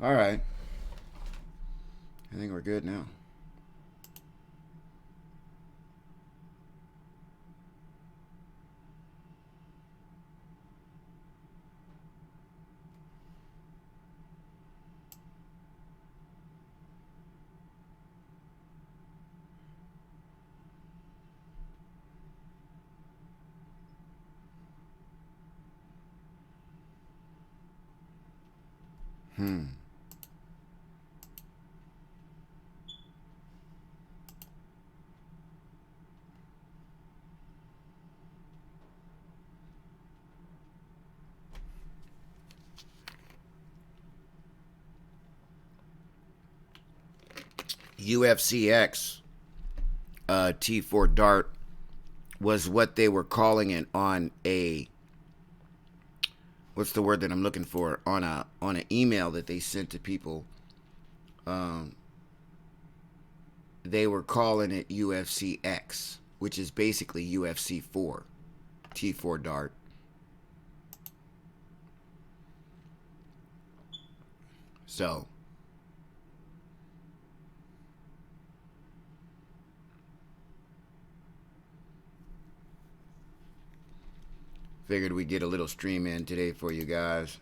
All right. I think we're good now. Hmm. UFCX T4 Dart was what they were calling it on a, what's the word that I'm looking for, on an email that they sent to people. Um, they were calling it UFCX, which is basically UFC 4 T4 Dart. So figured we'd get a little stream in today for you guys.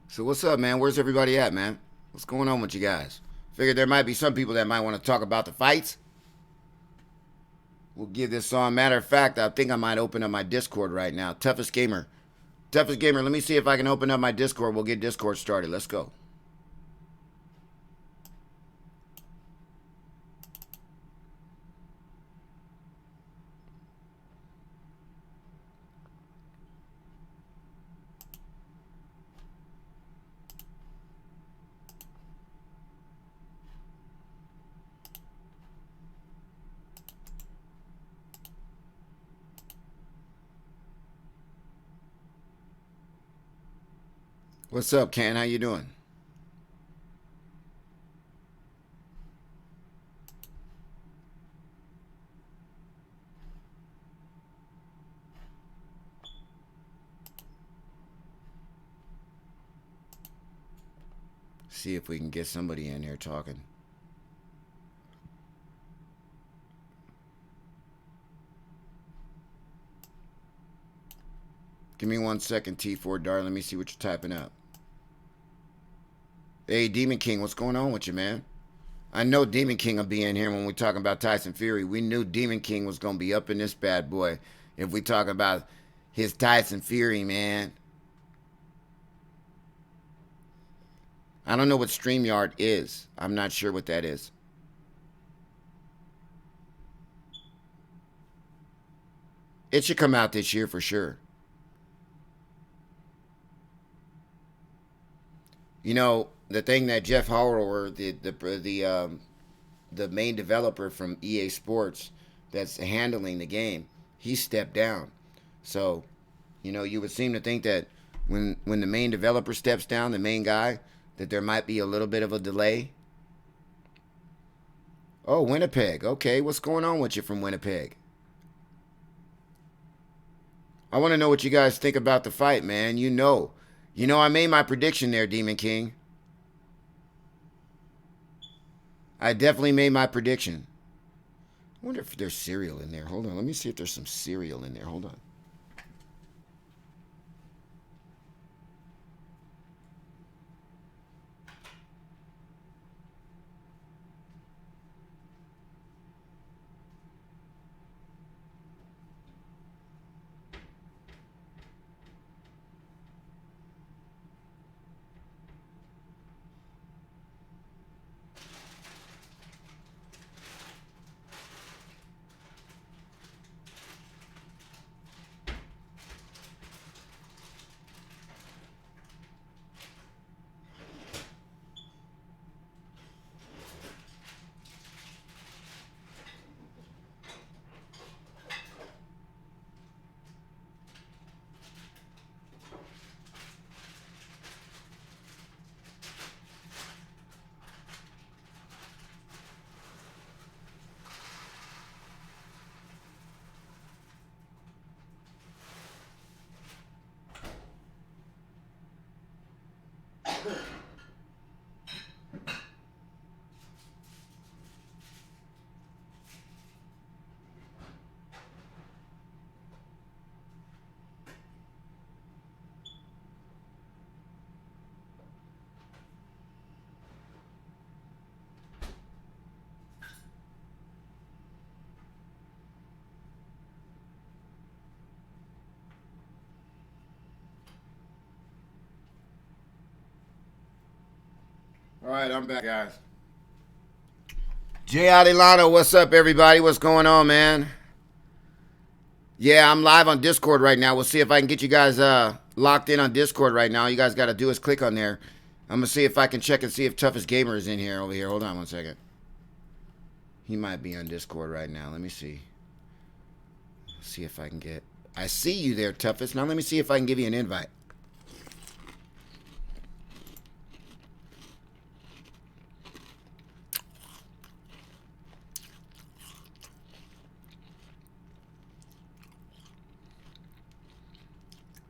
So what's up, man? Where's everybody at, man? What's going on with you guys? Figured there might be some people that might want to talk about the fights. We'll give this on. Matter of fact, I think I might open up my Discord right now. Toughest Gamer. Toughest Gamer, let me see if I can open up my Discord. We'll get Discord started. Let's go. What's up, Ken? How you doing? See if we can get somebody in here talking. Give me 1 second, T4 Dart. Let me see what you're typing up. Hey, Demon King, what's going on with you, man? I know Demon King will be in here when we're talking about Tyson Fury. We knew Demon King was going to be up in this bad boy if we talk about his Tyson Fury, man. I don't know what StreamYard is. I'm not sure what that is. It should come out this year for sure. You know, the thing that Jeff Horror, the main developer from EA Sports that's handling the game, he stepped down. So, you know, you would seem to think that when the main developer steps down, the main guy, that there might be a little bit of a delay. Oh, Winnipeg. Okay, what's going on with you from Winnipeg? I want to know what you guys think about the fight, man. I made my prediction there, Demon King. I definitely made my prediction. I wonder if there's cereal in there. Hold on, let me see if there's some cereal in there. Hold on. All right, I'm back, guys. Jay Adelano, what's up, everybody? What's going on, man? Yeah, I'm live on Discord right now. We'll see if I can get you guys locked in on Discord right now. You guys got to do is click on there. I'm going to see if I can check and see if Toughest Gamer is in here over here. Hold on one second. He might be on Discord right now. Let me see. See if I can get... I see you there, Toughest. Now let me see if I can give you an invite.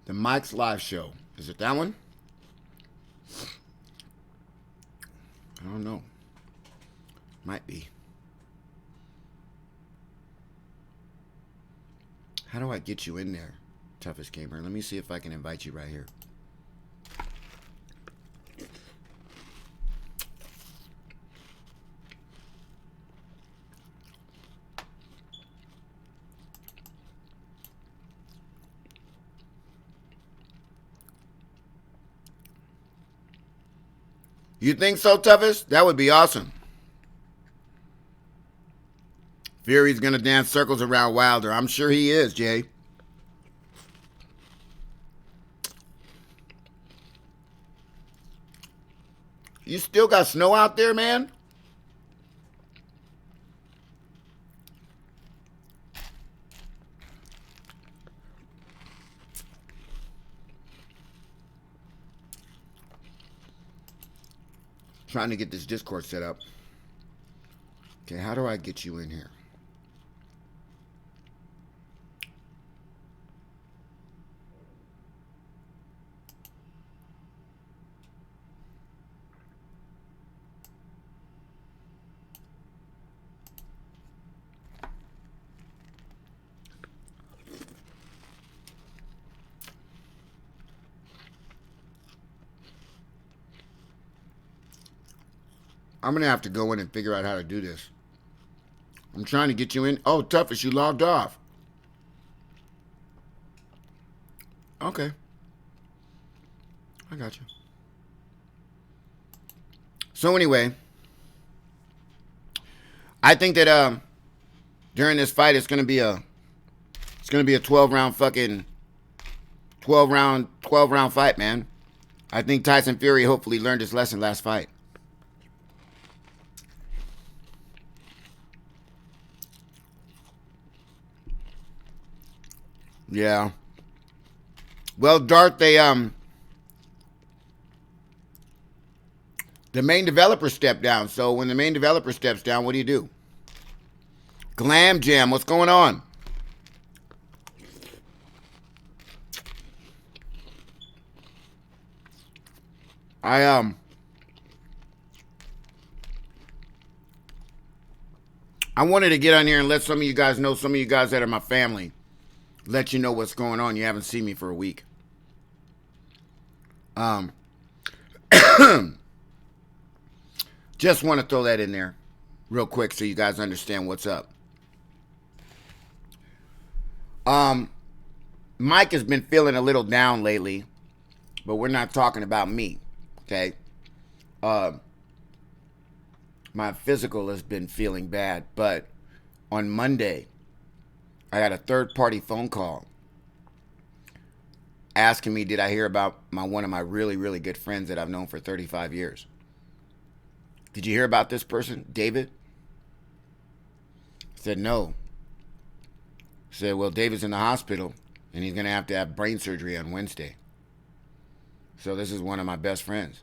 The Mike's Live Show. Is it that one? I don't know. Might be. How do I get you in there, Toughest Gamer? Let me see if I can invite you right here. You think so, Toughest? That would be awesome. Fury's going to dance circles around Wilder. I'm sure he is, Jay. You still got snow out there, man? Trying to get this Discord set up. Okay, how do I get you in here? I'm going to have to go in and figure out how to do this. I'm trying to get you in. Oh, Toughest, you logged off. Okay. I got you. So anyway, I think that during this fight it's going to be a 12 round fight, man. I think Tyson Fury hopefully learned his lesson last fight. Yeah. Well, Dart, they The main developer stepped down. So when the main developer steps down, what do? Glam Jam, what's going on? I wanted to get on here and let some of you guys know, some of you guys that are my family, let you know what's going on. You haven't seen me for a week. Just want to throw that in there real quick so you guys understand what's up. Mike has been feeling a little down lately, but we're not talking about me, okay? My physical has been feeling bad, but on Monday, I got a third-party phone call asking me, did I hear about one of my really, really good friends that I've known for 35 years? Did you hear about this person, David? I said, no. I said, well, David's in the hospital, and he's going to have brain surgery on Wednesday. So this is one of my best friends.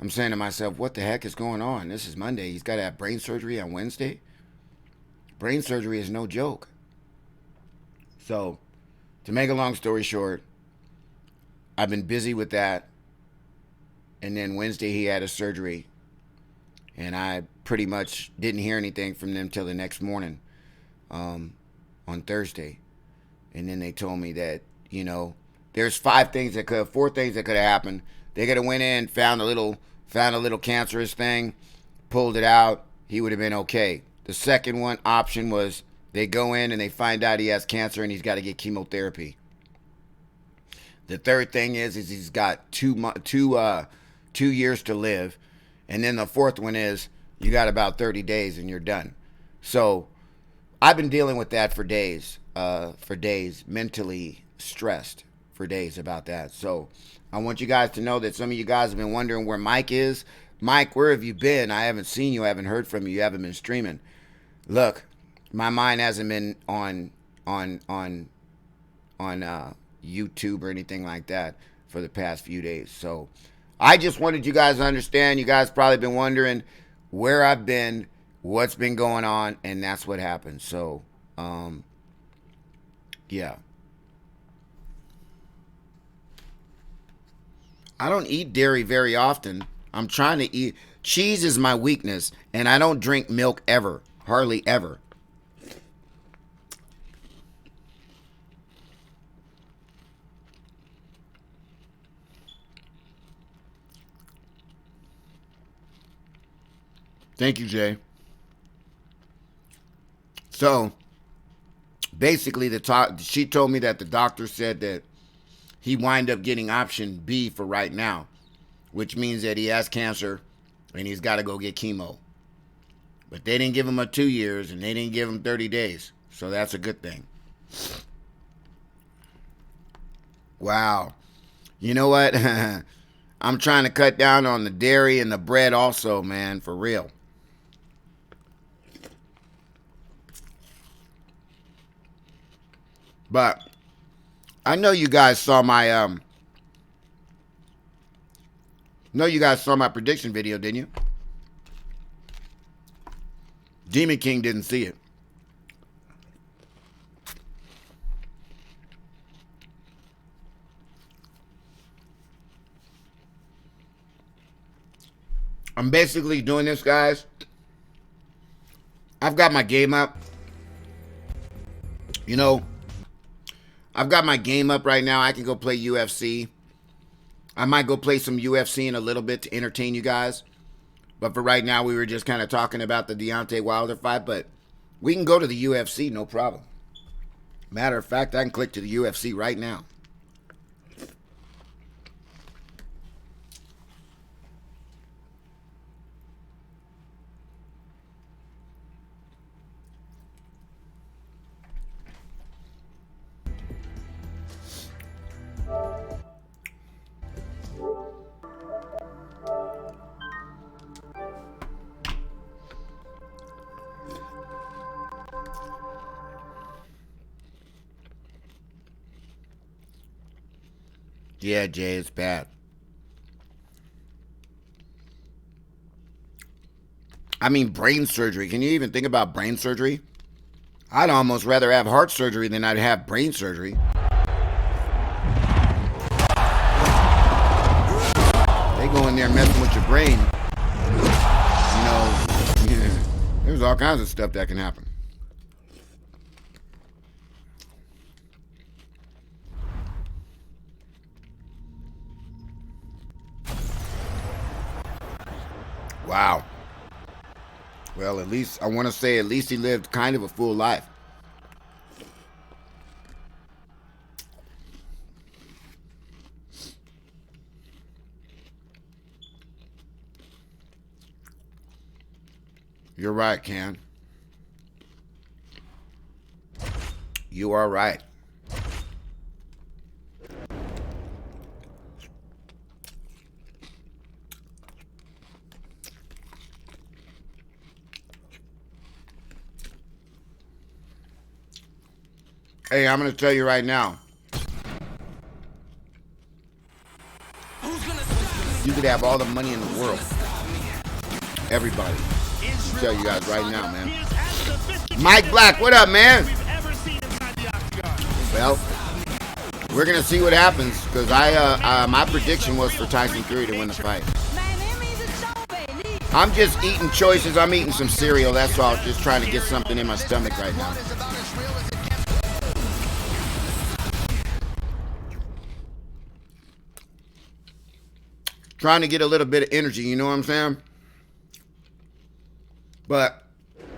I'm saying to myself, what the heck is going on? This is Monday. He's got to have brain surgery on Wednesday? Brain surgery is no joke. So, to make a long story short, I've been busy with that. And then Wednesday he had a surgery. And I pretty much didn't hear anything from them till the next morning on Thursday. And then they told me that, there's four things that could have happened. They could have went in, found a little cancerous thing, pulled it out, he would have been okay. The second option was they go in and they find out he has cancer and he's got to get chemotherapy. The third thing is he's got 2 years to live. And then the fourth one is you got about 30 days and you're done. So I've been dealing with that for days, mentally stressed for days about that. So I want you guys to know that some of you guys have been wondering where Mike is. Mike, where have you been? I haven't seen you. I haven't heard from you. You haven't been streaming. Look, my mind hasn't been on YouTube or anything like that for the past few days. So I just wanted you guys to understand. You guys probably been wondering where I've been, what's been going on, and that's what happened. So, yeah. I don't eat dairy very often. I'm trying to eat. Cheese is my weakness, and I don't drink milk ever. Hardly ever. Thank you, Jay. So, basically, she told me that the doctor said that he wind up getting option B for right now, which means that he has cancer and he's got to go get chemo. But they didn't give him 2 years and they didn't give him 30 days. So that's a good thing. Wow. You know what? I'm trying to cut down on the dairy and the bread also, man, for real. But I know you guys saw my prediction video, didn't you? Demon King didn't see it. I'm basically doing this, guys. I've got my game up. I've got my game up right now. I can go play UFC. I might go play some UFC in a little bit to entertain you guys. But for right now, we were just kind of talking about the Deontay Wilder fight. But we can go to the UFC, no problem. Matter of fact, I can click to the UFC right now. Yeah, Jay, it's bad. I mean, brain surgery. Can you even think about brain surgery? I'd almost rather have heart surgery than I'd have brain surgery. They go in there messing with your brain. You know, there's all kinds of stuff that can happen. Wow. Well, at least, I want to say, at least he lived kind of a full life. You're right, Ken. You are right. Hey, I'm going to tell you right now. You could have all the money in the world. Everybody. I'll tell you guys right now, man. Mike Black, what up, man? Well, we're going to see what happens because my prediction was for Tyson Fury to win the fight. I'm just eating choices. I'm eating some cereal. That's all. Just trying to get something in my stomach right now. Trying to get a little bit of energy, you know what I'm saying? But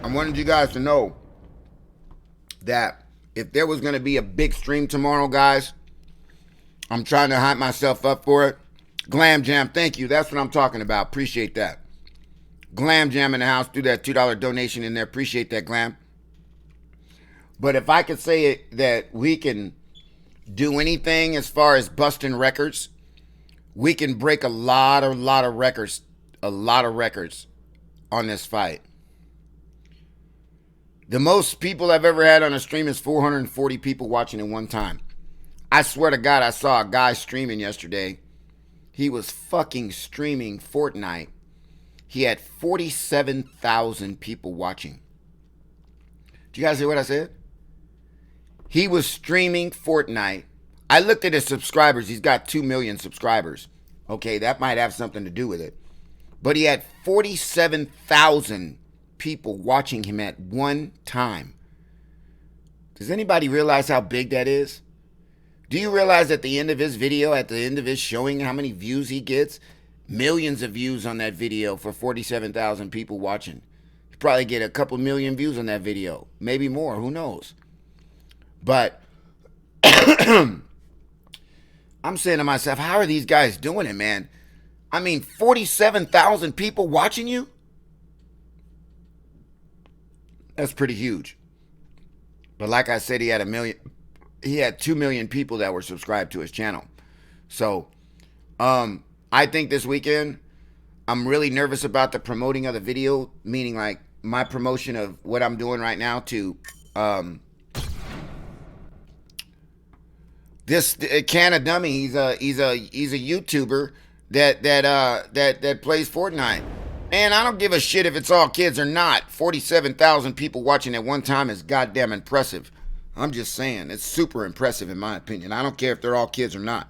I wanted you guys to know that if there was going to be a big stream tomorrow, guys, I'm trying to hype myself up for it. Glam Jam, thank you. That's what I'm talking about. Appreciate that. Glam Jam in the house. Do that $2 donation in there. Appreciate that, Glam. But if I could say it, that we can do anything as far as busting records, we can break a lot of records on this fight. The most people I've ever had on a stream is 440 people watching at one time. I swear to God, I saw a guy streaming yesterday. He was fucking streaming Fortnite. He had 47,000 people watching. Did you guys hear what I said? He was streaming Fortnite. I looked at his subscribers. He's got 2 million subscribers. Okay, that might have something to do with it. But he had 47,000 people watching him at one time. Does anybody realize how big that is? Do you realize at the end of his video, at the end of his showing how many views he gets? Millions of views on that video for 47,000 people watching. You probably get a couple million views on that video. Maybe more, who knows? But I'm saying to myself, how are these guys doing it, man? I mean, 47,000 people watching you? That's pretty huge. But like I said, he had 2 million people that were subscribed to his channel. So, I think this weekend, I'm really nervous about the promoting of the video, meaning like my promotion of what I'm doing right now to, this Canna Dummy, he's a YouTuber that plays Fortnite. Man, I don't give a shit if it's all kids or not. 47,000 people watching at one time is goddamn impressive. I'm just saying, it's super impressive in my opinion. I don't care if they're all kids or not.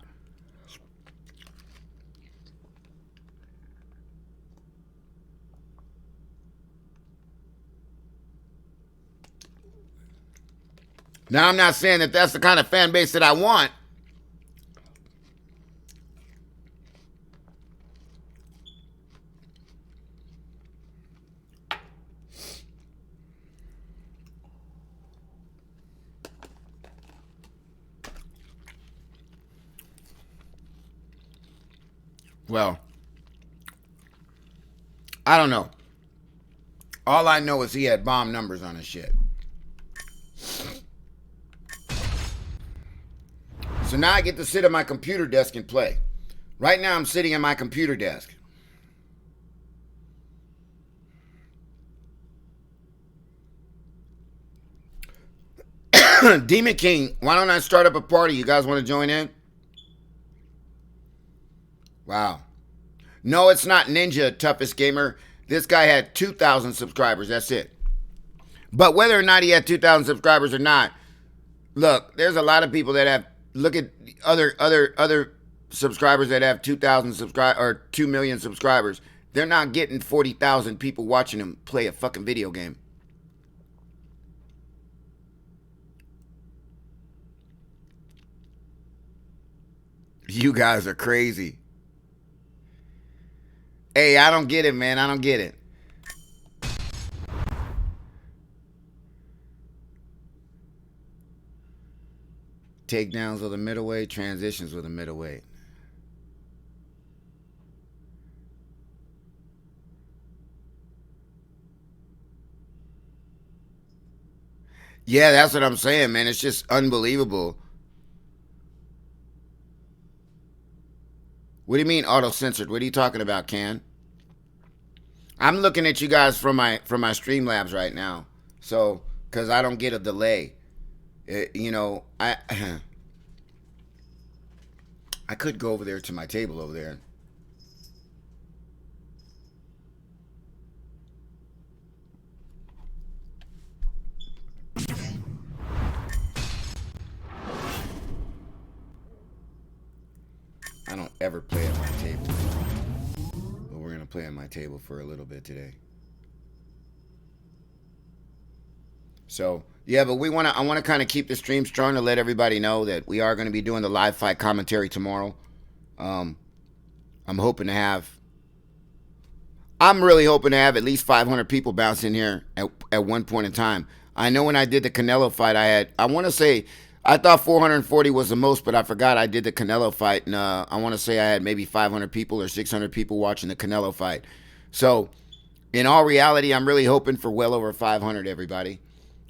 Now, I'm not saying that that's the kind of fan base that I want. Well, I don't know. All I know is he had bomb numbers on his shit. So now I get to sit at my computer desk and play. Right now I'm sitting at my computer desk. Demon King, why don't I start up a party? You guys want to join in? Wow. No, it's not Ninja, Toughest Gamer. This guy had 2,000 subscribers. That's it. But whether or not he had 2,000 subscribers or not, look, there's a lot of people that have. Look at other subscribers that have 2,000 subscribers or 2 million subscribers. They're not getting 40,000 people watching them play a fucking video game. You guys are crazy. Hey, I don't get it, man. I don't get it. Takedowns with a middleweight, transitions with a middleweight. Yeah, that's what I'm saying, man. It's just unbelievable. What do you mean auto censored? What are you talking about, Can? I'm looking at you guys from my Streamlabs right now, so because I don't get a delay. I I could go over there to my table over there. I don't ever play at my table, but we're gonna play at my table for a little bit today. So yeah, but I want to kind of keep the stream strong to let everybody know that we are going to be doing the live fight commentary tomorrow. Um, I'm hoping to have. I'm really hoping to have at least 500 people bounce in here at one point in time. I know when I did the Canelo fight, I want to say, I thought 440 was the most, but I forgot I did the Canelo fight, and I want to say I had maybe 500 people or 600 people watching the Canelo fight. So, in all reality, I'm really hoping for well over 500. Everybody,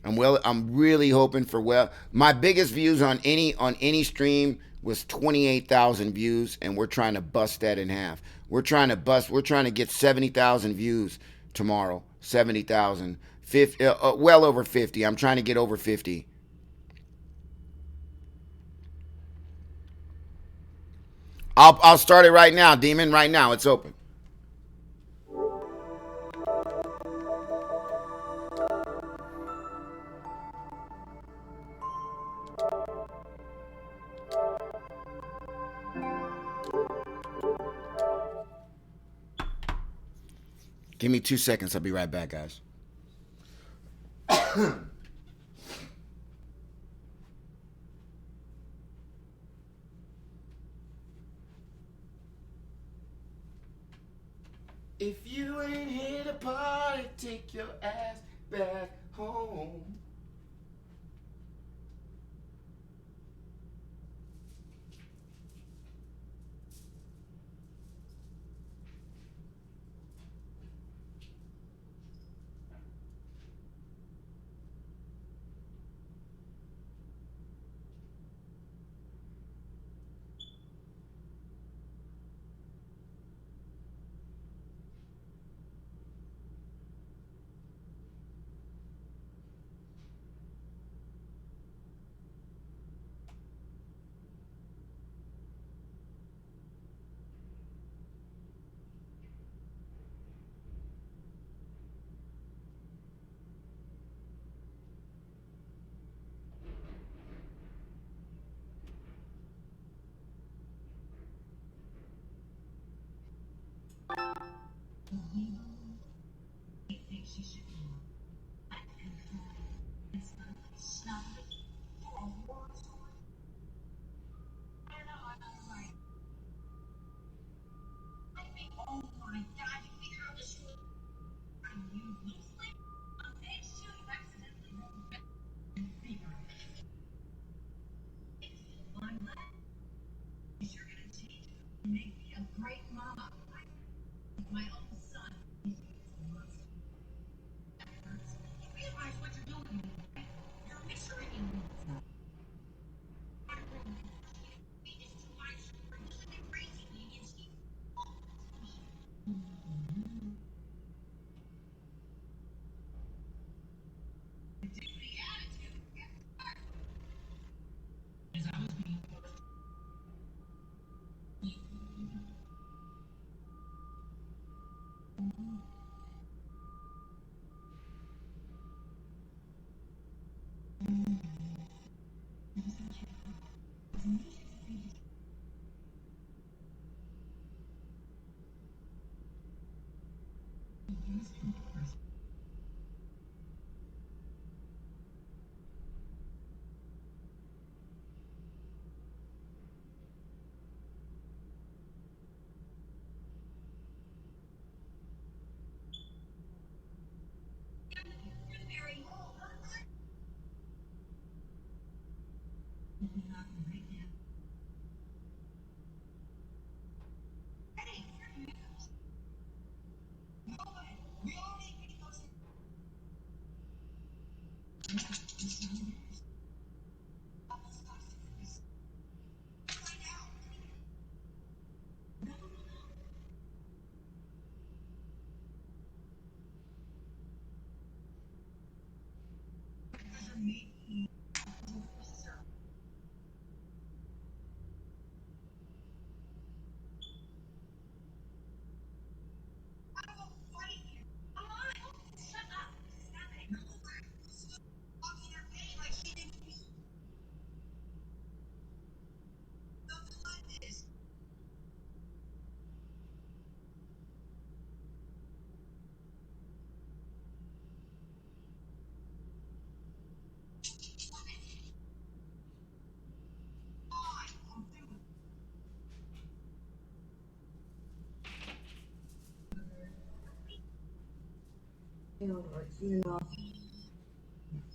I'm really hoping for My biggest views on any stream was 28,000 views, and we're trying to bust that in half. We're trying to get 70,000 views tomorrow. 70,000, well over 50. I'm trying to get over 50. I'll start it right now, Demon. Right now, it's open. Give me 2 seconds. I'll be right back, guys. If you ain't here to party, take your ass back home.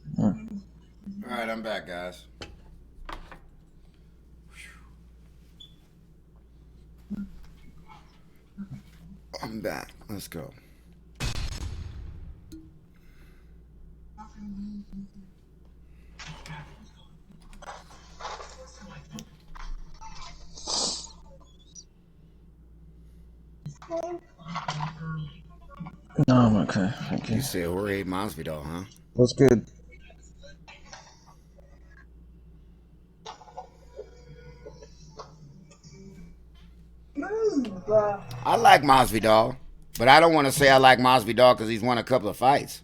All right, I'm back, guys. I'm back. Let's go. No, I'm okay. Thank you. You said Jorge Masvidal, huh? What's good? I like Masvidal, but I don't want to say I like Masvidal because he's won a couple of fights.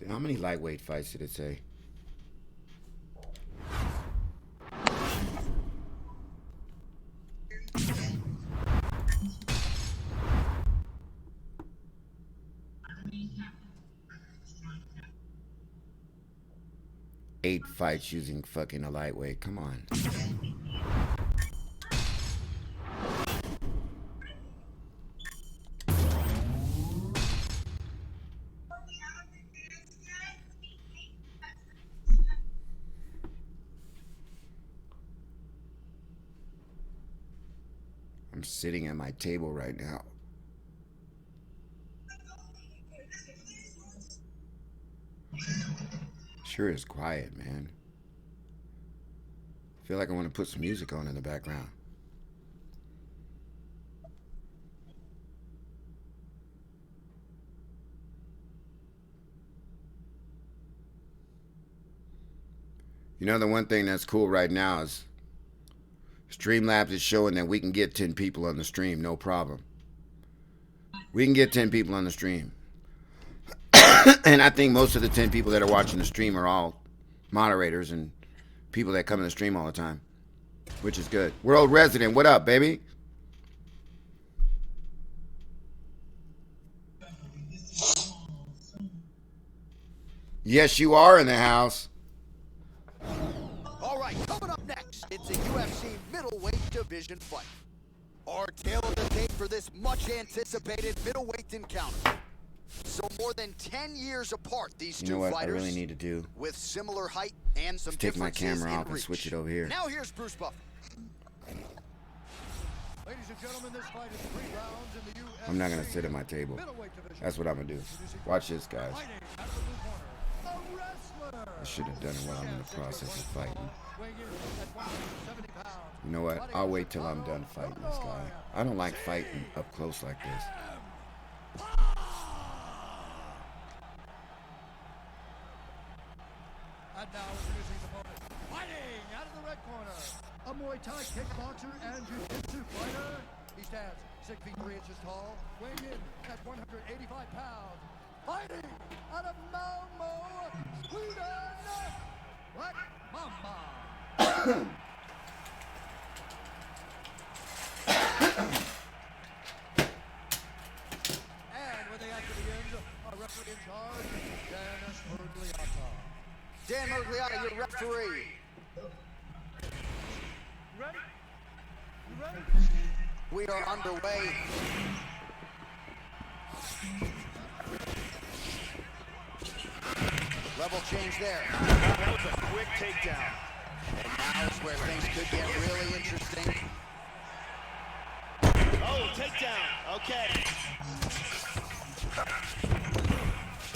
How many lightweight fights did it say? Eight fights using fucking a lightweight. Come on. I'm sitting at my table right now. Sure is quiet, man. I feel like I want to put some music on in the background. You know, the one thing that's cool right now is Streamlabs is showing that we can get 10 people on the stream, no problem. We can get 10 people on the stream. And I think most of the 10 people that are watching the stream are all moderators and people that come in the stream all the time, which is good. World Resident, what up, baby? Yes, you are in the house. All right, coming up next, it's a UFC middleweight division fight. Our tale of the tape for this much-anticipated middleweight encounter. So more than 10 years apart, these two fighters. I really need to do? With similar height and some take my differences camera off in and reach. switch it over here. Now here's Bruce Buffer. Ladies and gentlemen, this fight is 3 rounds in the UFC. I'm not going to sit at my table. That's what I'm going to do. Watch this, guys. I should have done it while I'm in the process of fighting. You know what? I'll wait till I'm done fighting this guy. I don't like fighting up close like this. now introducing his opponent. Fighting out of the red corner, a Muay Thai kickboxer and jiu-jitsu fighter. He stands 6 feet 3 inches tall, weighing in at 185 pounds. Fighting out of Malmo, Sweden, Black Mamba. And when the action begins, our referee in charge, Dan Mergliata. Dan Mergliata, your referee. Ready? You ready? We are underway. Level change there. That was a quick takedown. And now is where things could get really interesting. Oh, takedown. Okay.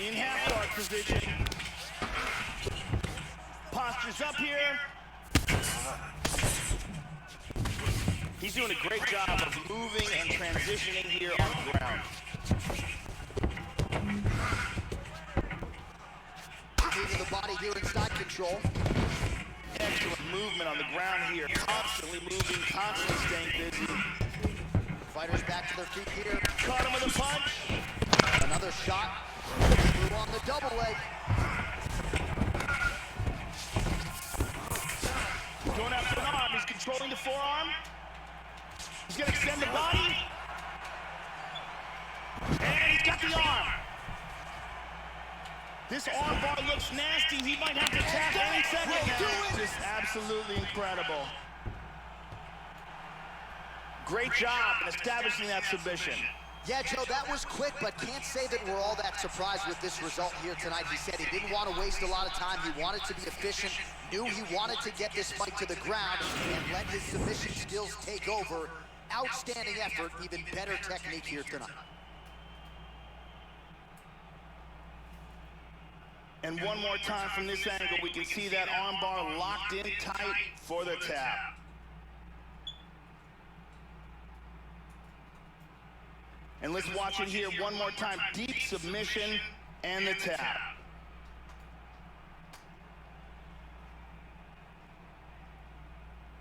In half guard position. Postures up here. He's doing a great job of moving and transitioning here on the ground. Keeping the body here in side control. Excellent movement on the ground here. Constantly moving, constantly staying busy. Fighters back to their feet here. Caught him with a punch. Another shot. Through on the double leg. Going after an arm. He's controlling the forearm. He's going to extend the body. And he's got the arm. This arm bar looks nasty. He might have to tap any second now. Just absolutely incredible. Great job in establishing that submission. Yeah, Joe, that was quick, but can't say that we're all that surprised with this result here tonight. He said he didn't want to waste a lot of time. He wanted to be efficient, knew he wanted to get this fight to the ground, and let his submission skills take over. Outstanding effort, even better technique here tonight. And one more time from this angle, we can see that arm bar locked in tight for the tap. And let's watch it here one more time. Deep submission and the tap.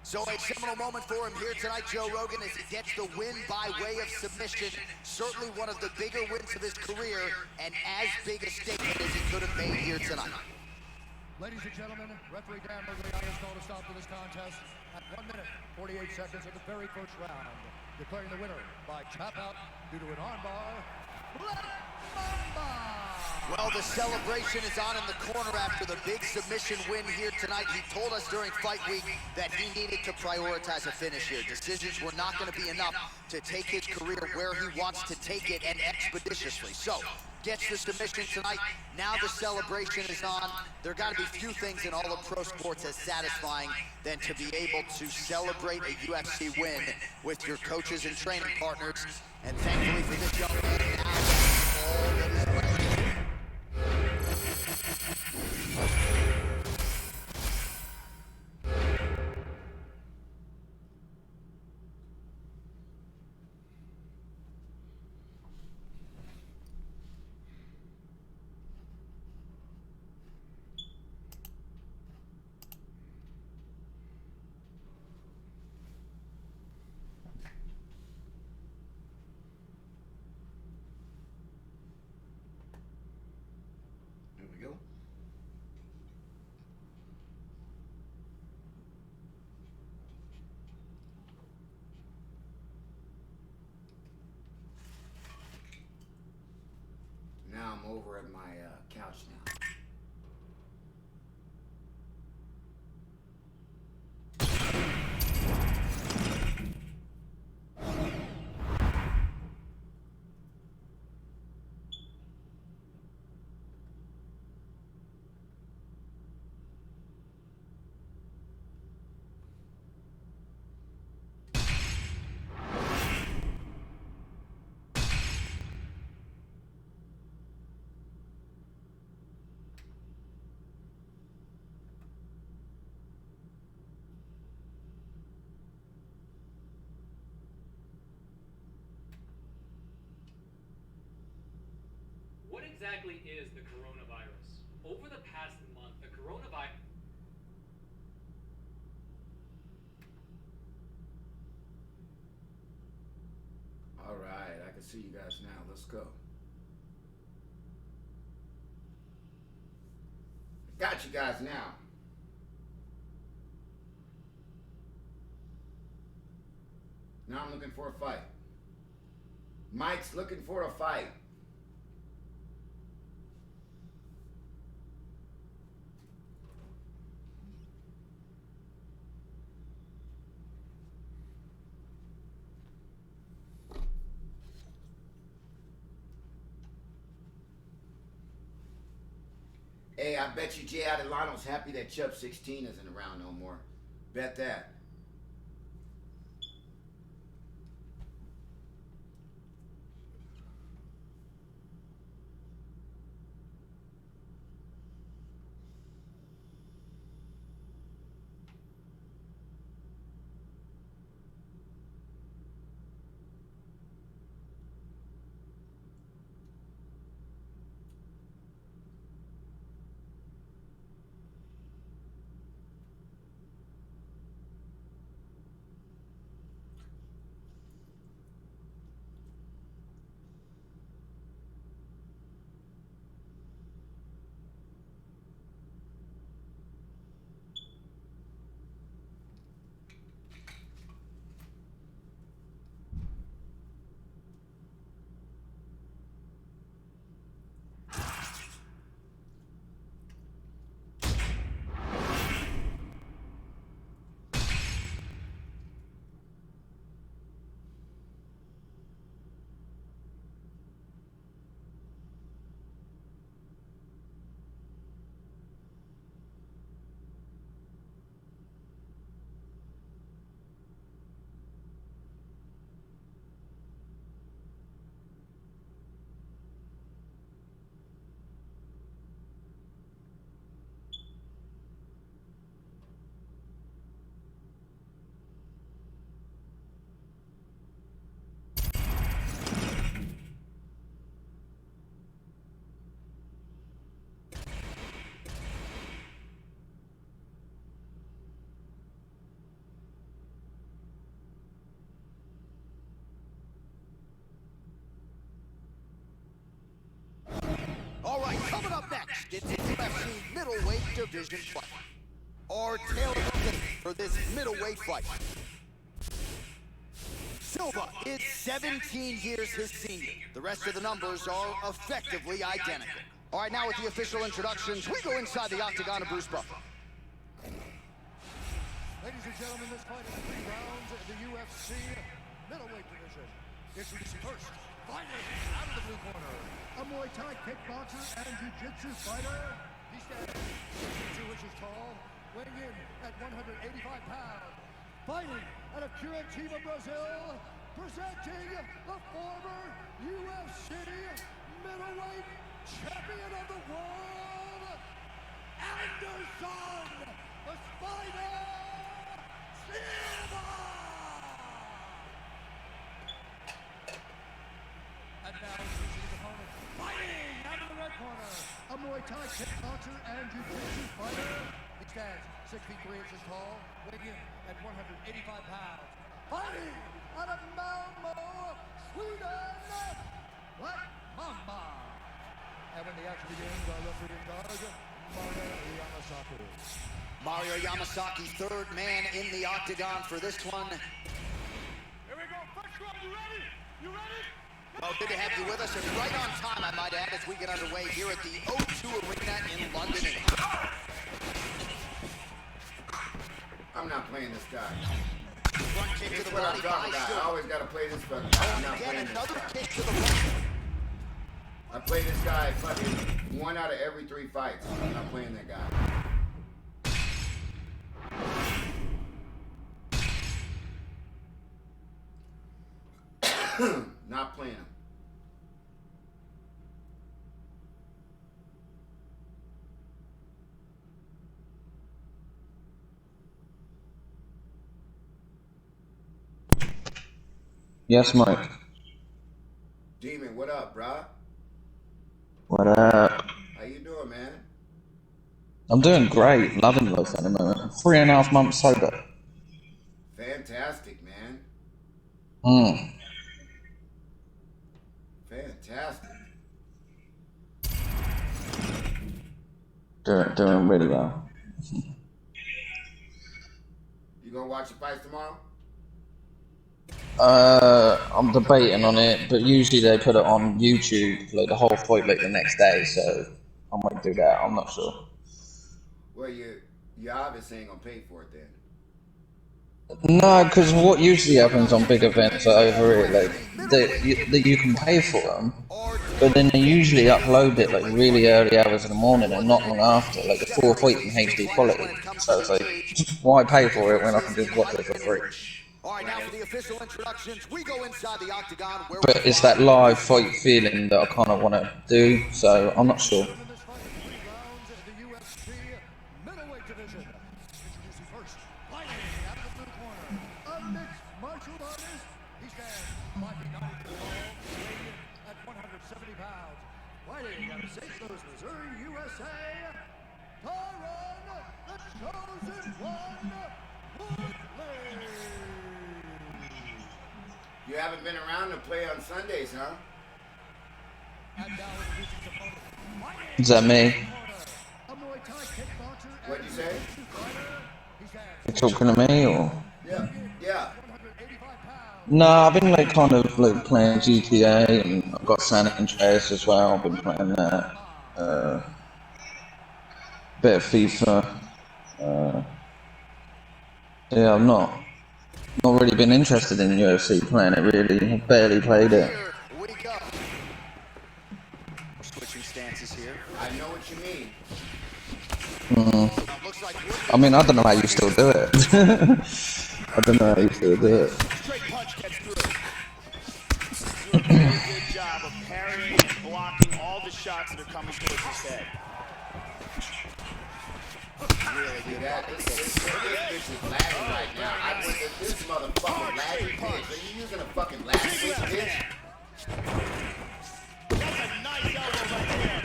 So a seminal moment for him here tonight, Joe Rogan, as he gets the win by way of submission. Certainly one of the bigger wins of his career, and as big a statement as he could have made here tonight. Ladies and gentlemen, referee Dan Mergliata has called a stop to this contest at 1 minute, 48 seconds of the very first round, declaring the winner by tap out due to an armbar, Black Mamba. Well, the celebration is on in the corner after the big submission win here tonight. He told us during fight week that he needed to prioritize a finish here. Decisions were not going to be enough to take his career where he wants to take it, and expeditiously. So, gets the submission tonight. Now the celebration is on. There got to be few things in all of pro sports as satisfying than to be able to celebrate a UFC win with your coaches and training partners. And thankfully for this young man, now that's all that is left. There we go. Now I'm over at my couch now. What exactly is the coronavirus? Over the past month, the coronavirus guys now. Let's go. Got you guys now. Now I'm looking for a fight. Mike's looking for a fight. Hey, I bet you Jay Adelano's happy that Chubb 16 isn't around no more. Bet that. All right, coming up next, it's a UFC middleweight division fight. Our tale of the tape for this middleweight fight. Silva is 17 years his senior. The rest of the numbers are effectively identical. All right, now with the official introductions, we go inside the octagon of Bruce Buffer. Ladies and gentlemen, this fight is 3 rounds in the UFC middleweight division. Introducing first, fighting out of the blue corner, a Muay Thai kickboxer and jiu-jitsu fighter. He stands 62 inches tall, weighing in at 185 pounds. Fighting out of Curitiba, Brazil, presenting the former UFC middleweight champion of the world, Anderson, the Spider Silva! And now introducing his opponent, fighting out of the red corner, a Muay Thai kickboxer and jiu-jitsu fighter. He stands 6 feet 3 inches tall, weighing in at 185 pounds. Fighting out of Malmo, Sweden, Black Mamba. And when the action begins, our referee in charge, Mario Yamasaki. Mario Yamasaki, third man in the octagon for this one. Here we go, first round, you ready? You ready? Well, good to have you with us, and right on time, I might add, as we get underway here at the O2 Arena in London, England. I'm not playing this guy. Front kick to That's the what body I'm by talking about. I Silva. always got to play this fucking guy. I'm not Again, playing this another guy. kick to the body. I play this guy fucking 1 out of every 3 fights. I'm not playing that guy. Not playing him. Yes, Mike. Demon, what up, bruh? What up? How you doing, man? I'm doing great. Loving life at the moment. 3.5 months sober. Fantastic, man. Doing really well. You gonna watch the fights tomorrow? I'm debating on it, but usually they put it on YouTube, like the whole fight, like the next day. So I might do that. I'm not sure. Well, you obviously ain't gonna pay for it then. No, because what usually happens on big events over here, like you can pay for them, but then they usually upload it like really early hours in the morning and not long after, like the full fight in HD quality. So it's like, why pay for it when I can just watch it for free? All right, now for the official introductions, we go inside the octagon where But it's that live fight feeling that I kind of want to do, so I'm not sure. In this fight, 3 rounds in the UFC middleweight division. Introducing first, fighting out of the blue corner, a mixed martial artist. He stands 5 feet 9 inches tall, weighing in at 170 pounds. Fighting out of St. Louis, Missouri, USA, Tyron, the Chosen One, Woodley. You haven't been around to play on Sundays, huh? And now introducing his opponent, fighting Is that me? a Muay Thai kickboxer and What'd you say? fighter. He stands You talking to me or? Yeah. Yeah. 185 pounds. No, I've been like kind of like playing GTA, and I've got San Andreas as well. I've been playing that. Bit of FIFA. Yeah, I've not really been interested in UFC playing it really. I've barely played it. Here we go. Switching stances here. I know what you mean. Looks like I mean, I don't know how you still do it. I don't know how you still do it. Straight punch gets through. Do a very good job of parrying and blocking all the shots that are coming towards his head. really See good. that? This bitch is lagging right now. I think that this motherfucking lagging bitch. Are you using a fucking lag switch, bitch? That's a nice elbow right there.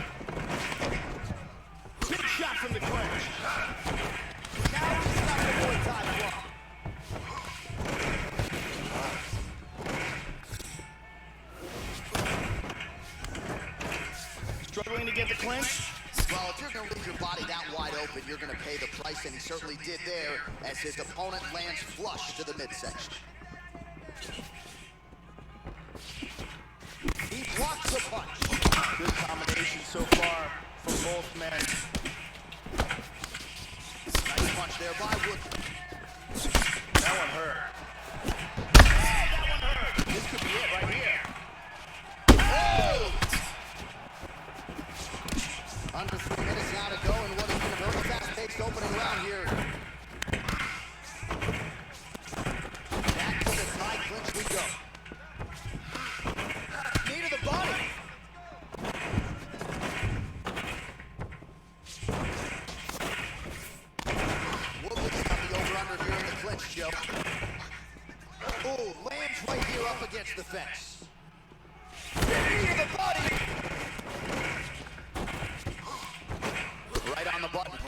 Big shot from the clinch. Now he's got the Muay Thai block. Struggling to get the clinch. Well, if you're going to leave your body that wide open, you're going to pay the price, and he certainly did there as his opponent lands flush to the midsection. He blocks the punch. Good combination so far from both men. Nice punch there by Woodley. That one hurt. Oh, that one hurt. This could be it right here. Oh! Under 3 minutes now to go in what has been a very fast-paced opening round here. Back to the side clinch we go. Knee to the body. Woodley's got the over-under here in the clinch, Joe. Oh, lands right here up against the fence. Knee to the body. Right on the button.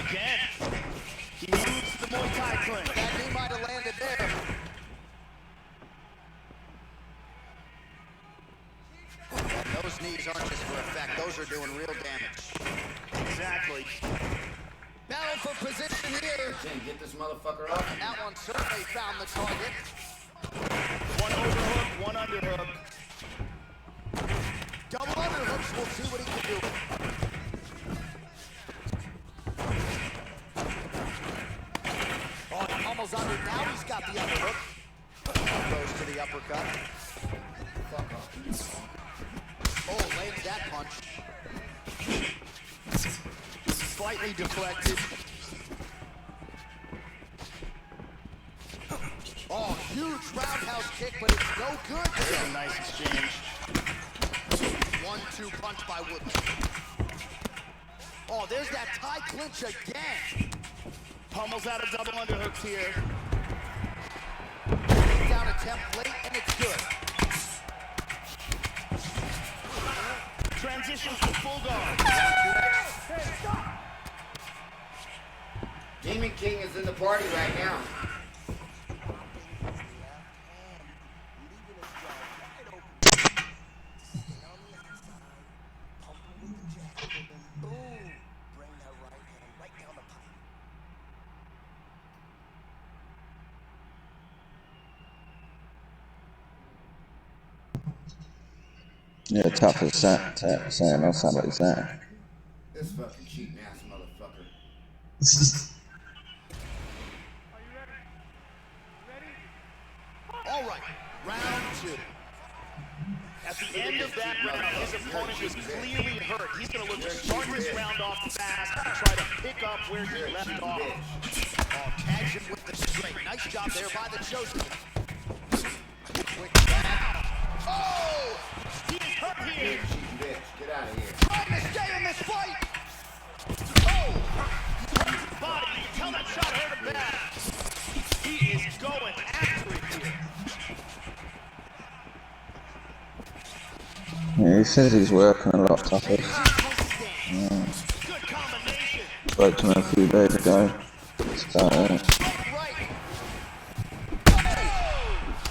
Again. He moves to the Muay Thai clinch. That knee might have landed there. And those knees aren't just for effect. Those are doing real damage. Exactly. Battle for position here. Ken, get this motherfucker up. And that one certainly found the target. One overhook, one underhook. Double underhooks. We'll see what he can do. Oh, he pummels under. Now he's got the underhook. Goes to the uppercut. Fuck off. Oh, lands that punch. Slightly deflected. Oh, huge roundhouse kick, but it's no good. Very nice exchange. 1-2 punch by Woodley. Oh, there's that tie clinch again. Pummels out of double underhooks here. Down attempt late, and it's good. Transitions to full guard. Demon King is in the party right now. Yeah, tough as that. Saying or something like that. This fucking cheating ass motherfucker. All right, round two. At the end of that round, his opponent was clearly hurt. He's going to look to start this round off fast and try to pick up where he left off. Oh, tags him with the straight. Nice job there by the Chosen. Quick down. Oh! He is hurt here. Cheating bitch. Get out of here. Trying to stay in this fight. Oh! Body, you can tell that shot hurt him bad. He is going after it here. Yeah, he says he's working a lot tougher. Good combination. Spoke to him a few days ago. It's about it. Right.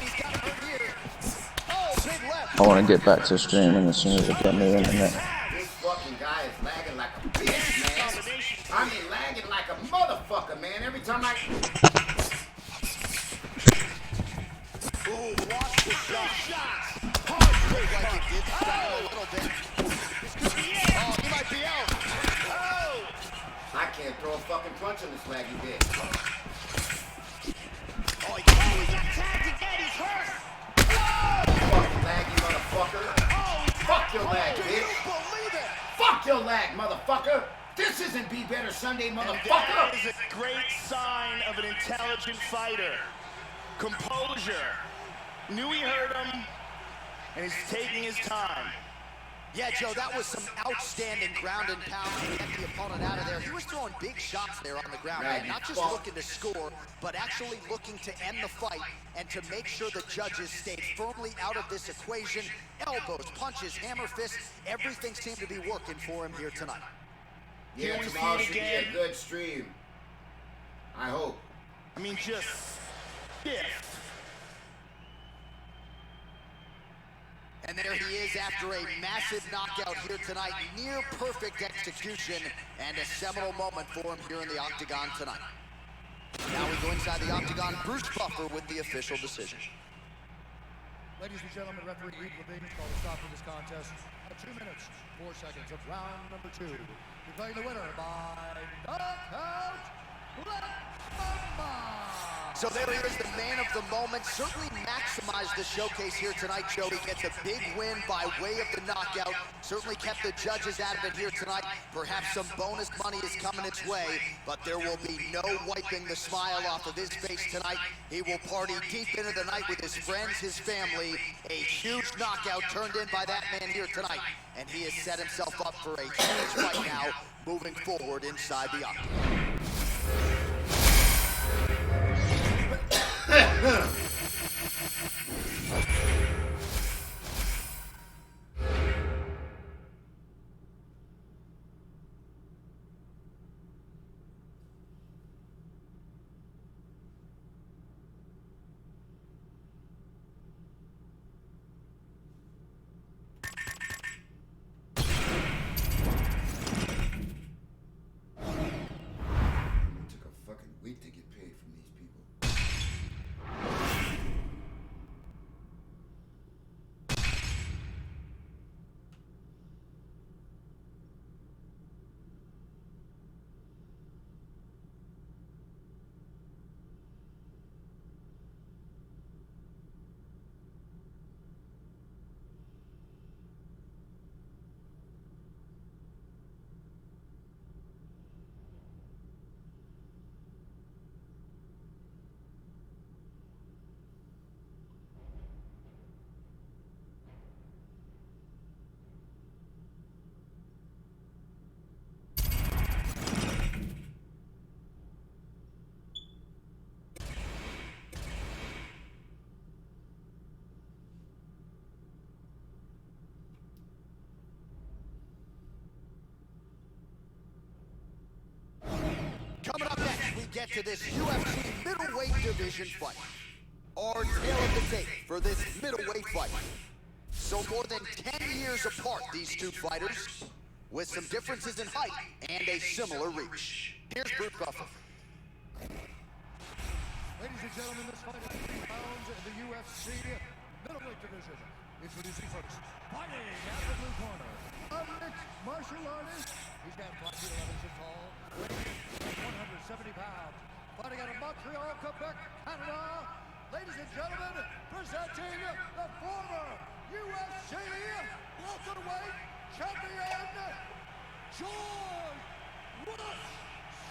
He's got him hurt here. Oh, big left. I want to get back to streaming as soon as I get new internet. This fucking guy is lagging like a bitch, man. I mean, lagging like a motherfucker, man. Every time I... Ooh, watch the shot. Hard straight like it did. Down a little bit. Oh, he might be out. Oh! I can't throw a fucking punch on this laggy bitch. Oh, he Oh, he got tagged again. He's hurt. Fucking laggy motherfucker. Fuck your lag, Can you bitch. believe it? Fuck your lag, motherfucker. This isn't Be Better Sunday, And that motherfucker. is a great sign of an intelligent fighter. Composure. Knew he hurt him, and he's taking his time. Yeah, Joe, that was some outstanding ground and pound to get the opponent out of there. He was throwing big shots there on the ground, man. Not just looking to score, but actually looking to end the fight and to make sure the judges stayed firmly out of this equation. Elbows, punches, hammer fists, everything seemed to be working for him here tonight. Yeah, Can we see tomorrow it should be again? a good stream. I hope. I mean, just stiff. And there he is after a massive knockout here tonight. Near perfect execution and a seminal moment for him here in the octagon tonight. Now we go inside the octagon. Bruce Buffer with the official decision. Ladies and gentlemen, referee Reed Levine called a stop for this contest at 2 minutes, 4 seconds of round number 2. Declaring the winner by knockout, Black Mamba. So there he is, the man of the moment. Certainly maximized the showcase here tonight, Joe. He gets a big win by way of the knockout. Certainly kept the judges out of it here tonight. Perhaps some bonus money is coming its way, but there will be no wiping the smile off of his face tonight. He will party deep into the night with his friends, his family. A huge knockout turned in by that man here tonight. And he has set himself up for a huge fight now, moving forward inside the octagon. It took a fucking week to get paid from these people. Coming up next, we get to this UFC middleweight division fight. Our tale of the tape for this middleweight fight. So more than 10 years apart, these two fighters, with some differences in height and a similar reach. Here's Bruce Buffer. Ladies and gentlemen, this fight is 3 pounds in the UFC middleweight division Introducing first, fighting out of the blue corner, a mixed martial artist. He stands 5 feet 11 inches tall, weighing 170 pounds. Fighting out of Montreal, Quebec, Canada. Ladies and gentlemen, presenting the former UFC welterweight champion, George Rush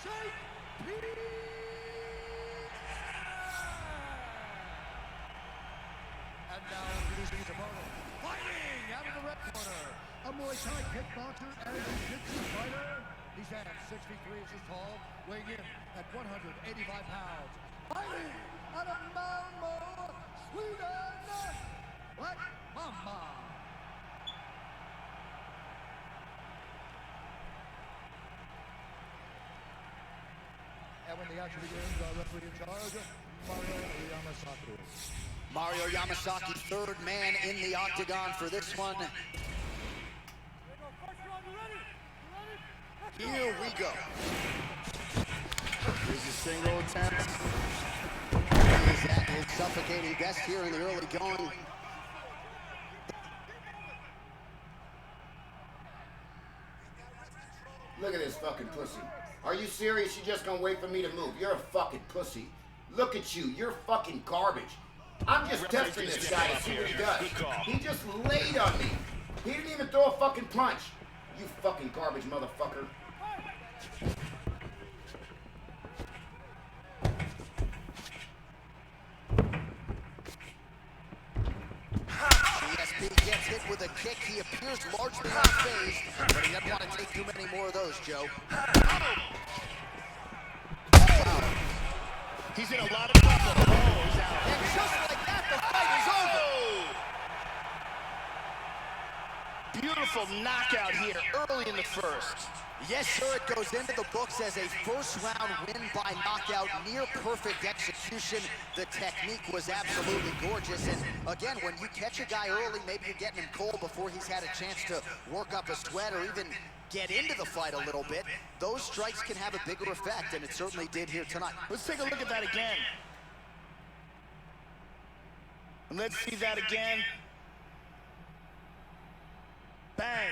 St. Pierre. And now introducing his opponent, fighting out of the red corner, a Muay Thai kickboxer and jiu-jitsu fighter. He stands 6 feet 3 inches tall, weighing in at 185 pounds. Fighting out of Malmo, Sweden, Black Mamba. And when the action begins, our referee in charge, Mario Yamasaki. Mario Yamasaki, third man in the octagon for this one. Here we go. Here's a single attempt. He's at his suffocating best here in the early going. Look at this fucking pussy. Are you serious? You just gonna wait for me to move? You're a fucking pussy. Look at you. You're fucking garbage. I'm just testing this guy to see what he does. He just laid on me. He didn't even throw a fucking punch. You fucking garbage motherfucker. GSP gets hit with a kick. He appears largely unfazed, but he doesn't want to take too many more of those, Joe. He's in a lot of trouble. Oh, he's out. And just like that, the fight is over. Beautiful knockout here early in the first. Yes, sir, it goes into the books as a first-round win by knockout, near-perfect execution. The technique was absolutely gorgeous, and again, when you catch a guy early, maybe you're getting him cold before he's had a chance to work up a sweat or even get into the fight a little bit. Those strikes can have a bigger effect, and it certainly did here tonight. Let's take a look at that again. And let's see that again. Bang.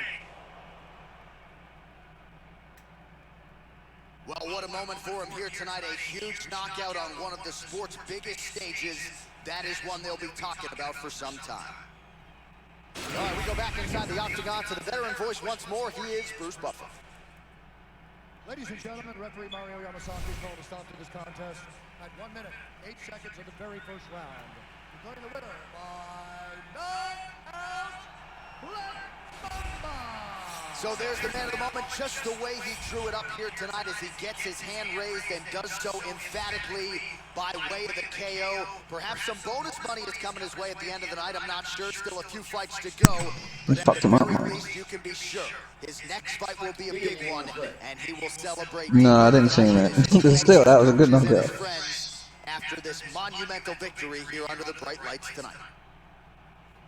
Well, what a moment for him here tonight. A huge knockout on one of the sport's biggest stages. That is one they'll be talking about for some time. All right, we go back inside the octagon to the veteran voice once more. He is Bruce Buffer. Ladies and gentlemen, referee Mario Yamasaki called a stop to this contest at 1 minute, 8 seconds of the very first round. Declaring the winner by knockout, Black Mamba. So there's the man of the moment, just the way he drew it up here tonight as he gets his hand raised and does so emphatically by way of the KO. Perhaps some bonus money is coming his way at the end of the night. I'm not sure. Still a few fights to go. But at the very least, you can be sure his next fight will be a big one, and he will celebrate. No, I didn't see that. Still, that was a good knockout. After this monumental victory here under the bright lights tonight.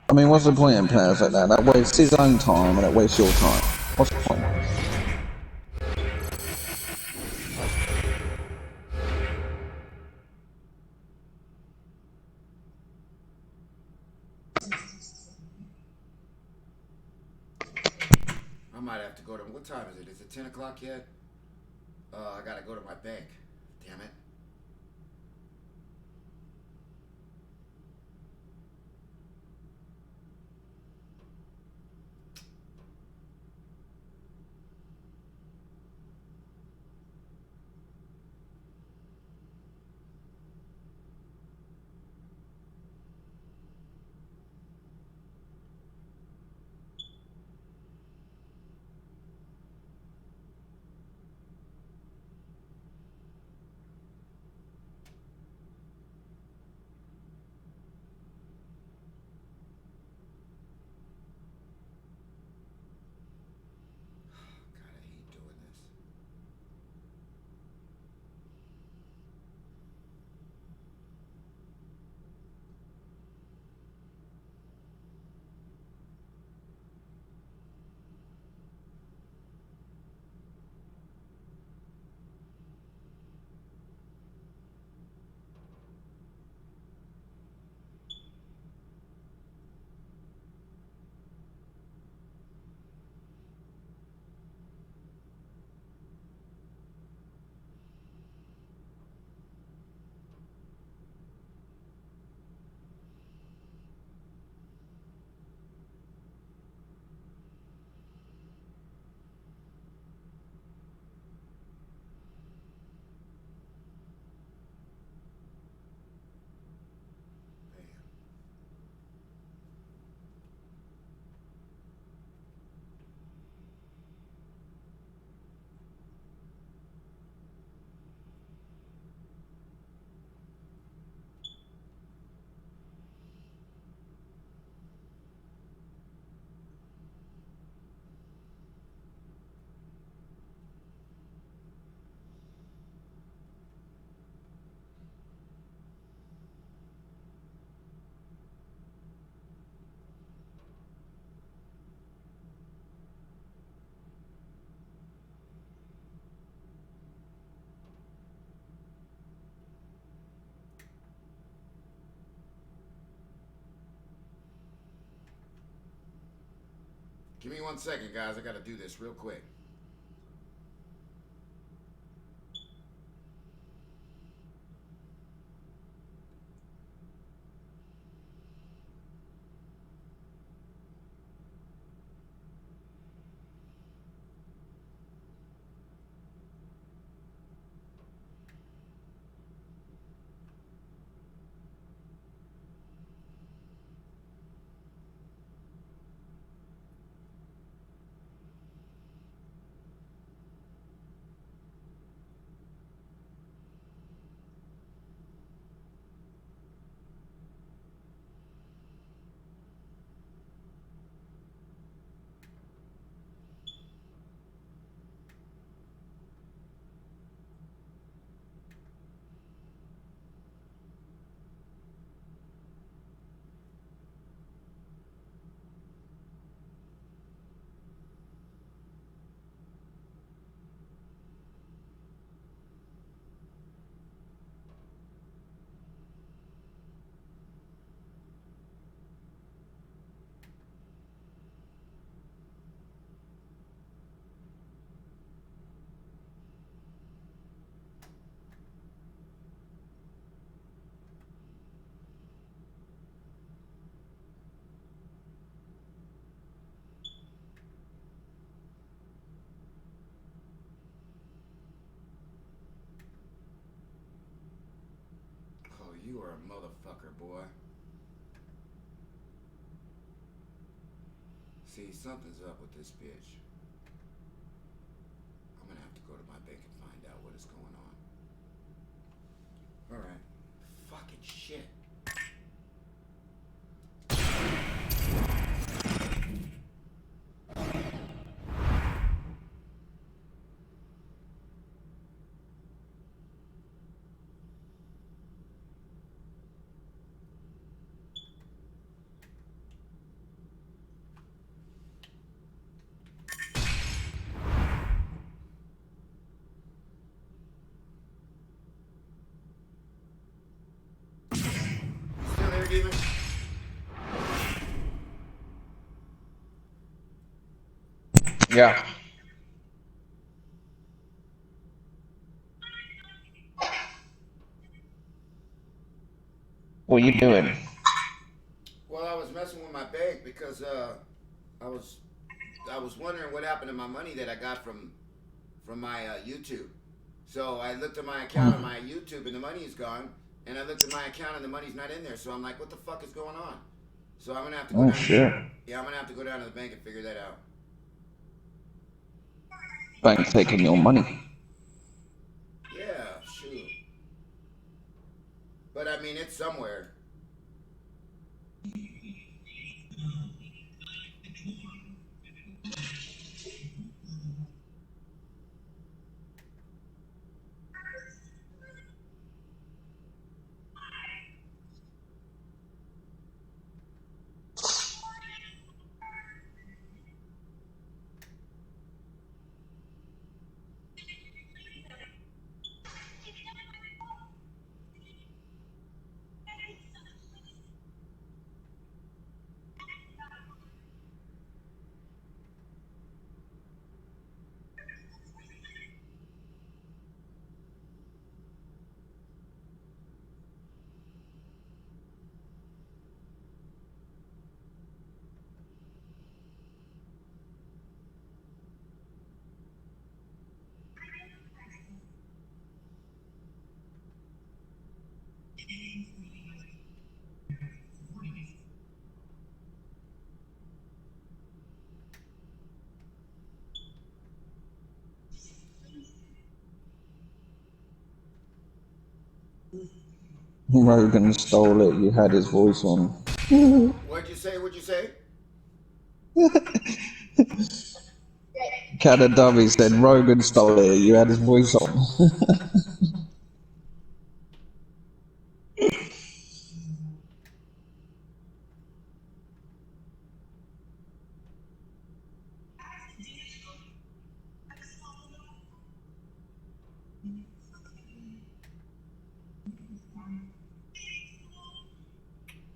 I mean, what's the point in players like that? That wastes his own time and it wastes your time. What's the point? I might have to go to... What time is it? Is it 10 o'clock yet? I gotta go to my bank. Damn it. Give me 1 second, guys. I gotta do this real quick. Oh, you are a motherfucker, boy. See, something's up with this bitch. I'm gonna have to go to my bank and find out what is going on. Alright. Fucking shit. Still there, Demon? Yeah. What are you doing? Well, I was messing with my bank because I was wondering what happened to my money that I got from my YouTube. So I looked at my account on my YouTube and the money is gone. And I looked at my account and the money's not in there. So I'm like, what the fuck is going on? So I'm gonna have to go Oh down. shit. Yeah, I'm gonna have to go down to the bank and figure that out. Bank taking your money. Yeah, shoot. But I mean, it's somewhere. Rogan stole it. You had his voice on. What'd you say? What'd you say? Kadadavi said Rogan stole it. You had his voice on.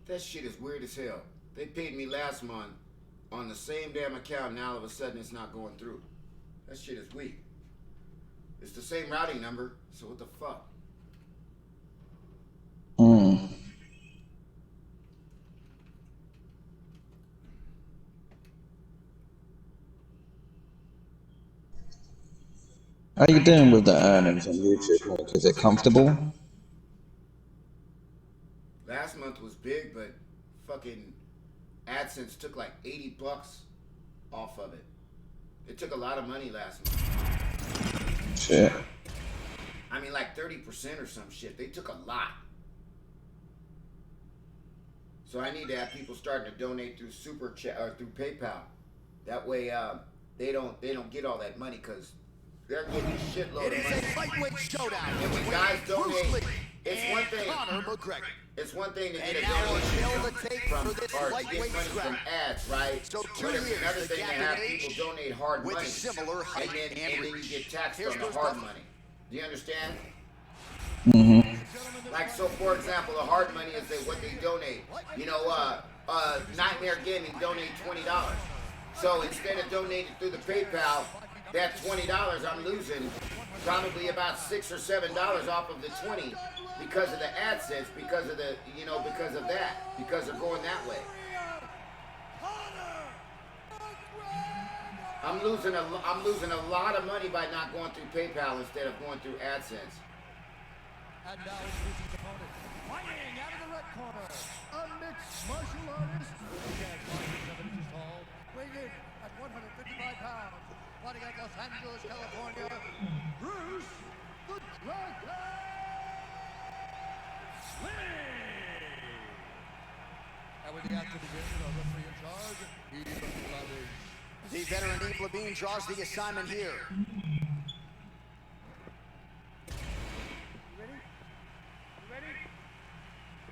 That shit is weird as hell. They paid me last month on the same damn account, and all of a sudden it's not going through. That shit is weak. It's the same routing number, so what the fuck? How you doing with the earnings on YouTube? Like, is it comfortable? Last month was big, but fucking AdSense took like $80 off of it. It took a lot of money last month. Shit. I mean, like 30% or some shit. They took a lot. So I need to have people starting to donate through Super Chat or through PayPal. That way, they don't get all that money because they're getting a shitload It of is money. a lightweight showdown. And when guys donate, it's one thing. Conor McGregor. It's one thing to get And a now a donation tail to take from for this or to lightweight get money scrap. from ads, right? So But 2 it's years, another the thing to gap in have age people donate hard with money, similar height and and then you reach. get taxed Here's on the goes hard nothing. money. Do you understand? Mm-hmm. Like, so for example, the hard money is what they donate. You know, Nightmare Gaming donate $20. So instead of donating through the PayPal, that $20 I'm losing probably about $6 or $7 off of the 20 because of the AdSense, because of the, you know, because of that, because they're going that way. I'm losing a lot of money by not going through PayPal instead of going through AdSense. And now introducing his opponent, fighting out of the red corner, a mixed martial artist, again 5'7" inches tall, weighing in at 155 pounds, fighting at Los Angeles, California, Bruce the Dragon Lee. And with the action begins, our referee in charge, Eva Levy. The veteran Eve Levine draws the assignment here.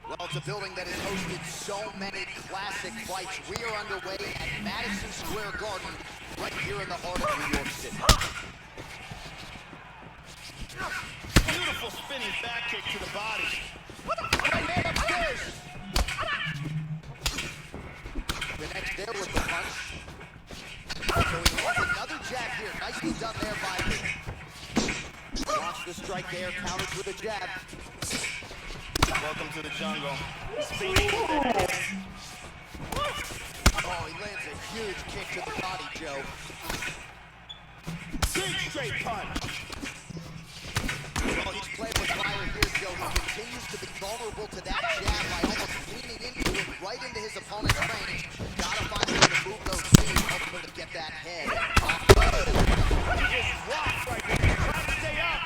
Well, it's a building that has hosted so many classic fights. We are underway at Madison Square Garden, right here in the heart of New York City. Beautiful spinning back kick to the body. Right man upstairs. The next there with the punch. So he lands another jab here. Nicely done there by Lee. Watch the strike there, counters with a jab. Welcome to the jungle. Oh, he lands a huge kick to the body, Joe. Big straight punch. Well, he's playing with fire here, Joe. He continues to be vulnerable to that jab by almost leaning into it, right into his opponent's range. Gotta find a way to move those feet, hopefully to get that head off. He just rocked right there. He's trying to stay up.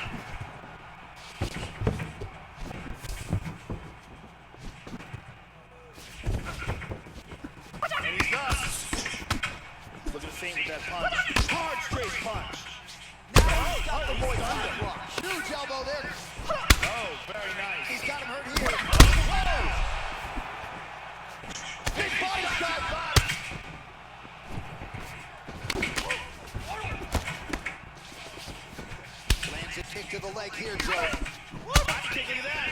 And he's up. Looking to feint with that punch. Hard straight punch. Now he's got the boy under. Huge elbow there. Oh, very nice. He's got him hurt here. Whoa! Big body shot. Lands a kick to the leg here, Joe. I'm kicking to that.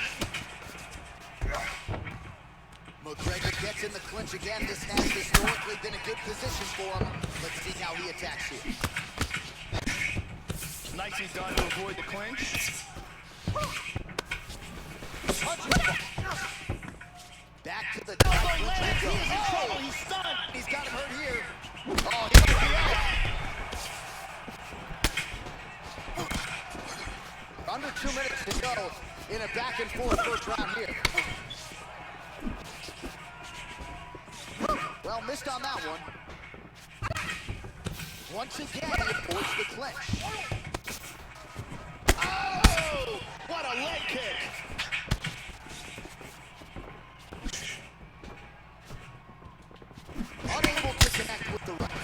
McGregor gets in the clinch again. This has historically been a good position for him. Let's see how he attacks here. Nicely done to avoid the clinch. Back to the Oh, top. lands. He is in trouble. He's stunned. He's got him hurt here. Oh, he might be out. Under 2 minutes to go in a back and forth first round here. Well, missed on that one. Once again, he avoids the clinch. Oh, what a leg kick. Unable to connect with the right.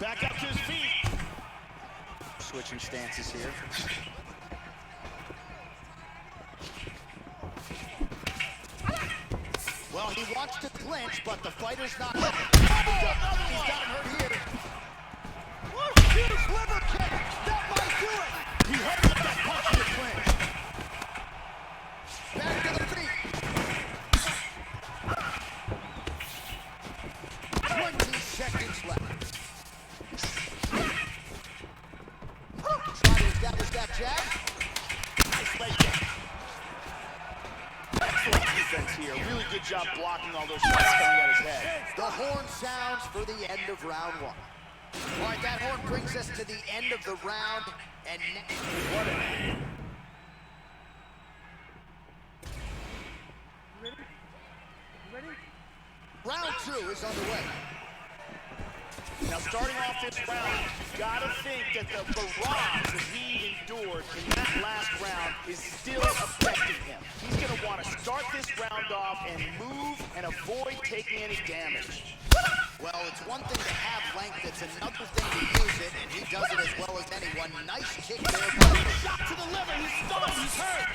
Back up to his feet. Switching stances here. Well, he wants to clinch, but the fighter's not. He's got him hurt here. Huge liver kick. That might do it. He hurt with that here. Really good job blocking all those shots coming at his head. The horn sounds for the end of round one. All right, that horn brings us to the end of the round, and round two is underway. Now, starting off this round, you gotta think that the barrage that he endured in that last round is still affecting him. He's gonna want to start this round off and move and avoid taking any damage. Well, it's one thing to have length, it's another thing to use it, and he does it as well as anyone. Nice kick there, buddy. Shot to the liver, he's stunned, he's hurt.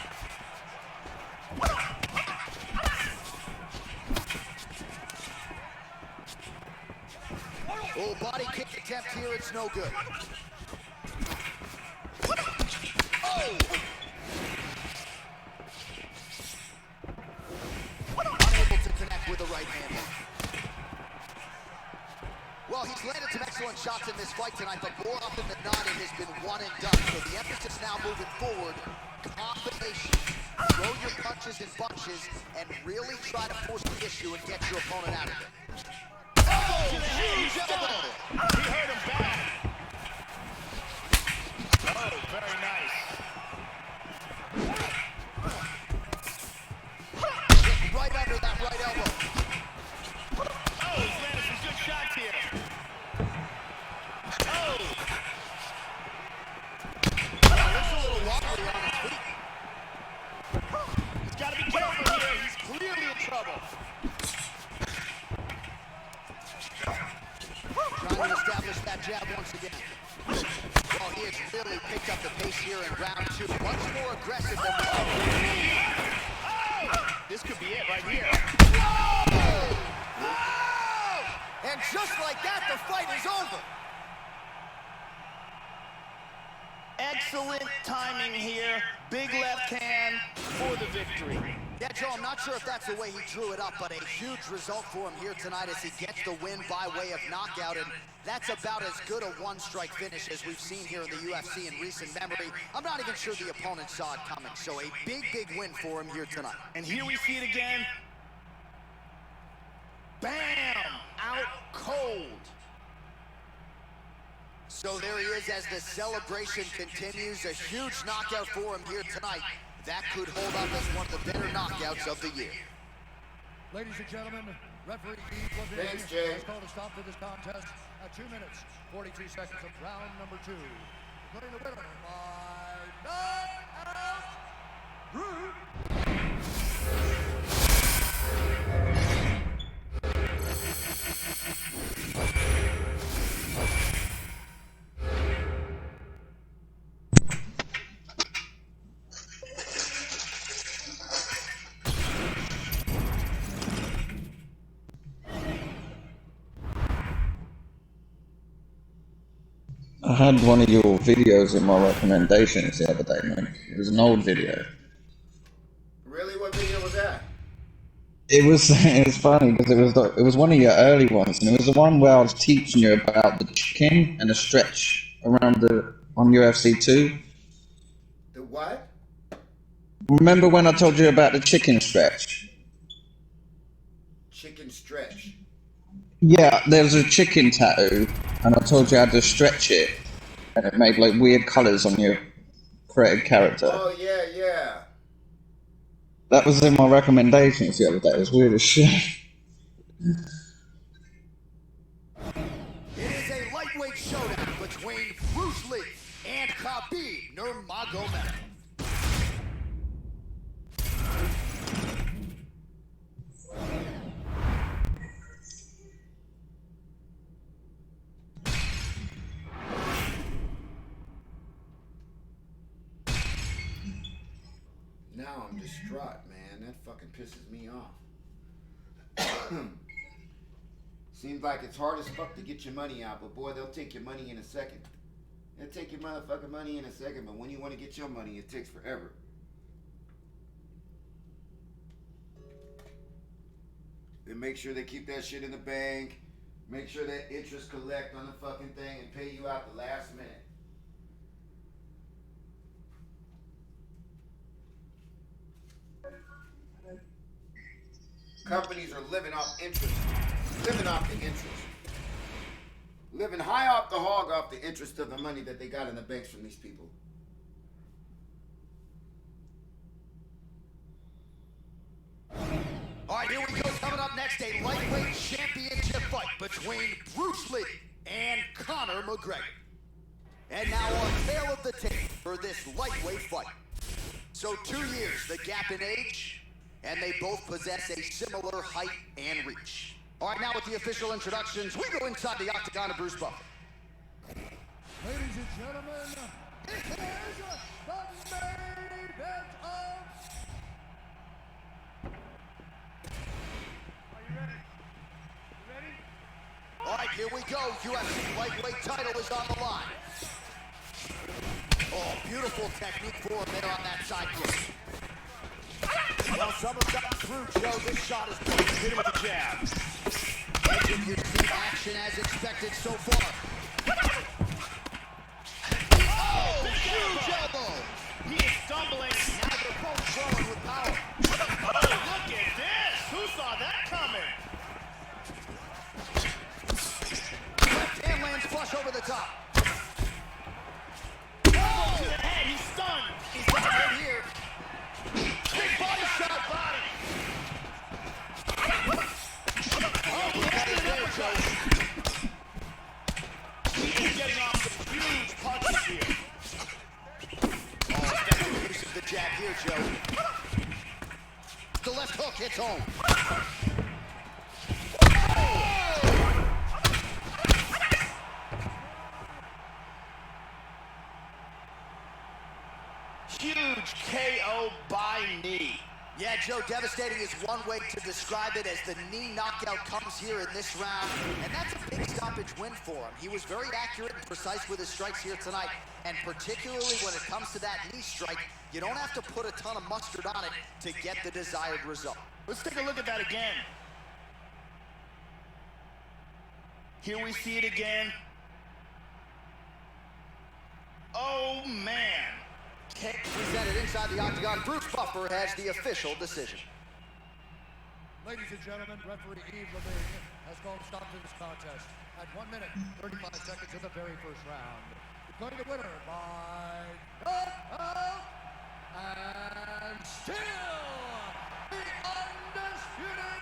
Oh, body kick attempt here, it's no good. Oh! Unable to connect with the right hand. Well, he's landed some excellent shots in this fight tonight, but more often than not, it has been one and done. So the emphasis now moving forward, combination. Throw your punches in bunches and really try to force the issue and get your opponent out of it. Oh, huge elbow! He hurt him bad. Oh, very nice. Right under that right elbow. Oh, he's landed some good shots here. Oh! Looks a little wobbly on his feet. He's got to be careful here. He's clearly in trouble. Trying to establish that jab once again. Well, he has really picked up the pace here in round two. Much more aggressive than before. Oh! This could be it right here. Oh! And just like that, the fight is over. Excellent timing here. Big left hand for the victory. Yeah, Joe, I'm not sure if that's the way he drew it up, but a huge result for him here tonight as he gets the win by way of knockout, and that's about as good a one-strike finish as we've seen here in the UFC in recent memory. I'm not even sure the opponent saw it coming, so a big, big win for him here tonight. And here we see it again. Bam! Out cold. So there he is as the celebration continues. A huge knockout for him here tonight. That could hold up as one of the better knockouts of the year. Ladies and gentlemen, referee Yves Levine Thanks, Jay. has called a stop to this contest at 2 minutes, 42 seconds of round number 2. Declaring the winner by knockout, I had one of your videos in my recommendations the other day, man. It was an old video. Really? What video was that? It was funny because it was one of your early ones, and it was the one where I was teaching you about the chicken and the stretch around on UFC 2. The what? Remember when I told you about the chicken stretch? Chicken stretch. Yeah, there was a chicken tattoo, and I told you how to stretch it, and it made like weird colours on your created character. Oh, yeah, yeah. That was in my recommendations the other day. It was weird as shit. It is a lightweight showdown between Bruce Lee and Khabib Nurmagomedov. Now I'm distraught, man. That fucking pisses me off. Seems like it's hard as fuck to get your money out, but boy, they'll take your money in a second. They'll take your motherfucking money in a second, but when you want to get your money, it takes forever. They make sure they keep that shit in the bank. Make sure that interest collect on the fucking thing and pay you out the last minute. Companies are living off interest. Living off the interest. Living high off the hog off the interest of the money that they got in the banks from these people. All right, here we go. Coming up next, a lightweight championship fight between Bruce Lee and Conor McGregor. And now our tale of the tape for this lightweight fight. So 2 years, the gap in age, and they both possess a similar height and reach. All right, now with the official introductions, we go inside the octagon of Bruce Buffer. Ladies and gentlemen, it is the main event of... All right, here we go. UFC lightweight title is on the line. Oh, beautiful technique for him there on that side kick. Well, some have gotten through, Joe. This shot is good. Hit him with a jab. Edge of your seat action as expected so far. Oh, huge elbow. He is stumbling. Now they're both throwing with power. Oh, look at this. Who saw that coming? Left hand lands flush over the top. Oh, to the head. He's stunned. He's got right here. Big body shot. Body. Oh, look at it there, Joe. He's getting off some huge punches here. Oh, effective use of the jab here, Joe. The left hook hits home. Huge KO by knee. Yeah, Joe, devastating is one way to describe it, as the knee knockout comes here in this round, and that's a big stoppage win for him. He was very accurate and precise with his strikes here tonight, and particularly when it comes to that knee strike, you don't have to put a ton of mustard on it to get the desired result. Let's take a look at that again. Here we see it again. Oh, man. Presented inside the octagon, Bruce Buffer has the official decision. Ladies and gentlemen, referee Yves Levine has called a stop to this contest at 1 minute, 35 seconds of the very first round. Declaring the winner by knockout, and still the undisputed.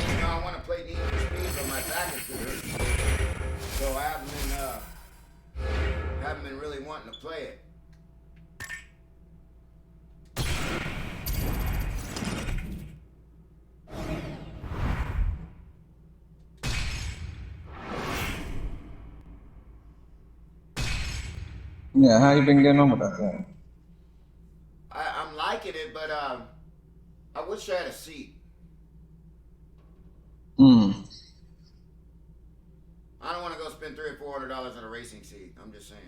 You know, I want to play Need for Speed, but my back is hurt. So I haven't been really wanting to play it. Yeah, how you been getting on with that thing? I'm liking it, but I wish I had a seat. I don't want to go spend $300 or $400 on a racing seat. I'm just saying.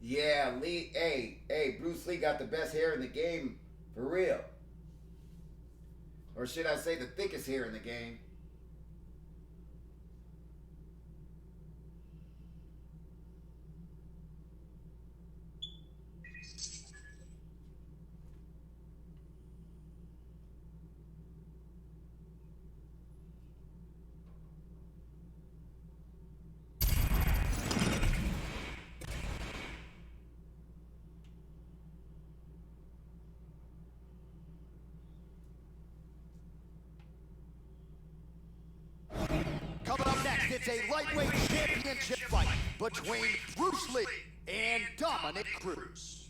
Yeah, Lee. Hey, Bruce Lee got the best hair in the game, for real. Or should I say the thickest hair in the game? Coming up next, it's a lightweight championship fight between Bruce Lee and Dominic Cruz.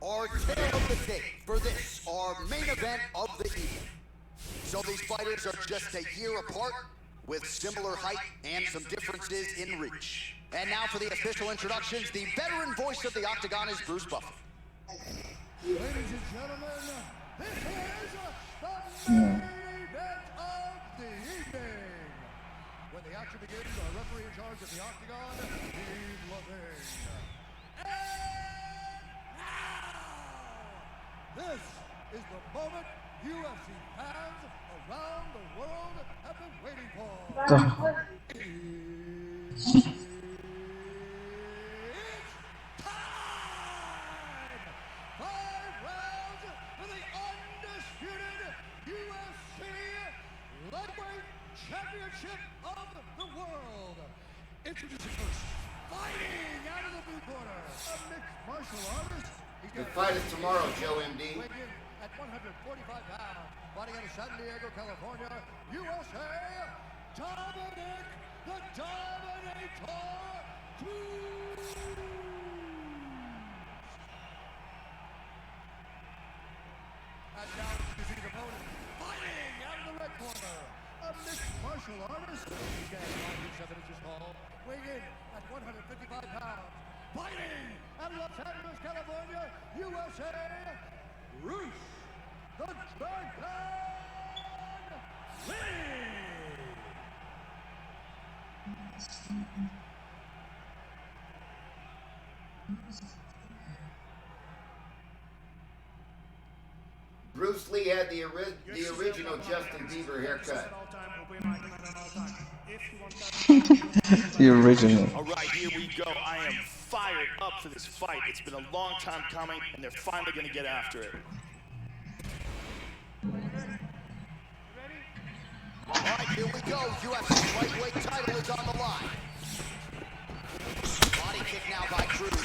Our tale of the tape for this, our main event of the evening. So these fighters are just a year apart, with similar height and some differences in reach. And now for the official introductions, the veteran voice of the Octagon is Bruce Buffer. Ladies and gentlemen, this is the main event of the evening. When the action begins, our referee in charge of the Octagon, Steve Levine. And now, this is the moment UFC fans around the world have been waiting for. It's time! 5 rounds for the undisputed UFC Lightweight Championship of the world. Introducing first, fighting out of the blue corner, a mixed martial artist. The fight is tomorrow, Joe MD. Weighing in at 145 pounds, fighting out of San Diego, California, USA, Dominic the Dominator Cruz. And now to see his opponent, fighting out of the red corner, a mixed martial artist. He stands 5 feet 7 inches tall, weighing in at 155 pounds, fighting out of Los Angeles, California, USA, Bruce the Dragon Lee. Bruce Lee had the original Justin Bieber haircut. The original. All right, here we go. I am fired up for this fight. It's been a long time coming, and they're finally going to get after it. All right, here we go. UFC lightweight title is on the line. Body kick now by Cruz.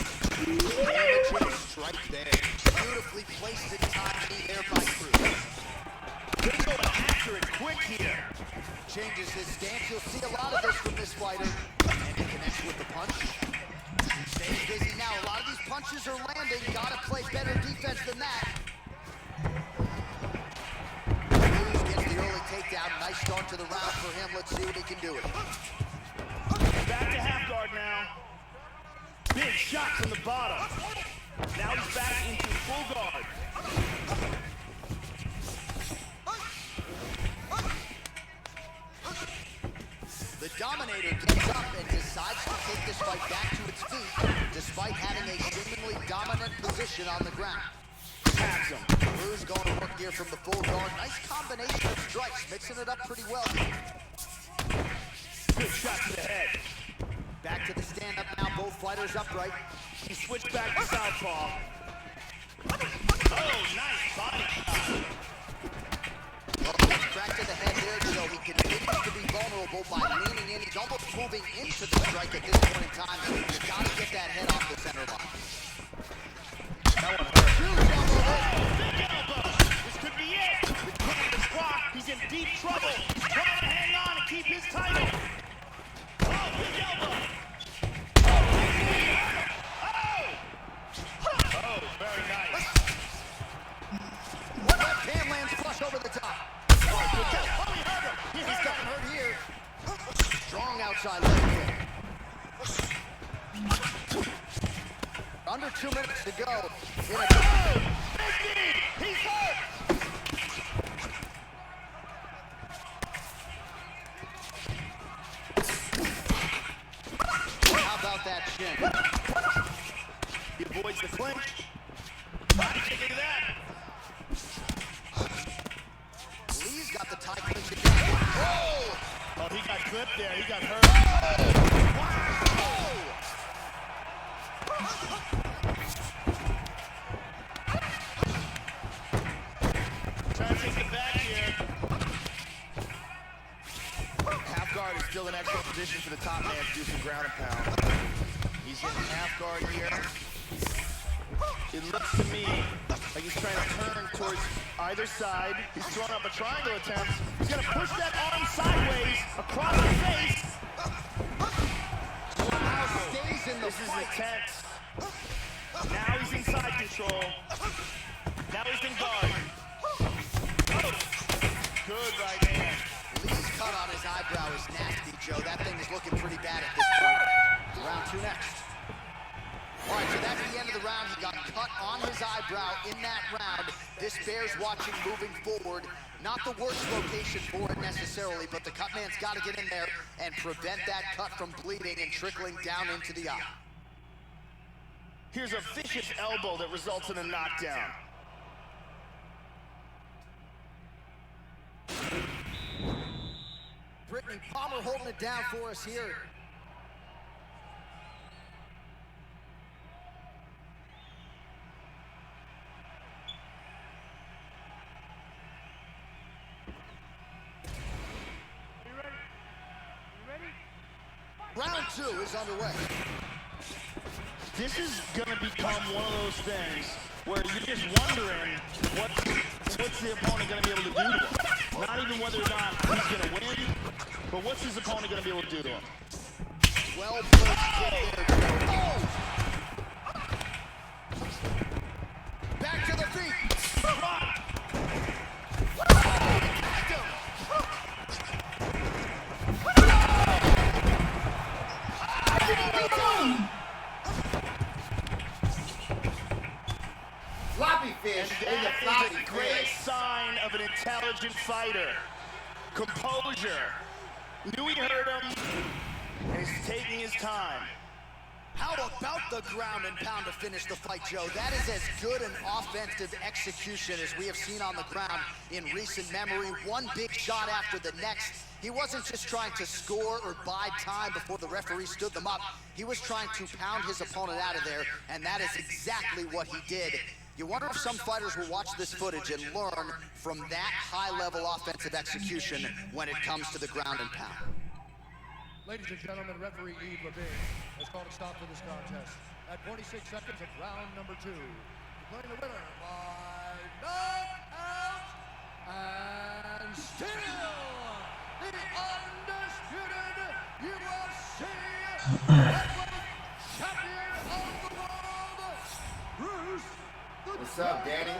Amateur strike there. Beautifully placed in time there by Cruz. Good going after it quick here. Changes his stance. You'll see a lot of this from this fighter. And he connects with the punch. Stays busy now. A lot of these punches are landing. Gotta play better defense than that. Cruz gets the early takedown. Nice start to the round for him. Let's see what he can do with it. Back to half guard now. Big shot from the bottom. Now he's back into full guard. The Dominator gets up and decides to take this fight back to its feet, despite having a seemingly dominant position on the ground. Taps him. Cruz going to work here from the full guard. Nice combination of strikes, mixing it up pretty well here. Good shot to the head. Back to the stand-up now, both fighters upright. He switched back to southpaw. Oh, nice body shot. Back to the head there, Joe. He continues to be vulnerable by leaning in. He's almost moving into the strike at this point in time. You've got to get that head off the center line. That one hurt. Huge elbow. This could be it. With Canada's block, he's in deep trouble. He's trying to hang on and keep his title. Oh, big elbow. Oh, very nice. Left hand lands flush over the top. Oh, he hurt him. He's gotten hurt here. Strong outside leg kick. Under 2 minutes to go. Big knee. He's hurt. How about that chin? He avoids the clinch. Body kick into that. Lee's got the tie clinch again. Oh! Oh, he got clipped there. He got hurt. Wow! Trying to take it back here. Half guard is still in excellent position for the top man to do some ground and pound. He's in half guard here. It looks to me like he's trying to turn towards either side. He's throwing up a triangle attempt. He's going to push that arm sideways across the face. Now stays in the This is fight. intense. Now he's inside control. Now he's in guard. Oh. Good right hand. Lee's cut on his eyebrow is nasty, Joe. That thing is looking pretty bad at this point. Round 2 next. All right, so that's the end of the round. He got cut on his eyebrow in that round. This bears watching moving forward. Not the worst location for it necessarily, but the cut man's got to get in there and prevent that cut from bleeding and trickling down into the eye. Here's a vicious elbow that results in a knockdown. Brittany Palmer holding it down for us here. Round 2 is underway. This is gonna become one of those things where you're just wondering what's the opponent gonna be able to do to him. Not even whether or not he's gonna win, but what's his opponent gonna be able to do to him. Well placed kick there. Oh! Back to the feet. Floppy fish. And that is a great sign of an intelligent fighter. Composure. Knew he hurt him, and he's taking his time. How about the ground and pound to finish the fight, Joe? That is as good an offensive execution as we have seen on the ground in recent memory. One big shot after the next. He wasn't just trying to score or buy time before the referee stood them up. He was trying to pound his opponent out of there, and that is exactly what he did. You wonder if some fighters will watch this footage and learn from that high-level offensive execution when it comes to the ground and pound. Ladies and gentlemen, referee Yves Levine has called a stop to this contest at 46 seconds of round number 2. Declaring the winner by knockout and still the undisputed UFC heavyweight champion of the world, Bruce the What's up, Danny?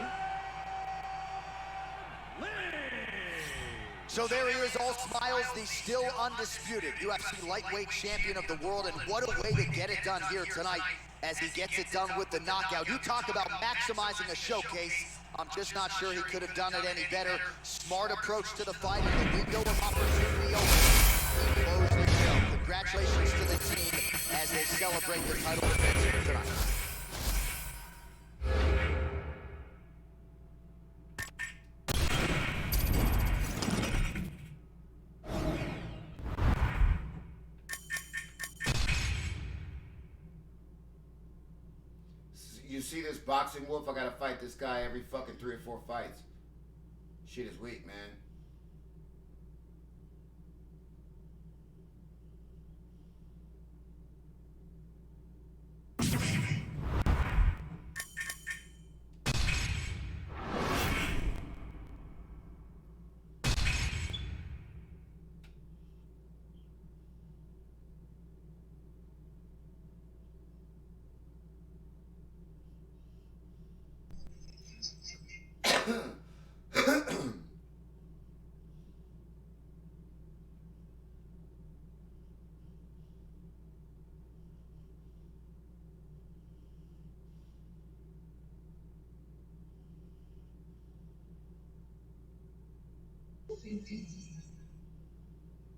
So there he is, all smiles, the still undisputed UFC lightweight champion of the world, and what a way to get it done here tonight as he gets it done with the knockout. You talk about maximizing a showcase. I'm just not sure he could have done it any better. Smart approach to the fight, and the window of opportunity open. He closed the show. Congratulations to the team as they celebrate the title defense here tonight. You see this boxing wolf? I gotta fight this guy every fucking 3 or 4 fights. Shit is weak, man.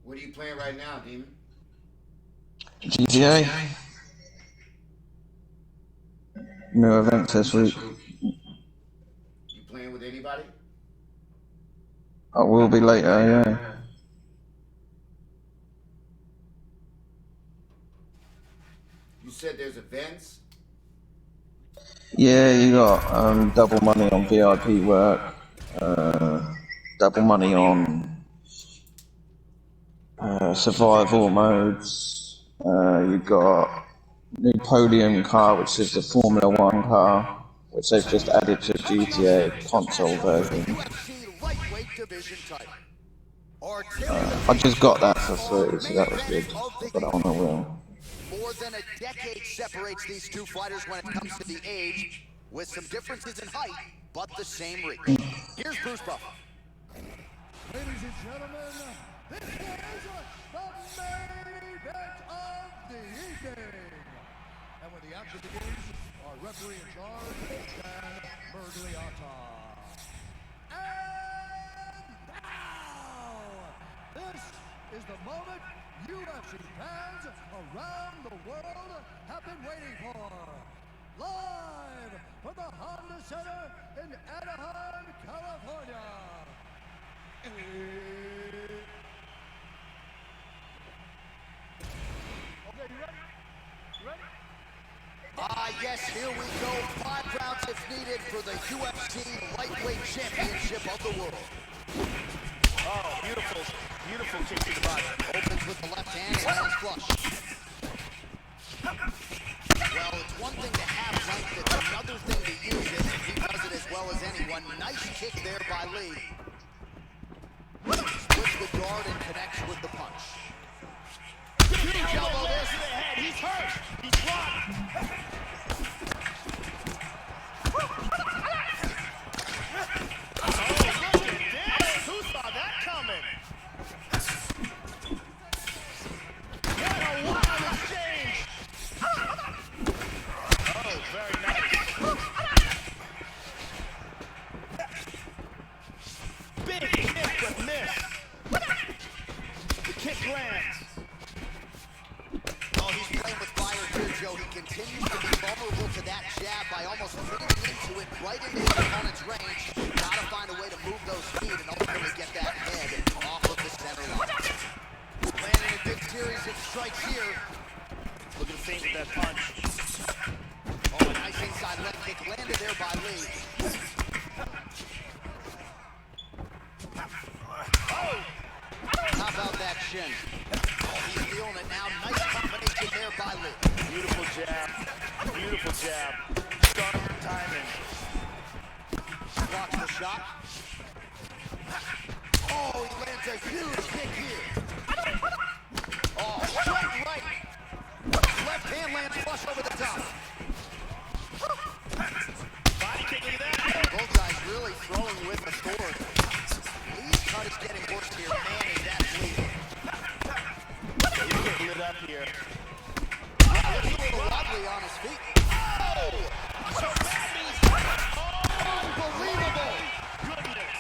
What are you playing right now, Demon? GTA. New events this week. You playing with anybody? I will be later, yeah. You said there's events? Yeah, you got double money on VIP work, double money on survival modes. You got new podium car, which is the Formula 1 car, which they've just added to GTA console version. UFC lightweight division title. I just got that for free, so that was good. I got it on the wheel. More than a decade separates these two fighters when it comes to the age, with some differences in height, but the same reach. Here's Bruce Buffer. Ladies and gentlemen, This is the main event of the evening. And when the action begins, our referee in charge, Dan Mergliata. And now, this is the moment UFC fans around the world have been waiting for. Live from the Honda Center in Anaheim, California. Okay, you ready? You ready? Yes, here we go. 5 rounds if needed for the UFC lightweight championship of the world. Oh, beautiful, beautiful kick to the body. Opens with the left hand and lands flush. Well, it's one thing to have length, it's another thing to use it. He does it as well as anyone. Nice kick there by Lee. Splits the guard and connects with the punch. Huge elbow there to the head. He's hurt. He's rocked. Oh, look at this. Who saw that coming? What a wild exchange. Oh, very nice. Big kick, but miss. The kick lands. Oh, he's playing with fire here, Joe. He continues to be vulnerable to that jab by almost leaning into it right into his opponent's range. Gotta find a way to move those feet and ultimately get that head off of the center line. Landing a good series of strikes here. Look at the feint of that punch. Oh, a nice inside leg kick landed there by Lee. Oh! How about that shin? Oh, he's feeling it now. Nice combination there by Lee. Beautiful jab. Beautiful jab. Sharp timing. Blocks the shot. Oh, he lands a huge kick here. Oh, straight right. Left hand lands flush over the top. Body kick, look at that. Both guys really throwing with authority. Lee's cut is getting worse here. Man, is that bleeding. He's getting lit up here. Looks a little wobbly on his feet. Oh! So Randy's... Unbelievable! Goodness.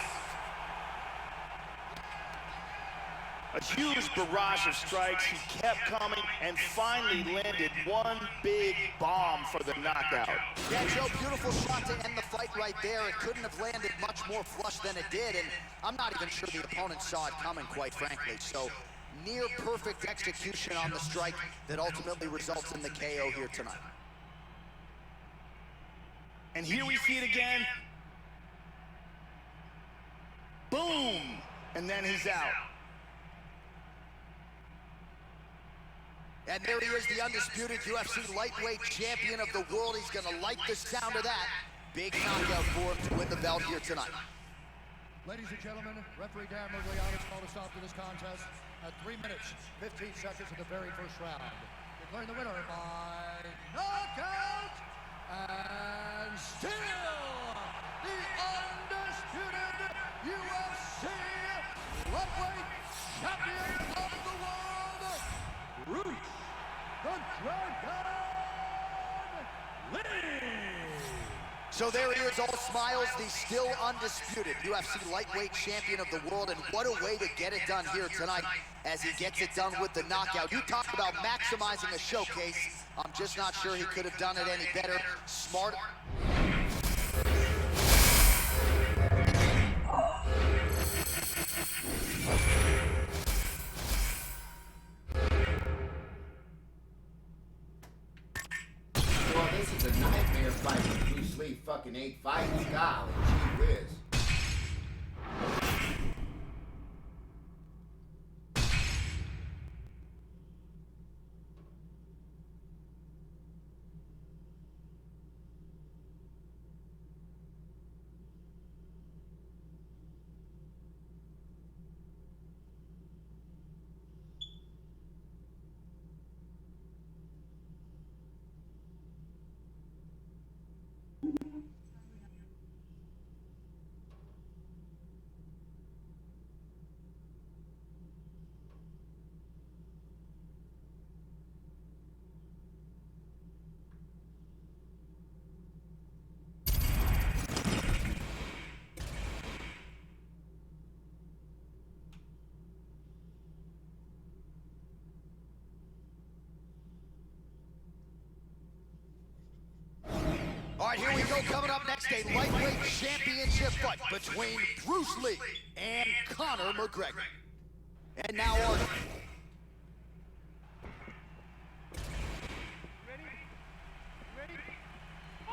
A huge barrage of strikes. He kept coming and finally landed one big bomb for the knockout. Yeah, Joe, beautiful shot to end the fight right there. It couldn't have landed much more flush than it did, and I'm not even sure the opponent saw it coming, quite frankly. So, near perfect execution on the strike that ultimately results in the KO here tonight. And here we see it again. Boom! And then he's out. And there he is, the undisputed UFC lightweight champion of the world. He's gonna like the sound of that. Big knockout for him to win the belt here tonight. Ladies and gentlemen, referee Dan Mergliata called a stop to this contest at 3 minutes, 15 seconds of the very first round. Declaring the winner by knockout, and still the undisputed UFC lightweight champion of the world, Bruce the Dragon Lee. So there he is, all smiles, the still undisputed UFC lightweight champion of the world, and what a way to get it done here tonight as he gets it done with the knockout. You talk about maximizing a showcase. I'm just not sure he could have done it any better. Smart. Well, this is a nightmare fight with Bruce Lee. Fucking 8 fights. Golly, gee whiz. coming up next, a lightweight championship fight between Bruce Lee and Conor McGregor. And now our...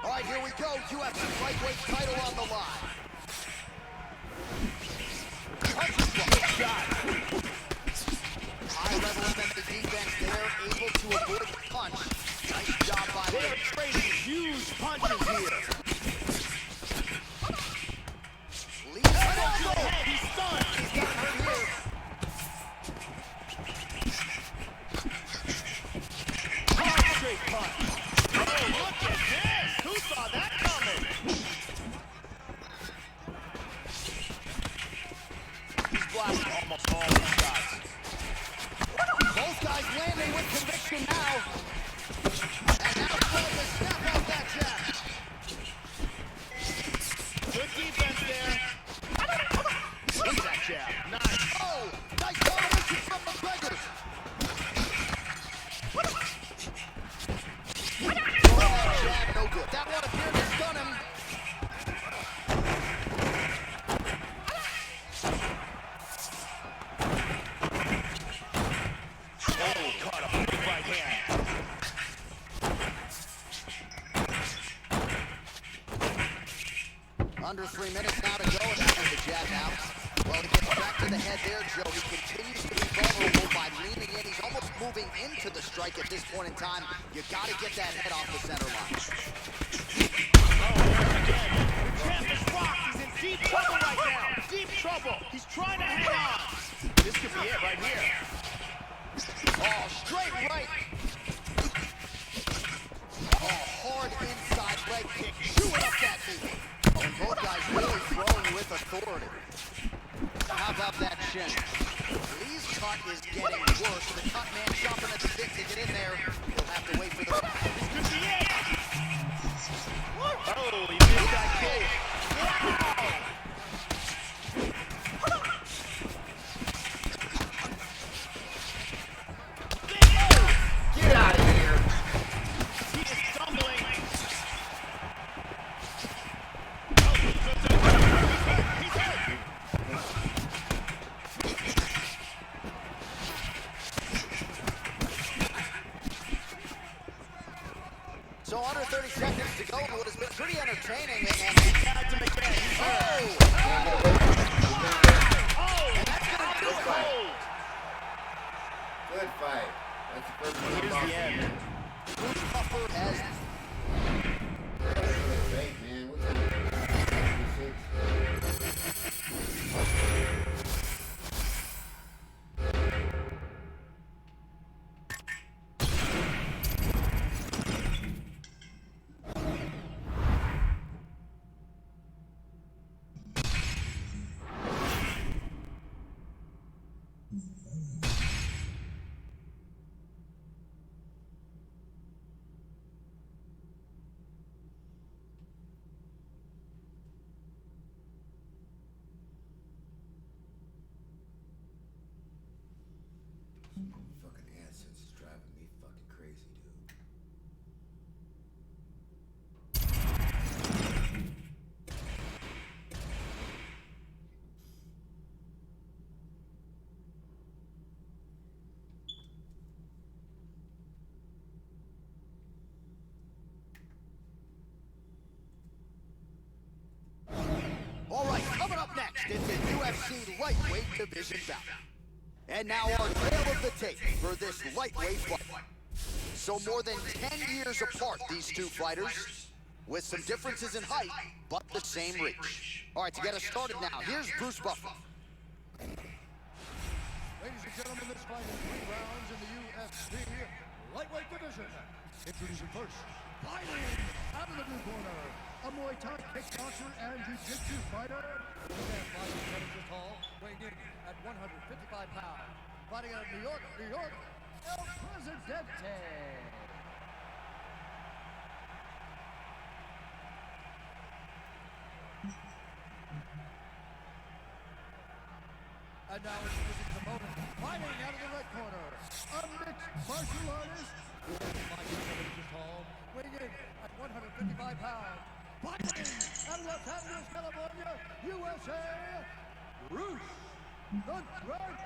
All right, here we go. UFC lightweight title on the line. Good shot. High level MMA defense there, able to avoid the punch. Nice job by them. They're trading huge punches here. Lee's elbow. He's stunned. He's got hurt here. Hard straight punch. Oh, look at this. Who saw that coming? He's blocking almost all these shots. Both guys landing with conviction now. And now trying to snap out that jab. Good defense there. Look at that jab. Nice. Oh, nice combination from McGregor. Oh, jab, no good. That one appeared to stun him. Oh, caught a big right hand. Under 3 minutes now to go, and there's the jab now. Well, he gets back to the head there, Joe. He continues to be vulnerable by leaning in. He's almost moving into the strike at this point in time. You got to get that head off the center line. Oh, there again. The champ is rocked. He's in deep trouble right now. Deep trouble. He's trying to hang on. This could be it right here. Oh, straight right. Oh, hard inside leg kick. Chewing up that knee. And both guys really throwing with authority. How about that shin? Lee's cut is getting worse. The cut man chomping at the bit to get in there. He'll have to wait for the... This could be it! Oh, he missed that kick. Wow! Get out of here! He is stumbling. So under 30 seconds to go in what has been pretty entertaining. And back to McGregor. Oh! Oh! And that's gonna do it. Good fight. That's the first one. Here's the end. Bruce Buffer has... Great, man. What's that? 56. Fucking AdSense is driving me fucking crazy, dude. All right, coming up next, it's a UFC lightweight division bout. And now our tale of the tape for this lightweight fight. So more than 10 years apart, these two fighters, with some differences in height, but the same reach. All right, to get us started now, here's Bruce Buffer. Ladies and gentlemen, this fight is 3 rounds in the UFC lightweight division. Introducing first, fighting out of the blue corner, a Muay Thai kickboxer and jiu-jitsu fighter. He stands 5 inches tall, weighing in at 155 pounds. Fighting out of New York, El Presidente. And now introducing his opponent, fighting out of the red corner, a mixed martial artist, 5 inches tall, weighing in at 155 pounds. fighting out of Los Angeles, California, USA, Bruce the Dragon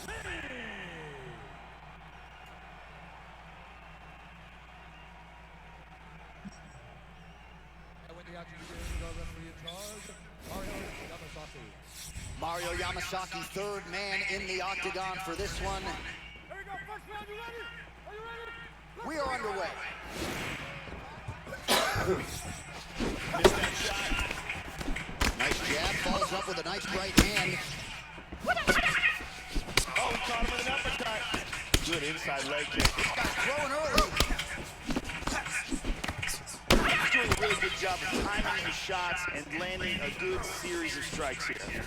Lee. And when the action begins, the referee in charge, Mario Yamasaki. Mario Yamasaki, third man in the octagon for this one. Here we go, first round, you ready? Are you ready? We are underway. Missed that shot. Nice jab, follows up with a nice right hand. Oh, he caught him with an uppercut. Good inside leg kick. Got throwing early. He's doing a really good job of timing his shots and landing a good series of strikes here.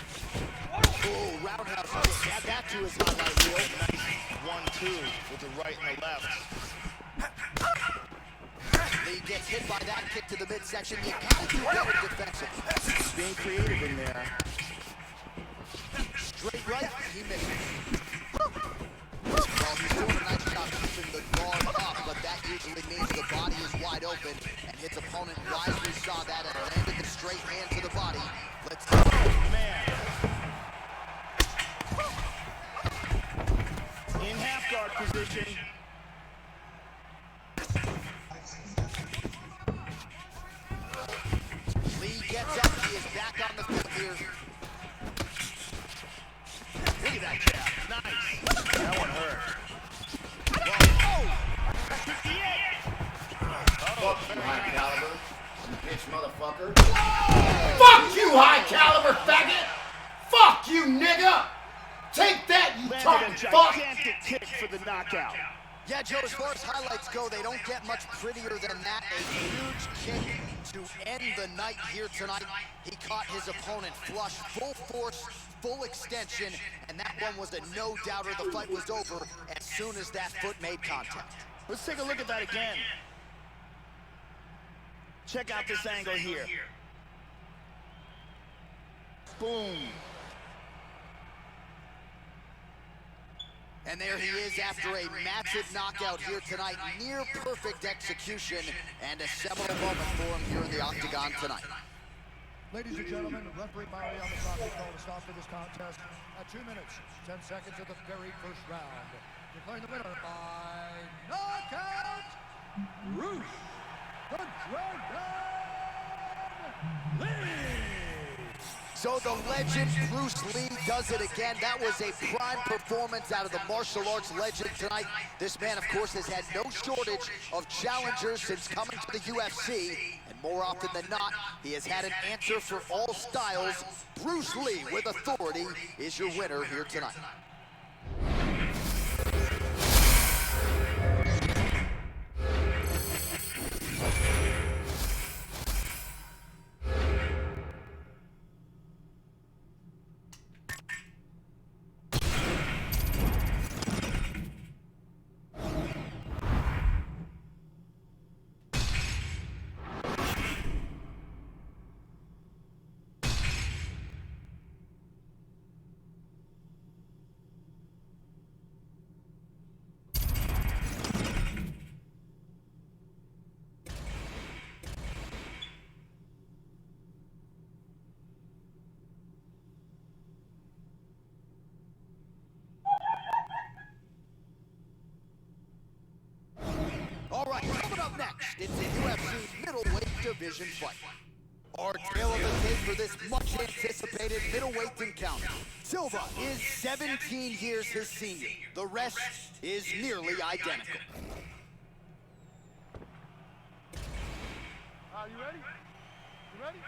Oh, roundhouse kick. Add that to his highlight reel. Nice 1-2 with the right and the left. Lee gets hit by that kick to the midsection. You gotta do better defensively. He's being creative in there. Straight right, he misses. Well, he's doing a nice job keeping the guard up, but that usually means the body is wide open, and his opponent wisely saw that and landed the straight hand to the body. Let's see. Man. In half guard position. Lee gets up, he is back on the field here. Look at that jab. Nice. That one hurt. Fuck you, high caliber, you bitch motherfucker. Fuck you, high caliber faggot. Fuck you, nigga. Take that, you Landed a fuck. gigantic kick for the knockout. Yeah, Joe, as far as highlights go, they don't get much prettier than that. A huge kick to end the night here tonight. He caught his opponent flush, full force, full extension, and that one was a no-doubter. The fight was over as soon as that foot made contact. Let's take a look at that again. Check out this angle here. Boom. And there he is after a massive knockout here tonight. Near perfect execution and a seminal moment for him here in the octagon tonight. Ladies and gentlemen, referee Mario Yamasaki called a stop to this contest at 2 minutes, 10 seconds of the very first round. Declaring the winner by knockout, Bruce the Dragon Lee. So the legend Bruce Lee does it again. That was a prime performance out of the martial arts legend tonight. This man, of course, has had no shortage of challengers since coming to the UFC. And more often than not, he has had an answer for all styles. Bruce Lee, with authority, is your winner here tonight. All right, coming up next, it's a UFC middleweight division fight. Our tale of the tape for this much-anticipated middleweight encounter. Silva is 17 years his senior. The rest is nearly identical. You ready? You ready?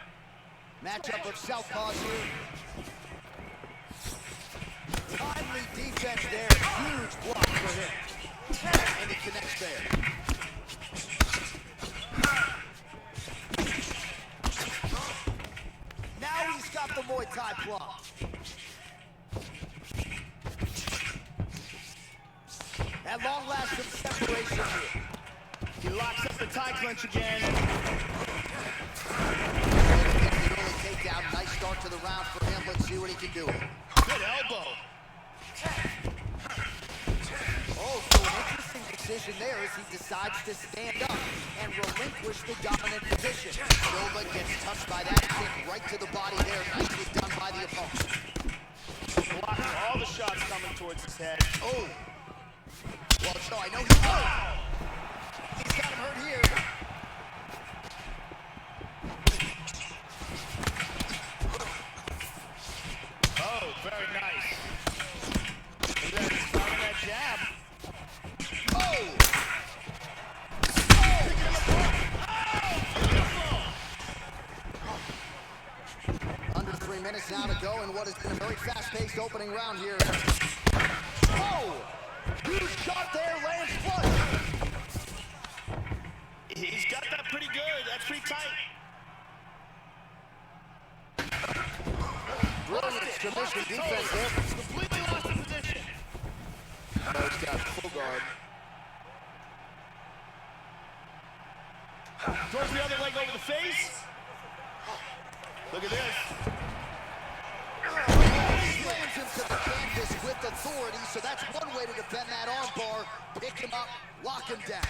Matchup of southpaws here. Timely defense there. Huge block for him. And he connects there. Now he's got the Muay Thai plum. At long last, some separation here. He locks up the tie clinch again. The early takedown. Nice start to the round for him. Let's see what he can do. Good elbow. Oh, so an interesting decision there as he decides to stand up and relinquish the dominant position. Silva gets touched by that kick right to the body there. Nicely done by the opponent. Blocking all the shots coming towards his head. Oh. Well, Joe, I know he's got him hurt here. Oh, very nice. And then he's throwing that jab. Oh! Under 3 minutes now to go in what has been a very fast-paced opening round here. Oh! Huge shot there, lands flush. He's got that pretty good. That's pretty tight. Brilliant submission defense there. Completely lost the position. Oh, he's got full guard. Throws the other leg over the face. Look at this. Slams him to the canvas with authority, so that's one way to defend that arm bar. Pick him up, lock him down.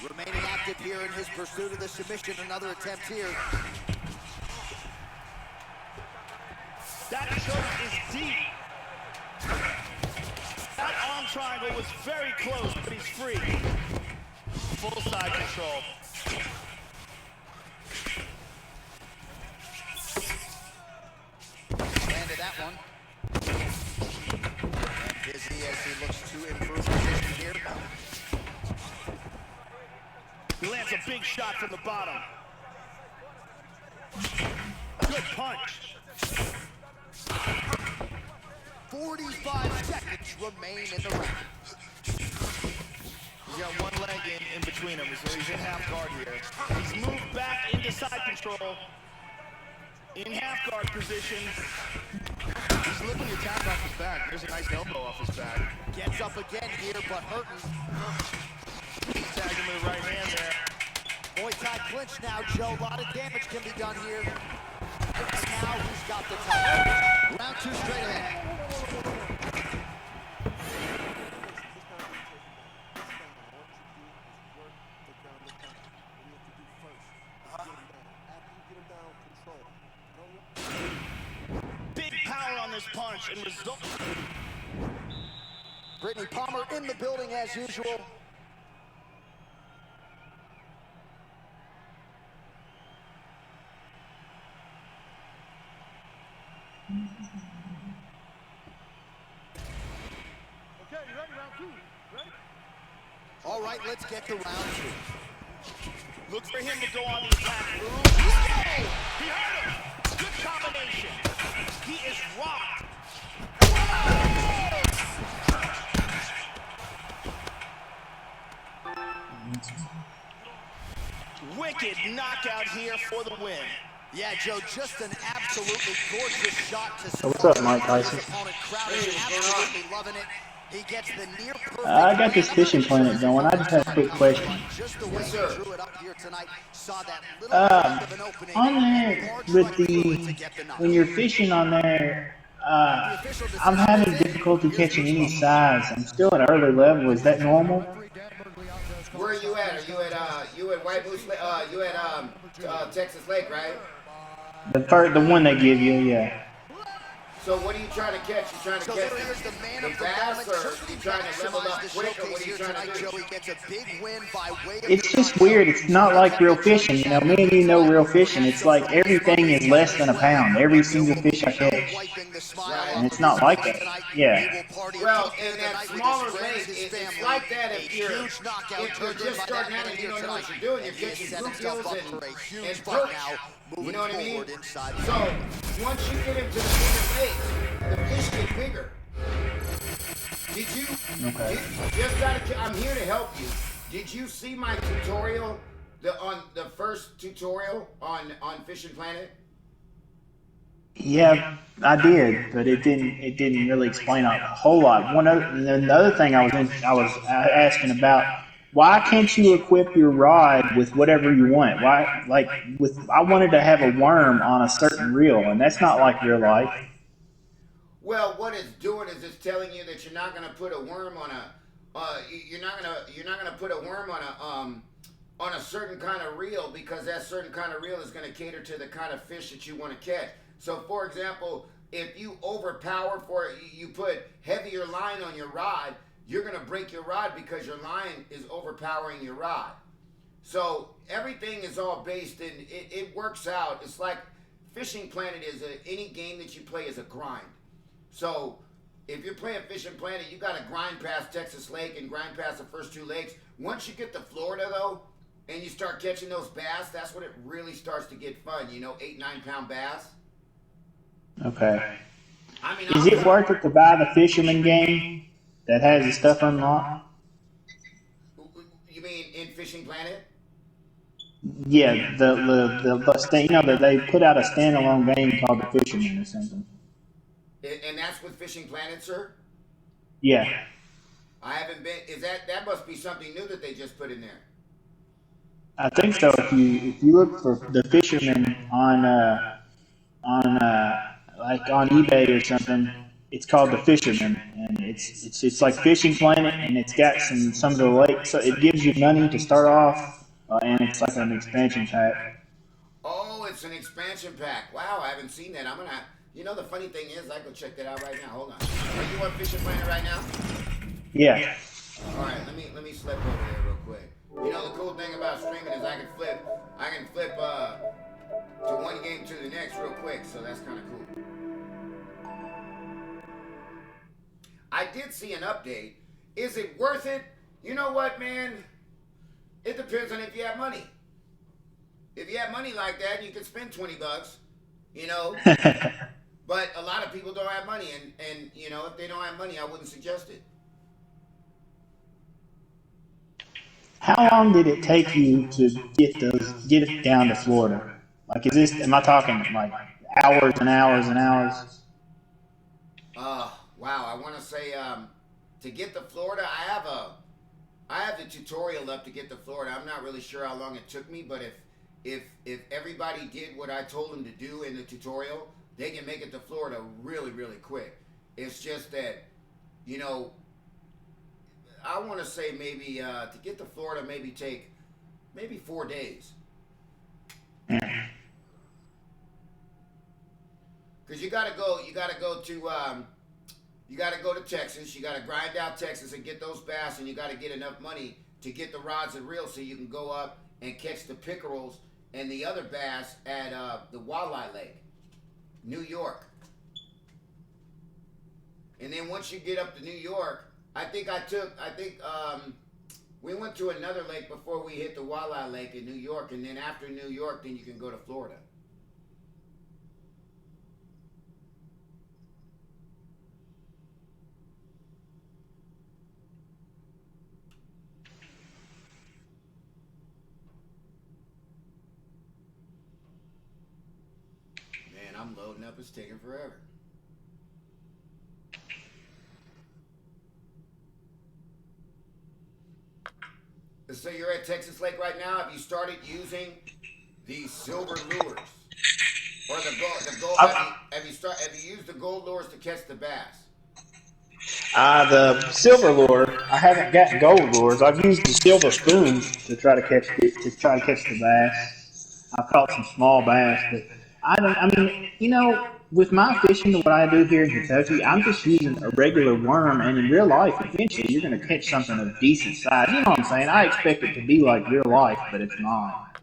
Remaining active here in his pursuit of the submission. Another attempt here. That choke is deep. That arm triangle was very close, but he's free. Full side control. Landed that one. And busy as he looks to improve position here. He lands a big shot from the bottom. Good punch. 45 seconds remain in the round. He's got one leg in between him, so he's in half guard here. He's moved back into side control. In half guard position. He's looking to tap off his back. There's a nice elbow off his back. Gets up again here, but hurting. He's tagging with the right hand there. Muay Thai clinch now, Joe. A lot of damage can be done here. Now he's got the title. Round 2 straight ahead. Big power on this punch and result. Brittany Palmer in the building as usual. Okay, you ready? Round 2. Ready? All right, let's get to round 2. Look for him to go on the attack. Ooh. He hurt him. Good combination. He is rocked. Wicked knockout here for the win. Yeah, Joe, just an absolutely gorgeous shot to So what's up, Mike Tyson? opponent. Crowd is absolutely loving it. He gets the near perfect. I got this fishing planet going. I just have a quick question. Just the way he drew it up here tonight. Saw that little bit of an opening. On there, with the when you're fishing on there, I'm having difficulty catching any size. I'm still at early level. Is that normal? Where are you at? Are you at White Moose? You at Texas Lake, right? The one they give you, yeah. So what are you trying to catch? You trying to So catch here's the man the of the bass, moment. or Certainly you trying to level up maximize the quick, or what showcase are you here trying to tonight, do? Joey gets a big win by way of It's just weird. It's not like real fishing. You know, me and you know real fishing. It's like everything is less than a pound. Every single fish I catch. And it's not like that. Yeah. Well, in that smaller lake, it's like that if you're just starting out and you don't know what you're doing. You're catching bluegills and perch. You know what I mean? So once you get into the bigger lakes, the fish get bigger. Did you? Okay. Just gotta. I'm here to help you. Did you see my tutorial? On the first tutorial on Fishing Planet? Yeah, I did, but it didn't really explain a whole lot. The other thing I was asking about, why can't you equip your rod with whatever you want? Why, I wanted to have a worm on a certain reel, and that's not like real life. Well, what it's doing is it's telling you that you're not going to put a worm on a you're not gonna put a worm on a certain kind of reel because that certain kind of reel is going to cater to the kind of fish that you want to catch. So, for example, if you overpower for it, you put heavier line on your rod, you're going to break your rod because your line is overpowering your rod. So everything is all based in it works out. It's like Fishing Planet is any game that you play is a grind. So if you're playing Fishing Planet, you got to grind past Texas Lake and grind past the first two lakes. Once you get to Florida though, and you start catching those bass, that's when it really starts to get fun. 8-9 pound bass. Okay. I mean, Is it worth it to buy the Fisherman game that has the stuff unlocked? You mean in Fishing Planet? Yeah, that they put out a standalone game called the Fisherman or something. And that's with Fishing Planet, sir? Yeah. I haven't been. Is that must be something new that they just put in there? I think so. If you look for the Fisherman on eBay or something, it's called the Fisherman, and it's like Fishing Planet, and it's got some of the lakes. So it gives you money to start off, and it's like an expansion pack. Oh, it's an expansion pack. Wow, I haven't seen that. I'm gonna. The funny thing is, I go check that out right now. Hold on. Are you on Fishing Planet right now? Yeah. All right. Let me slip over there real quick. The cool thing about streaming is I can flip to one game to the next real quick. So that's kind of cool. I did see an update. Is it worth it? You know what, man? It depends on if you have money. If you have money like that, you can spend $20. But a lot of people don't have money, and if they don't have money, I wouldn't suggest it. How long did it take you to get it down to Florida? Like, am I talking like hours and hours and hours? Wow. I want to say to get to Florida, I have the tutorial up to get to Florida. I'm not really sure how long it took me, but if everybody did what I told them to do in the tutorial, they can make it to Florida really, really quick. It's just that, I want to say maybe to get to Florida, take 4 days. Because you gotta go to Texas. You gotta grind out Texas and get those bass, and you gotta get enough money to get the rods and reels so you can go up and catch the pickerels and the other bass at the Walleye Lake, New York. And then once you get up to New York, we went to another lake before we hit the Walleye Lake in New York, and then after New York, then you can go to Florida. Man, I'm loading up. It's taking forever. So you're at Texas Lake right now. Have you started using the silver lures or the gold? Have you used the gold lures to catch the bass? The silver lure. I haven't got gold lures. I've used the silver spoon to try to catch the bass. I've caught some small bass, but with my fishing, what I do here in Kentucky, I'm just using a regular worm, and in real life, eventually you're going to catch something of decent size. You know what I'm saying? I expect it to be like real life, but it's not.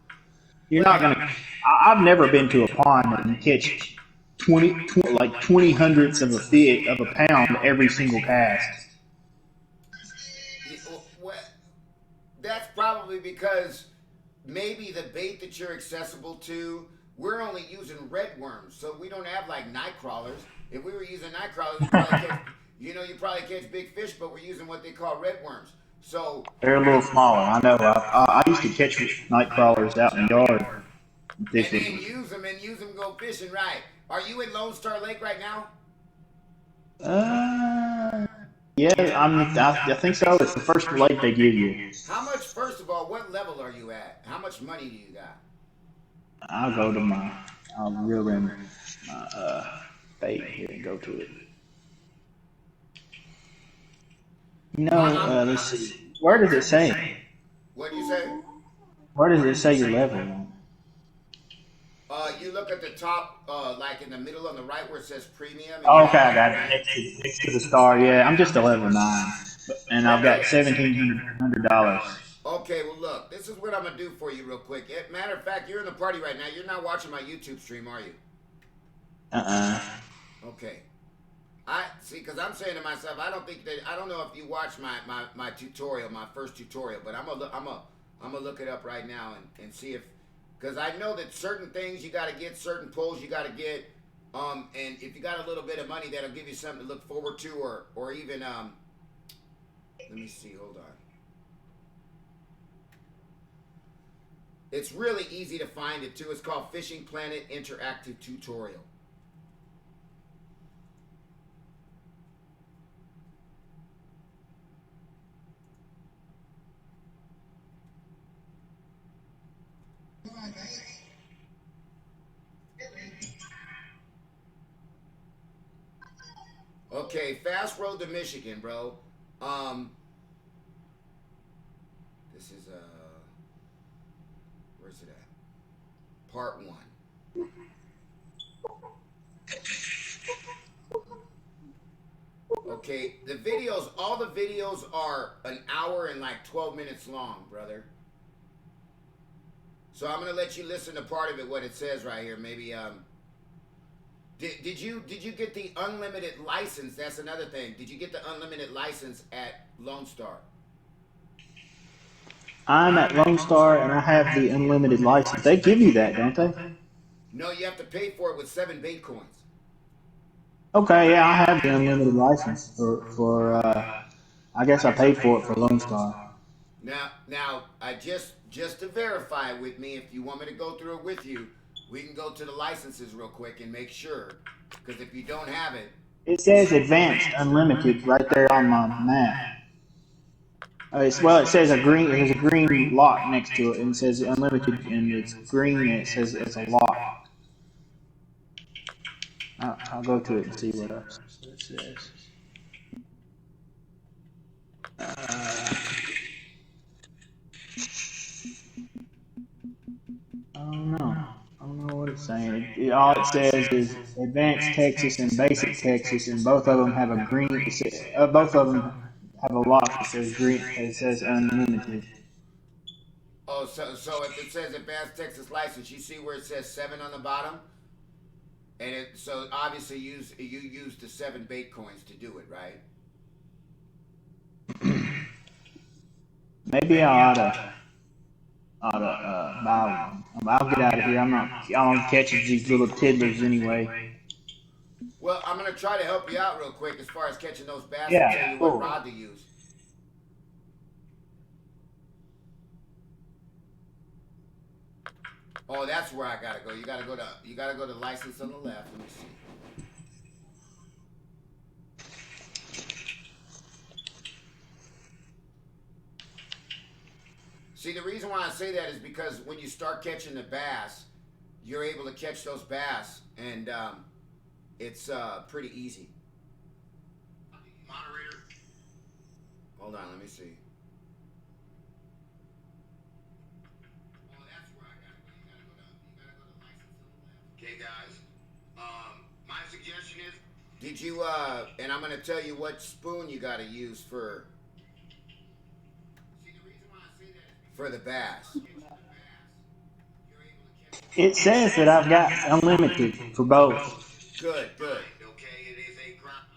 You're not going to. I've never been to a pond that you catch 20 hundredths of a pound every single cast. Well, that's probably because maybe the bait that you're accessible to, we're only using red worms, so we don't have like night crawlers. If we were using night crawlers, you probably catch big fish, but we're using what they call red worms. So they're a little smaller. I know. I used to catch night crawlers out in the yard. And then use them go fishing, right? Are you in Lone Star Lake right now? Yeah, I think so. It's the first lake they give you. How much? First of all, what level are you at? How much money do you got? I'll reel in my bait here and go to it. Let's see. Where does it say? What do you say? Where does it say your level? You look at the top, like in the middle on the right where it says premium, and you Oh, okay, have I like got it. Next to the star. Yeah, I'm just a level 9, and I've got okay. $1,700. Okay, well look, this is what I'm gonna do for you real quick. Matter of fact, you're in the party right now. You're not watching my YouTube stream, are you? Okay. I see, because I'm saying to myself, I don't know if you watched my tutorial, my first tutorial, but I'm gonna look it up right now and see if, because I know that certain things you got to get, certain polls you got to get, and if you got a little bit of money, that'll give you something to look forward to, or even let me see, hold on. It's really easy to find it too. It's called Fishing Planet Interactive Tutorial. Okay, Fast Road to Michigan, bro. This is where's it at? Part 1. Okay, all the videos are an hour and like 12 minutes long, brother. So I'm gonna let you listen to part of it, what it says right here. Maybe did you get the unlimited license? That's another thing. Did you get the unlimited license at Lone Star? I'm at Lone Star, and I have the unlimited license. They give you that, don't they? No, you have to pay for it with 7 bait coins. Okay, yeah, I have the unlimited license I guess I paid for it for Lone Star. Now, I just to verify with me, if you want me to go through it with you, we can go to the licenses real quick and make sure. Because if you don't have it, It says Advanced Unlimited right there on my map. It says a green. There's a green lock next to it, and it says Unlimited, and it's green, and it says it's a lock. I'll go to it and see what it says. I don't know. I don't know what it's saying. All it says is Advanced Texas and Basic Texas, and both of them have a green. Both of them have a lock that says green. It says Unlimited. oh, so if it says Advanced Texas License, you see where it says 7 on the bottom, and so obviously you use the 7 bait coins to do it, right? Maybe I oughta buy one. I'll get out of here. I don't catch these little tiddlers anyway. Well, I'm gonna try to help you out real quick as far as catching those bass and Yeah, tell you cool. what rod to use. Oh, that's where I gotta go. You gotta go to license on the left. Let me see. See, the reason why I say that is because when you start catching the bass, you're able to catch those bass, and it's pretty easy. Moderator. Hold on, let me see. Oh, that's where I gotta go. You gotta go to license on the left. Okay, guys. My suggestion is. Did you and I'm gonna tell you what spoon you gotta use for. See, the reason why I say that is for the bass. It says that I've got Unlimited for both. Good. Okay, it is a crime.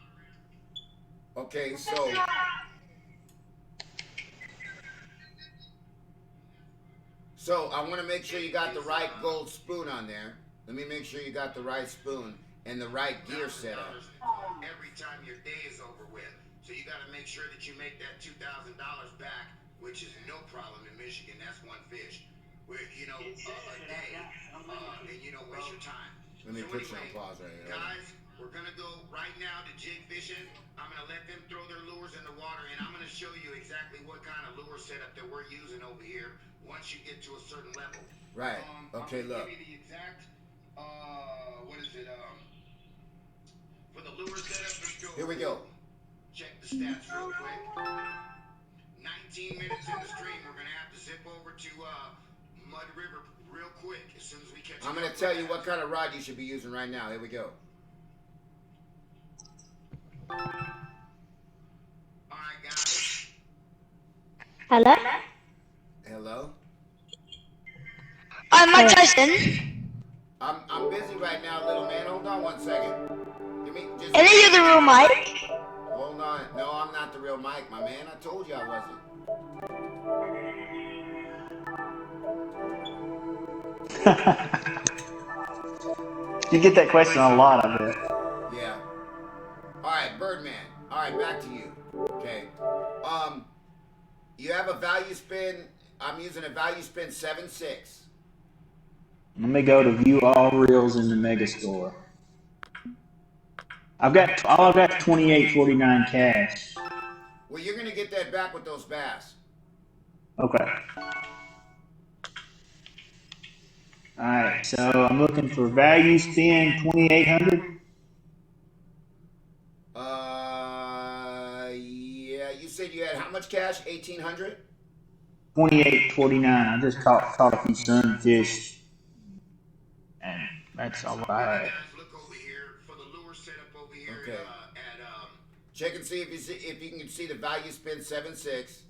Okay, so. So I want to make sure you got the right gold spoon on there. Let me make sure you got the right spoon and the right gear setup. Every time your day is over with. So you got to make sure that you make that $2,000 back, which is no problem in Michigan. That's one fish. Where, a day, and you don't waste your time. Let me put you on pause right here. Guys, we're going to go right now to jig fishing. I'm going to let them throw their lures in the water, and I'm going to show you exactly what kind of lure setup that we're using over here once you get to a certain level. Right. Okay, look. Give you the exact, what is it? For the lure setup, let's go. Here we go. check the stats real quick. 19 minutes in the stream. We're going to have to zip over to Mud River real quick as soon as we catch up. I'm going to tell you what kind of rod you should be using right now. Here we go. All right, guys. Hello? Hello? I'm Mike Tyson. I'm busy right now, little man. Hold on one second. And then you're the real Mike. Hold on. No, I'm not the real Mike, my man. I told you I wasn't. You get that question a lot, I bet. Yeah. All right, Birdman. All right, back to you. Okay. You have a value spin. I'm using a value spin 7.6. Let me go to view all reels in the mega store. I've got 28.49 cash. Well, you're gonna get that back with those bass. Okay. All right. So I'm looking for value spin 2,800. Yeah. You said you had how much cash? 1,800. 28.49. I just caught a few sunfish, and that's all I had. Look over here for the lure setup over here. Okay. Check and see if you can see the value spin 7.6.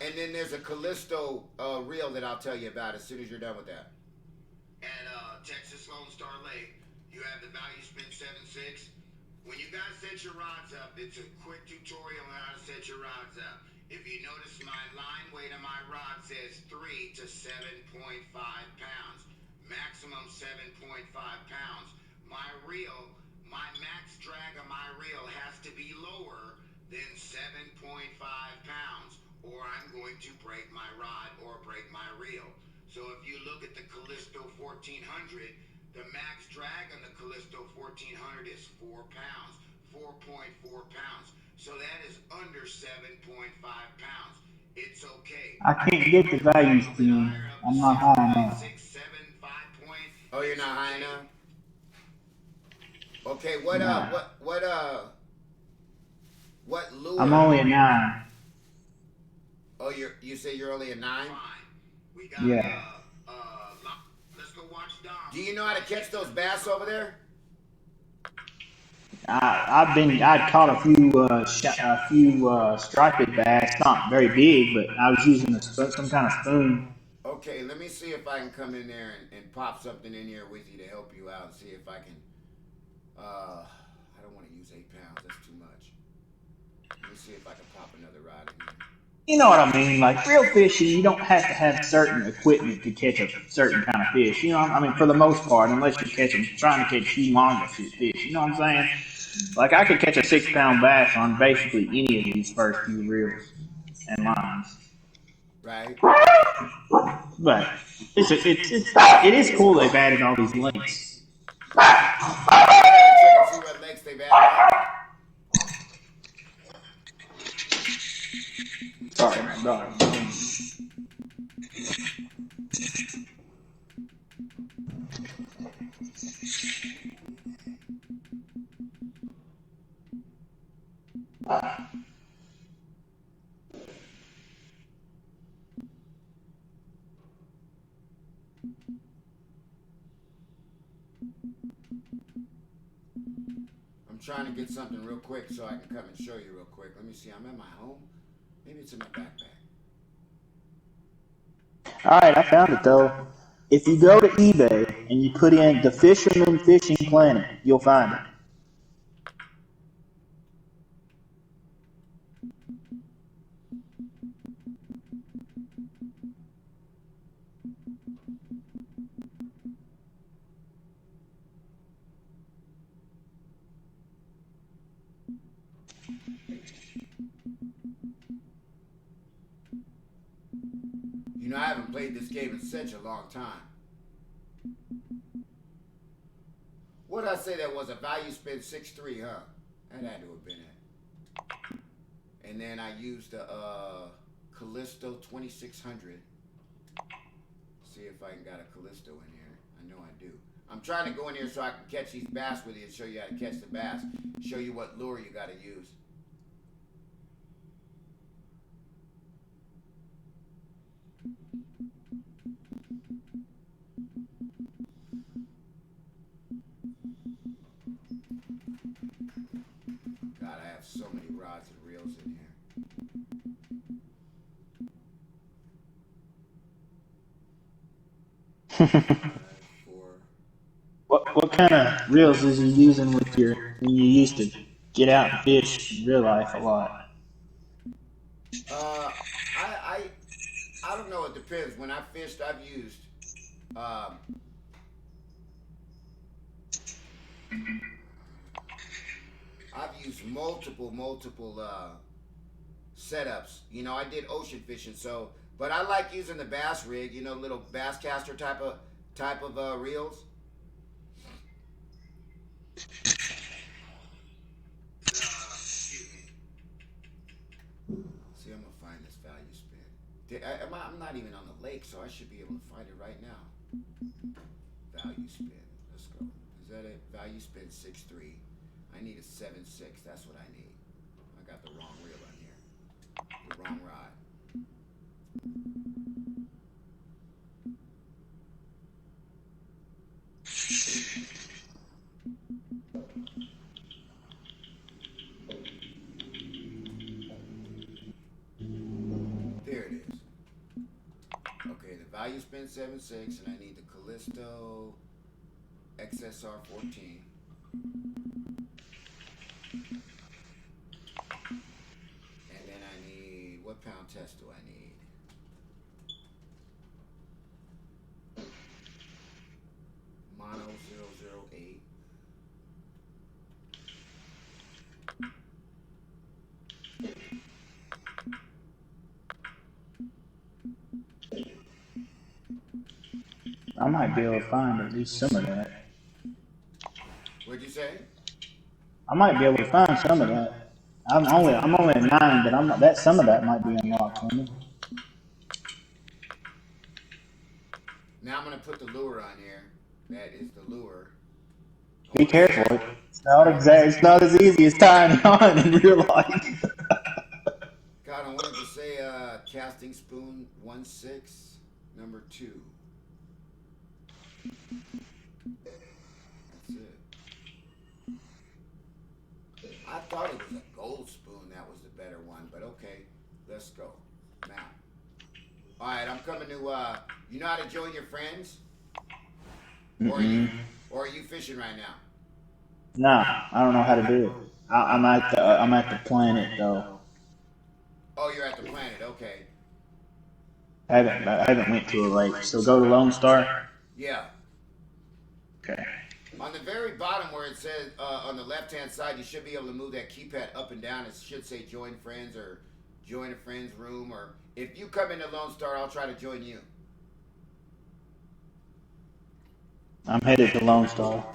And then there's a Callisto reel that I'll tell you about as soon as you're done with that. At Texas Lone Star Lake, you have the value spin 7.6. When you guys set your rods up, it's a quick tutorial on how to set your rods up. If you notice, my line weight on my rod says 3 to 7.5 pounds. Maximum 7.5 pounds. My max drag on my reel has to be lower than 7.5 pounds, or I'm going to break my rod or break my reel. So if you look at the Callisto 1400, the max drag on the Callisto 1400 is 4 pounds, 4.4 pounds. So that is under 7.5 pounds. It's okay. I can't get the value spin. I'm not high enough. 6, 7, 5 point. Oh, you're not high enough? Okay, what lure? I'm only a 9. Oh, you say you're only a 9? Yeah. Let's go watch Dom. Do you know how to catch those bass over there? I'd caught a few striped bass, not very big, but I was using some kind of spoon. Okay, let me see if I can come in there and pop something in here with you to help you out and see if I can. I don't want to use 8 pounds. That's too much. Let me see if I can pop another rod in here. You know what I mean? Like real fishing, you don't have to have certain equipment to catch a certain kind of fish. You know, I mean, for the most part, unless you're trying to catch humongous fish. You know what I'm saying? Like I could catch a 6-pound bass on basically any of these first few reels and lines. Right. But it is cool they've added all these links. I gotta check and see what links they've added. Sorry, my dog. I'm trying to get something real quick so I can come and show you real quick. Let me see. I'm at my home. Maybe it's in my backpack. Alright, I found it though. If you go to eBay and you put in the Fisherman Fishing Planet, you'll find it. You know, I haven't played this game in such a long time. What did I say that was? A value spin 6.3, huh? That had to have been it. And then I used the Callisto 2600. See if I can got a Callisto in here. I know I do. I'm trying to go in here so I can catch these bass with you and show you how to catch the bass. Show you what lure you got to use. God, I have so many rods and reels in here. What kind of reels is you using with your when you used to get out and fish in real life a lot? Uh, I, I don't know. It depends. When I fished, um, I've used multiple setups. You know, I did ocean fishing, so but I like using the bass rig. You know, little bass caster type of reels. See, I'm gonna find this value spin. I'm not even on the lake, so I should be able to find it right now. Value spin. Let's go. Is that it? Value spin 6.3. I need a 7.6. That's what I need. I got the wrong reel on here. The wrong rod. There it is. Okay, the value spin 7.6, and I need the Callisto XSR 14. And then I need, what pound test do I need? Mono 008. I might be able to find at least some of that. What'd you say? I might be able to find some of that. I'm only at 9, but some of that might be unlocked for me. Now I'm gonna put the lure on here. That is the lure. Be careful. It's not as easy as tying on in real life. God, I wanted to say casting spoon 1.6, number 2. That's it. I thought it was a gold spoon that was the better one, but okay, let's go. Now. Alright, I'm coming to, you know how to join your friends? Or are you fishing right now? Nah, I don't know how to do it. I'm at the planet though. Oh, you're at the planet, okay. I haven't went to a lake. So go to Lone Star. Yeah. Okay. On the very bottom where it says, on the left-hand side, you should be able to move that keypad up and down. It should say join friends or join a friend's room. Or if you come into Lone Star, I'll try to join you. I'm headed to Lone Star.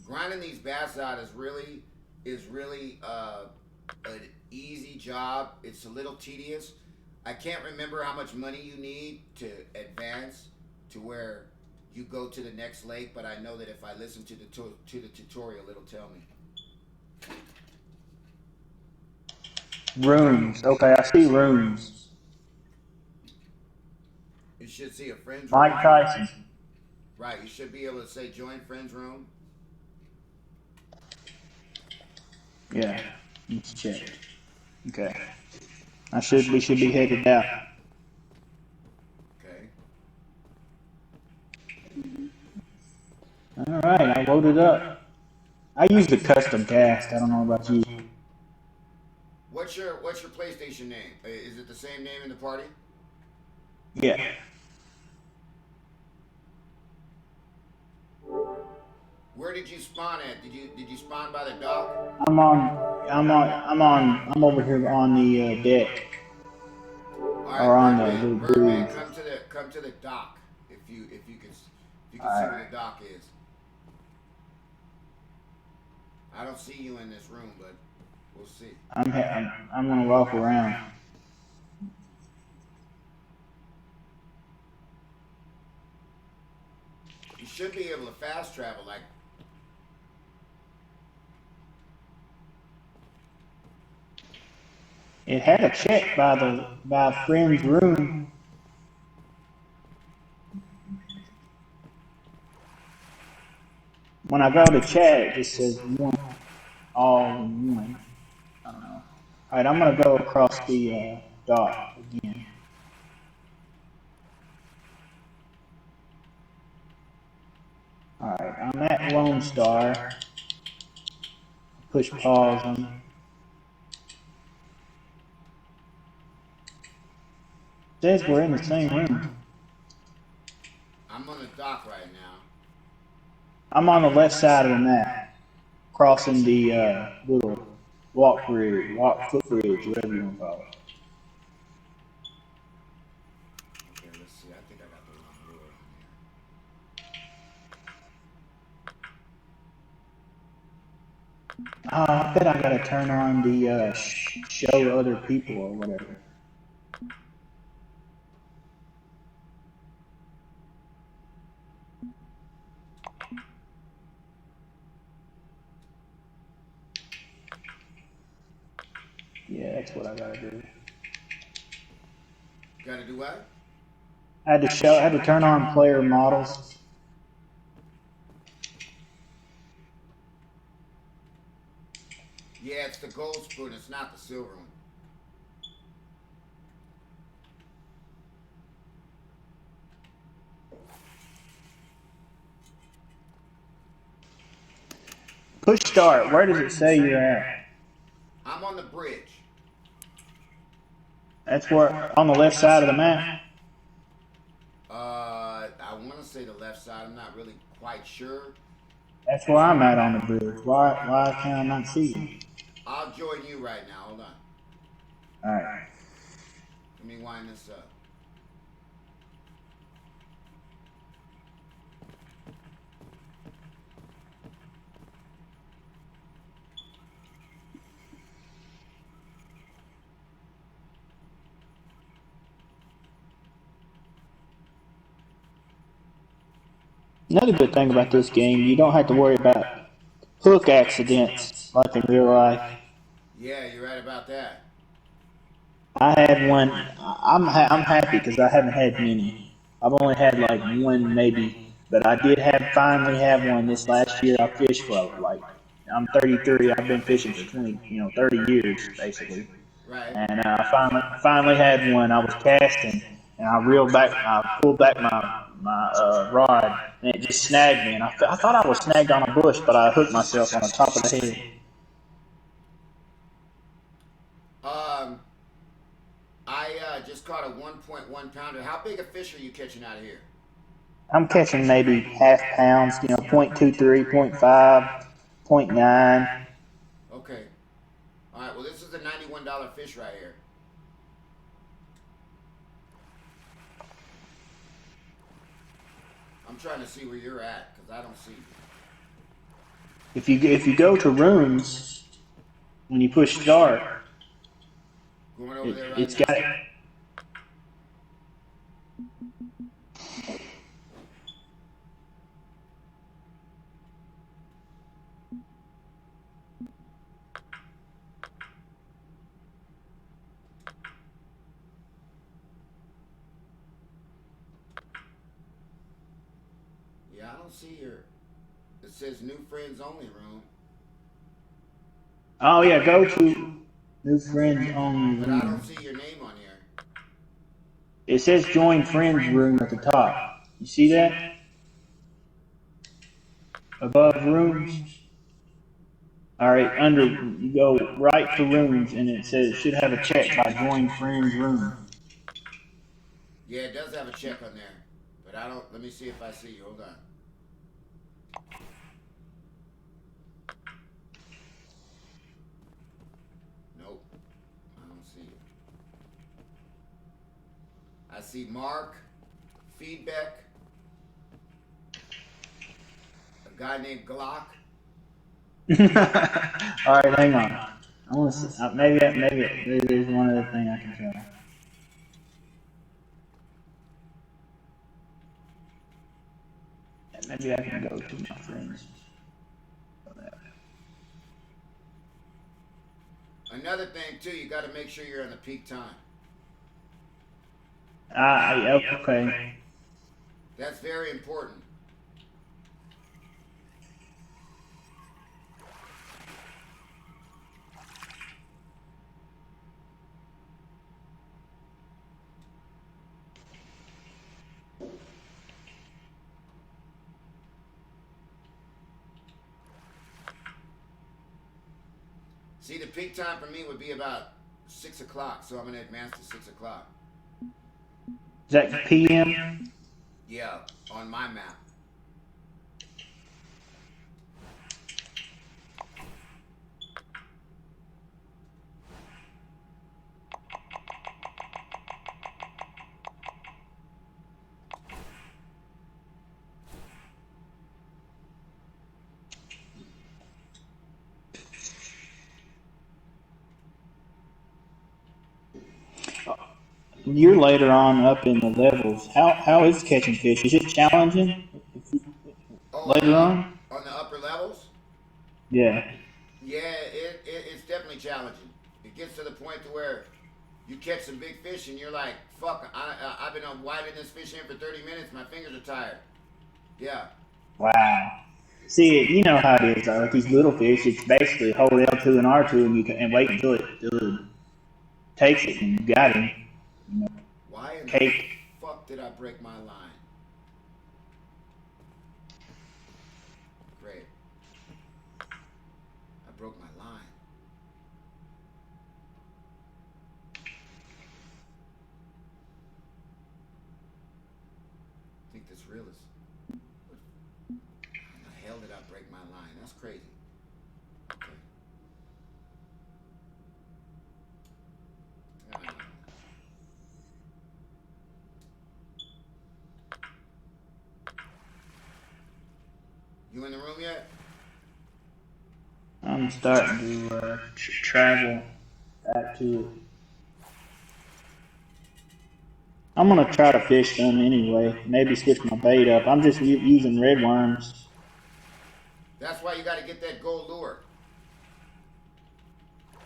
Grinding these bass out is really an easy job. It's a little tedious. I can't remember how much money you need to advance to where you go to the next lake, but I know that if I listen to the tutorial, it'll tell me. Rooms. Okay, I see rooms. You should see a friend's Mike room. Tyson. Right, you should be able to say join friend's room. Yeah, let's check. Okay. We should be headed out. Okay. Alright, I loaded up. I used a custom cast. I don't know about you. What's your PlayStation name? Is it the same name in the party? Yeah. Where did you spawn at? Did you spawn by the dock? I'm over here on the deck. All right, Or on Birdman, the Birdman, bridge. come to the dock if you can see All where right. the dock is. I don't see you in this room, but we'll see. I'm gonna walk around. You should be able to fast travel, like. It had a check by a friend's room. When I go to chat, it just says one, all in one. I don't know. All right, I'm gonna go across the dot again. All right, I'm at Lone Star. Push pause on it. Says we're in the same room. I'm on the dock right now. I'm on the left side of the map, crossing the little footbridge, whatever you want to call it. Okay, let's see. I think I got the wrong lure on here. I bet I gotta turn on the show other people or whatever. Yeah, that's what I gotta do. Gotta do what? I had to turn on player models. Yeah, it's the gold spoon. It's not the silver one. Push start. Where does it say you're at? I'm on the bridge. That's where on the left side of the map. I want to say the left side. I'm not really quite sure. That's where I'm at on the bridge. Why can I not see you? I'll join you right now. Hold on. All right. Let me wind this up. Another good thing about this game, you don't have to worry about hook accidents like in real life. Yeah, you're right about that. I had one. I'm happy because I haven't had many. I've only had like one maybe, but I did finally have one this last year. I fished for like I'm 33. I've been fishing for 30 years basically, Right. and I finally had one. I was casting and I reeled back. I pulled back my rod and it just snagged me. And I thought I was snagged on a bush, but I hooked myself on the top of the head. I just caught a 1.1 pounder. How big a fish are you catching out of here? I'm catching maybe half pounds, 0.23, 0.5, 0.9. Okay. All right. Well, this is a $91 fish right here. I'm trying to see where you're at because I don't see you. If you go to rooms, when you push start, Going over there right it's now. got it. Yeah, I don't see your. It says new friends only room. Oh yeah, go to new friends only But I room. don't see your name on here. It says join friends room at the top. You see that? Above rooms. All right, you go right to rooms, and it says it should have a check by join friends room. Yeah, it does have a check on there. But I don't. Let me see if I see you. Hold on. Nope. I don't see you. I see Mark, feedback, a guy named Glock. All right, hang on. I want to see, maybe there's one other thing I can try. Maybe I can go to my friends. Another thing too, you got to make sure you're on the peak time. Okay. That's very important. See, the peak time for me would be about 6 o'clock, so I'm going to advance to 6 o'clock. Is that PM? Yeah, on my map. You're later on up in the levels. How is catching fish? Is it challenging Oh, later on? on the upper levels? Yeah. Yeah, it's definitely challenging. It gets to the point to where you catch some big fish and you're like, fuck, I've been on winding this fish in for 30 minutes. My fingers are tired. Yeah. Wow. See, you know how it is. Like these little fish, it's basically hold L2 and R2 and wait until it takes it and you got him. You know, Why in the cake. fuck did I break my line? Great. I broke my line. I think this reel is... How the hell did I break my line? That's crazy. Okay. You in the room yet? I'm starting to travel back to it. I'm gonna try to fish some anyway. Maybe switch my bait up. I'm just using red worms. That's why you got to get that gold lure.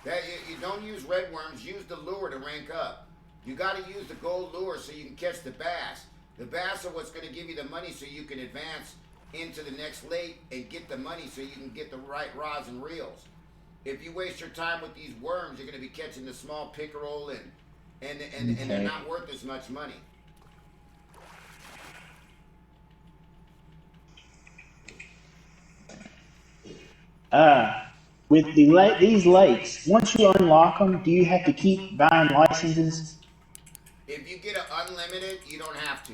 That you don't use red worms. Use the lure to rank up. You got to use the gold lure so you can catch the bass. The bass are what's going to give you the money so you can advance into the next lake and get the money so you can get the right rods and reels. If you waste your time with these worms, you're going to be catching the small pickerel and they're not worth as much money. With these lakes, once you unlock them, do you have to keep buying licenses? If you get an unlimited, you don't have to.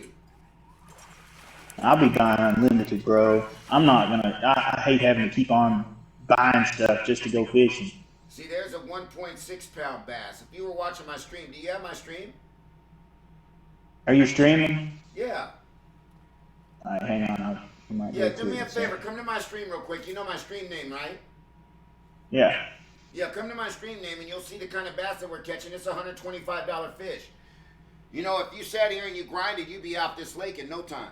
I'll be buying unlimited, bro. I'm not gonna. I hate having to keep on buying stuff just to go fishing. See, there's a 1.6 pound bass. If you were watching my stream, do you have my stream? Are you streaming? Yeah. All right, hang on. I might Yeah, go do to me it a in favor. second. Come to my stream real quick. You know my stream name, right? Yeah. Yeah, come to my stream name and you'll see the kind of bass that we're catching. It's a $125 fish. You know, if you sat here and you grinded, you'd be off this lake in no time.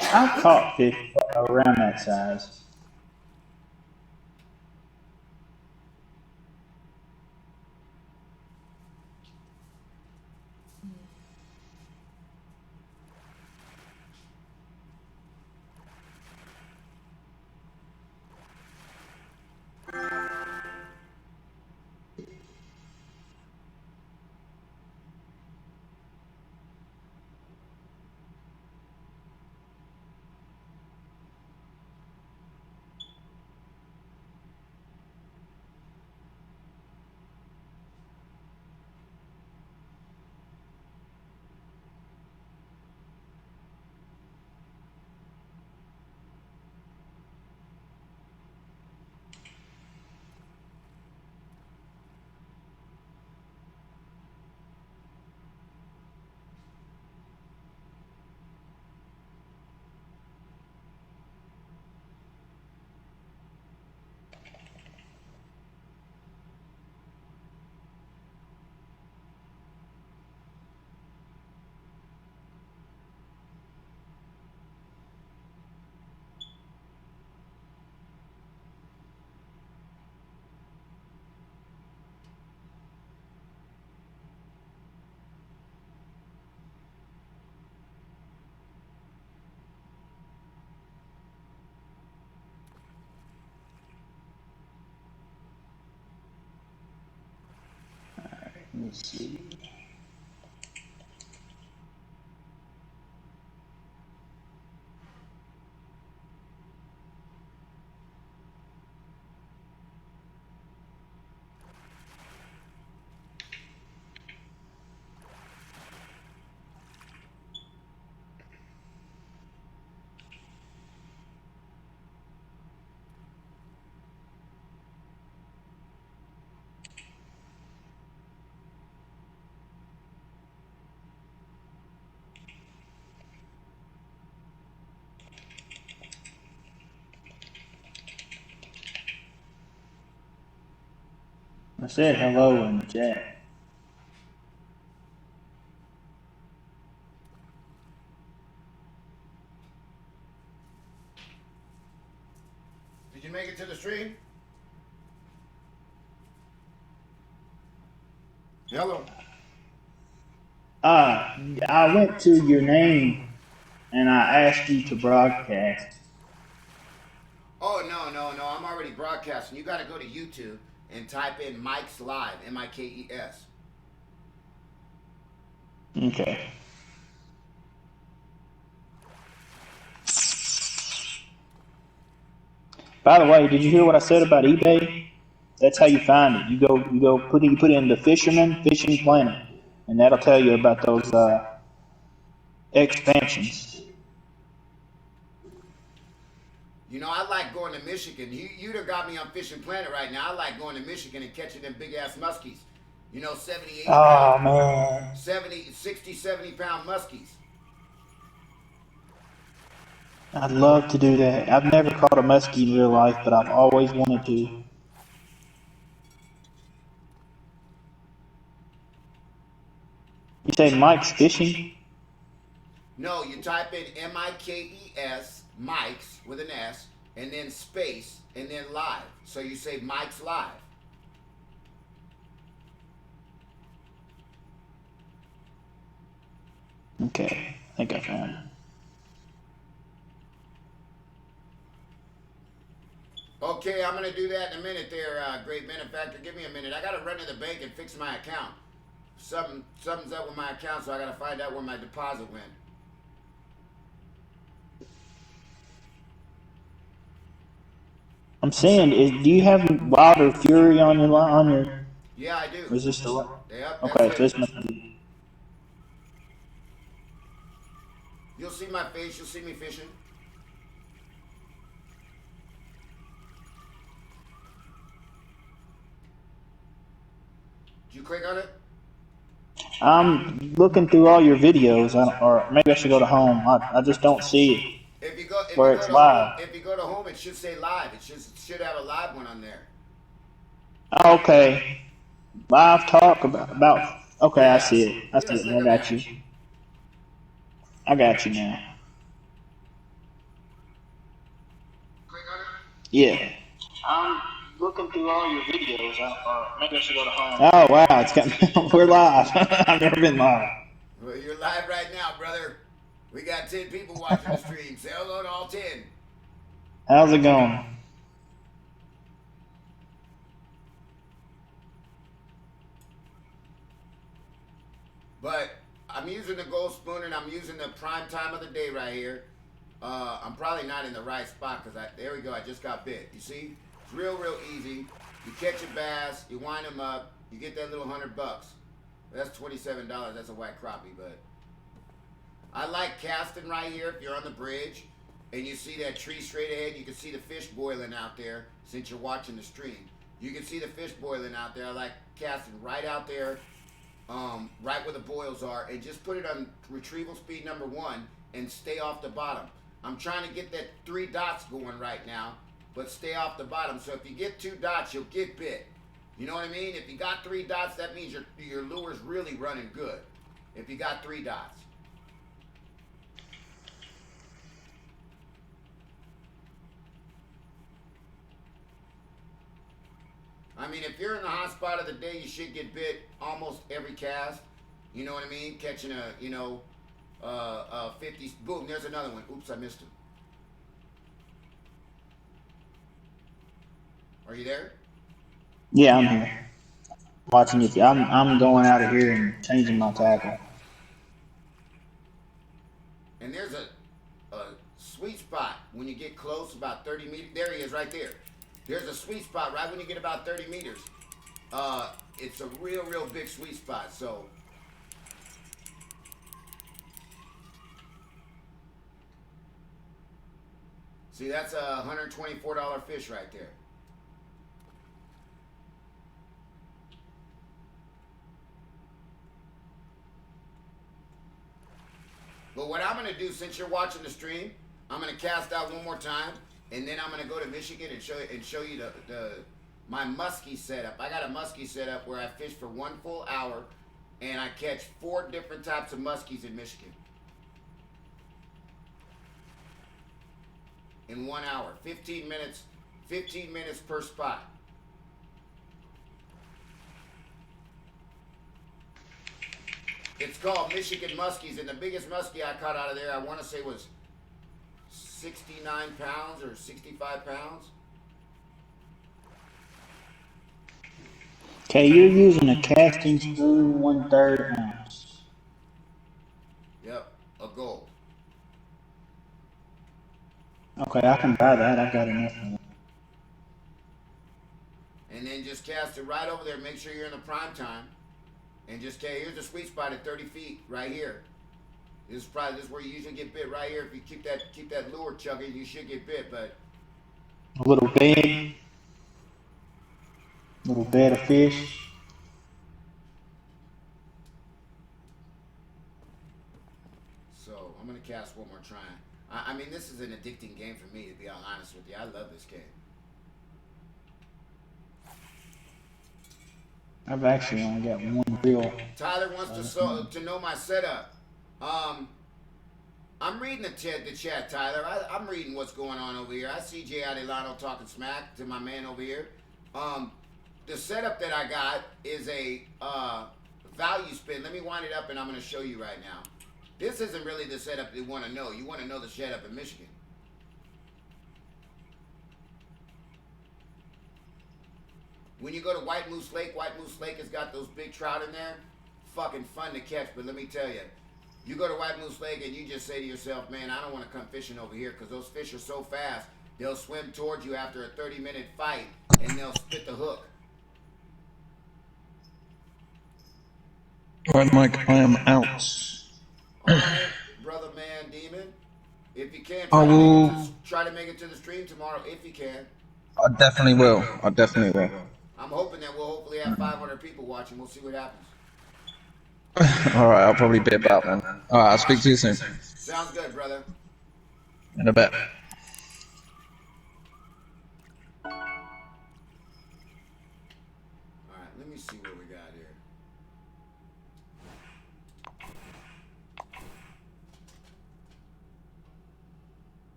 I've caught fish around that size. me see. I said hello in the chat. Did you make it to the stream? Hello. I went to your name and I asked you to broadcast. Oh, no. I'm already broadcasting. You got to go to YouTube and type in Mike's Live, Mikes. Okay. By the way, did you hear what I said about eBay? That's how you find it. You put it in the Fisherman Fishing Planet, and that'll tell you about those expansions. You know, I like going to Michigan. You'd have got me on Fishing Planet right now. I like going to Michigan and catching them big-ass muskies. You know, 70, 80 Oh pound, man, 60, 70 pound muskies. I'd love to do that. I've never caught a muskie in real life, but I've always wanted to. You say Mike's Fishing? No, you type in Mikes, Mike's with an S, and then space, and then live. So you say Mike's Live. Okay, I think I found it. Okay, I'm gonna do that in a minute there, great benefactor. Give me a minute. I gotta run to the bank and fix my account. Something's up with my account, so I gotta find out where my deposit went. I'm saying, do you have Wilder Fury on your? Yeah, I do. Or is this the one? Yep, that's Okay, it. so this must be. You'll see my face. You'll see me fishing. Did you click on it? I'm looking through all your videos, or maybe I should go to home. I just don't see it If you go, where it's live. if you go to home, it should say live. It should have a live one on there. Okay, live talk about. Okay, I see it. I see it. I got you. I got you now. Yeah. I'm looking through all your videos, or maybe I should go to home. Oh wow, it's got. We're live. I've never been live. Well, you're live right now, brother. We got 10 people watching the stream. Say hello to all 10. How's it going? But I'm using the gold spoon and I'm using the prime time of the day right here. I'm probably not in the right spot because there we go. I just got bit. You see? It's real easy. You catch a bass, you wind them up, you get that little $100. That's $27. That's a white crappie, but I like casting right here. If you're on the bridge and you see that tree straight ahead, you can see the fish boiling out there. Since you're watching the stream, you can see the fish boiling out there. I like casting right out there, right where the boils are, and just put it on retrieval speed number 1 and stay off the bottom. I'm trying to get that 3 dots going right now, but stay off the bottom. So if you get 2 dots, you'll get bit. You know what I mean? If you got 3 dots, that means your lure's really running good. If you got 3 dots. I mean, if you're in the hot spot of the day, you should get bit almost every cast. You know what I mean? Catching a, 50, boom, there's another one. Oops, I missed him. Are you there? Yeah, I'm here. watching if I'm going out of here and changing my tackle. And there's a sweet spot when you get close, about 30 meters. There he is, right there. There's a sweet spot right when you get about 30 meters. It's a real big sweet spot. So see, that's a $124 fish right there. But what I'm gonna do, since you're watching the stream, I'm gonna cast out one more time, and then I'm gonna go to Michigan and show you my muskie setup. I got a muskie setup where I fish for 1 full hour, and I catch 4 different types of muskies in Michigan in 1 hour, 15 minutes per spot. It's called Michigan Muskies, and the biggest muskie I caught out of there, I want to say, was 69 pounds or 65 pounds. Okay, you're using a casting spoon 1/3 ounce. Yep, a gold. Okay, I can buy that. I've got enough of that. And then just cast it right over there. Make sure you're in the prime time. And just, here's the sweet spot at 30 feet, right here. This is where you usually get bit, right here. If you keep that lure chugging, you should get bit. But A little bed of fish. so I'm gonna cast one more try. I mean, this is an addicting game for me, to be honest with you. I love this game. I've actually only got one real. Tyler wants to know my setup. I'm reading the chat, Tyler. I'm reading what's going on over here. I see Jay Adelano talking smack to my man over here. The setup that I got is a value spin. Let me wind it up, and I'm going to show you right now. This isn't really the setup you want to know. You want to know the setup in Michigan. When you go to White Moose Lake has got those big trout in there. Fucking fun to catch, but let me tell you, you go to White Moose Lake and you just say to yourself, man, I don't want to come fishing over here because those fish are so fast. They'll swim towards you after a 30-minute fight and they'll spit the hook. Right, Mike, I am out. All right, brother man, demon. If you can, try to make it to the stream tomorrow if you can. I definitely will. I'm hoping that we'll hopefully have 500 people watching. We'll see what happens. Alright, I'll probably be about then. Alright, I'll speak to you soon. Sounds good, brother. In a bit. All right, let me see what we got here.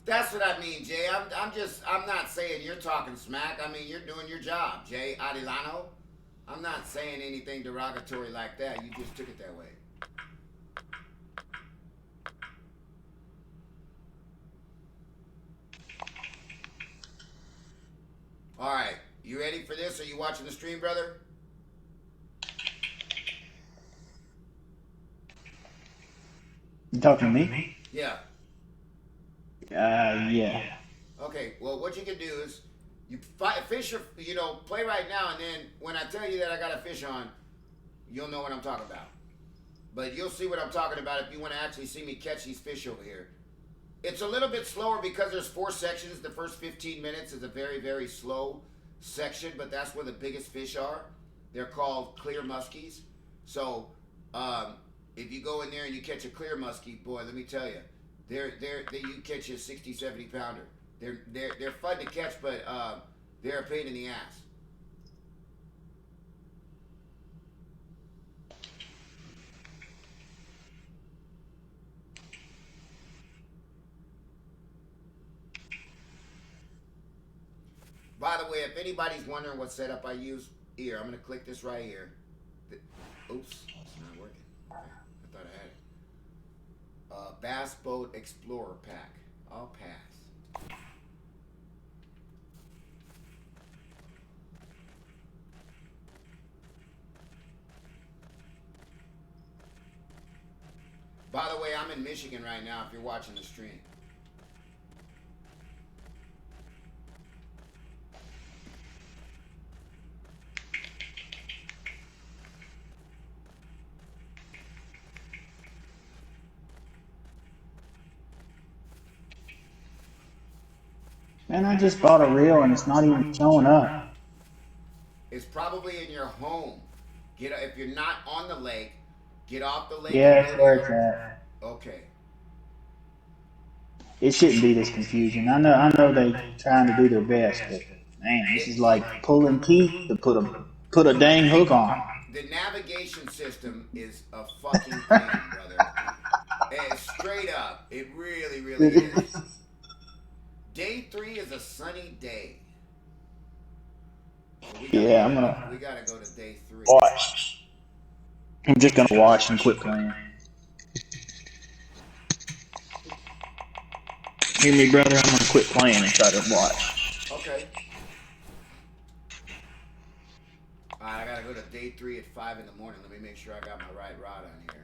That's what I mean, Jay. I'm not saying you're talking smack. I mean, you're doing your job, Jay Adelano. I'm not saying anything derogatory like that. You just took it that way. All right, you ready for this? Are you watching the stream, brother? You talking to me? Yeah. Yeah. Okay, well, what you can do is you fish your, play right now, and then when I tell you that I got a fish on, you'll know what I'm talking about. But you'll see what I'm talking about if you want to actually see me catch these fish over here. It's a little bit slower because there's 4 sections. The first 15 minutes is a very, very slow section, but that's where the biggest fish are. They're called clear muskies. So if you go in there and you catch a clear muskie, boy, let me tell you, you catch a 60, 70 pounder. They're fun to catch, but they're a pain in the ass. By the way, if anybody's wondering what setup I use, here, I'm going to click this right here. Oops, it's not working. Okay, I thought I had it. Bass Boat Explorer Pack. I'll pass. By the way, I'm in Michigan right now if you're watching the stream. Man, I just bought a reel and it's not even showing up. It's probably in your home. If you're not on the lake, get off the lake. Yeah, that's where it's at. Okay. It shouldn't be this confusion. I know they trying to do their best, but man, this is like pulling teeth to put a dang hook on. The navigation system is a fucking pain, brother. And straight up, it really, really is. Day 3 is a sunny day. We gotta go to day 3. Watch. I'm just gonna watch and quit playing. Hear me, brother? I'm gonna quit playing and try to watch. Okay. Alright, I gotta go to day 3 at 5 in the morning. Let me make sure I got my right rod on here.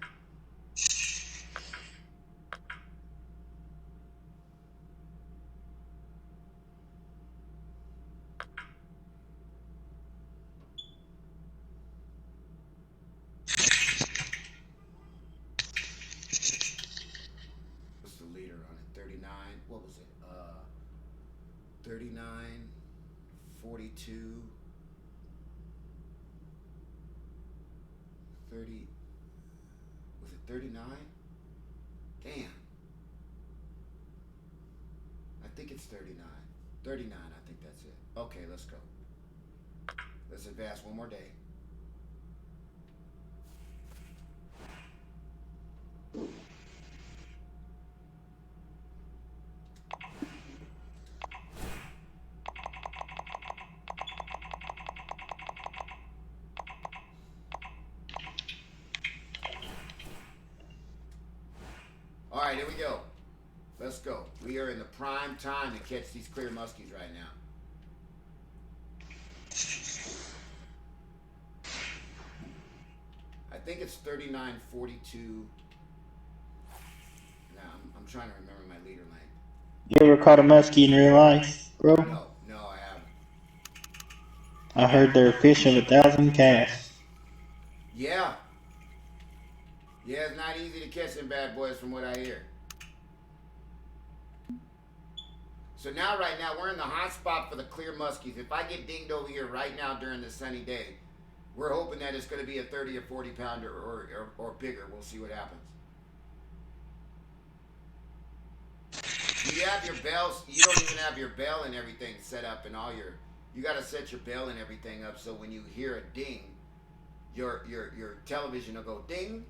What's the leader on it? 39. What was it? 39, 42, 30. Was it 39? Damn. I think it's 39. 39, I think that's it. Okay, let's go. Let's advance one more day. All right, here we go. Let's go. We are in the prime time to catch these clear muskies right now. I think it's 39.42. Now, I'm trying to remember my leader length. You ever caught a muskie in real life, bro? No, I haven't. I heard they're a fish of 1,000 casts. Yeah. Yeah, it's not easy to catch them bad boys from what I hear. So now, right now, we're in the hot spot for the clear muskies. If I get dinged over here right now during this sunny day, we're hoping that it's going to be a 30 or 40 pounder or bigger. We'll see what happens. You have your bells. You don't even have your bell and everything set up and all your. You got to set your bell and everything up so when you hear a ding, your television will go ding.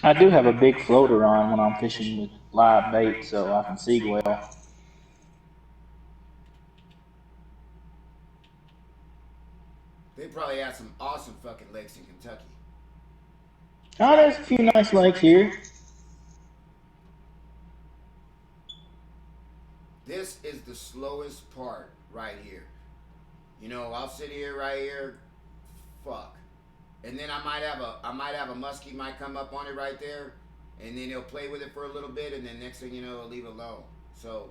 I do have a big floater on when I'm fishing with live bait, so I can see well. They probably have some awesome fucking lakes in Kentucky. Oh, there's a few nice lakes here. This is the slowest part right here. You know, I'll sit here right here, fuck. And then I might have a muskie might come up on it right there, and then he'll play with it for a little bit, and then next thing you know, he'll leave it alone. So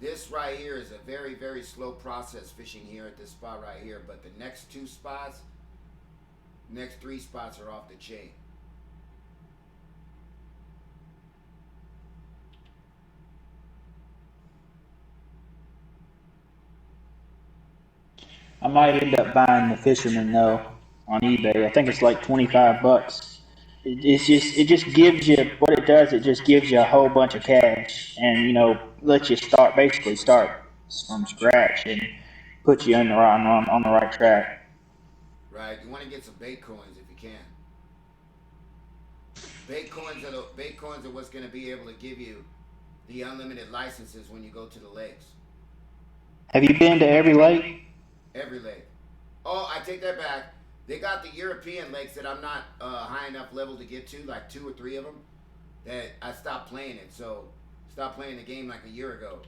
this right here is a very, very slow process fishing here at this spot right here. But the next 2 spots, next 3 spots are off the chain. I might end up buying the Fisherman though on eBay. I think it's like $25. it just gives you what it does. It just gives you a whole bunch of cash, and lets you basically start from scratch and put you on the right track. Right? You want to get some bait coins if you can. Bait coins are what's going to be able to give you the unlimited licenses when you go to the lakes. Have you been to every lake? Every lake. Oh, I take that back. They got the European lakes that I'm not high enough level to get to, like 2 or 3 of them, that I stopped playing it. So, stopped playing the game like a year ago.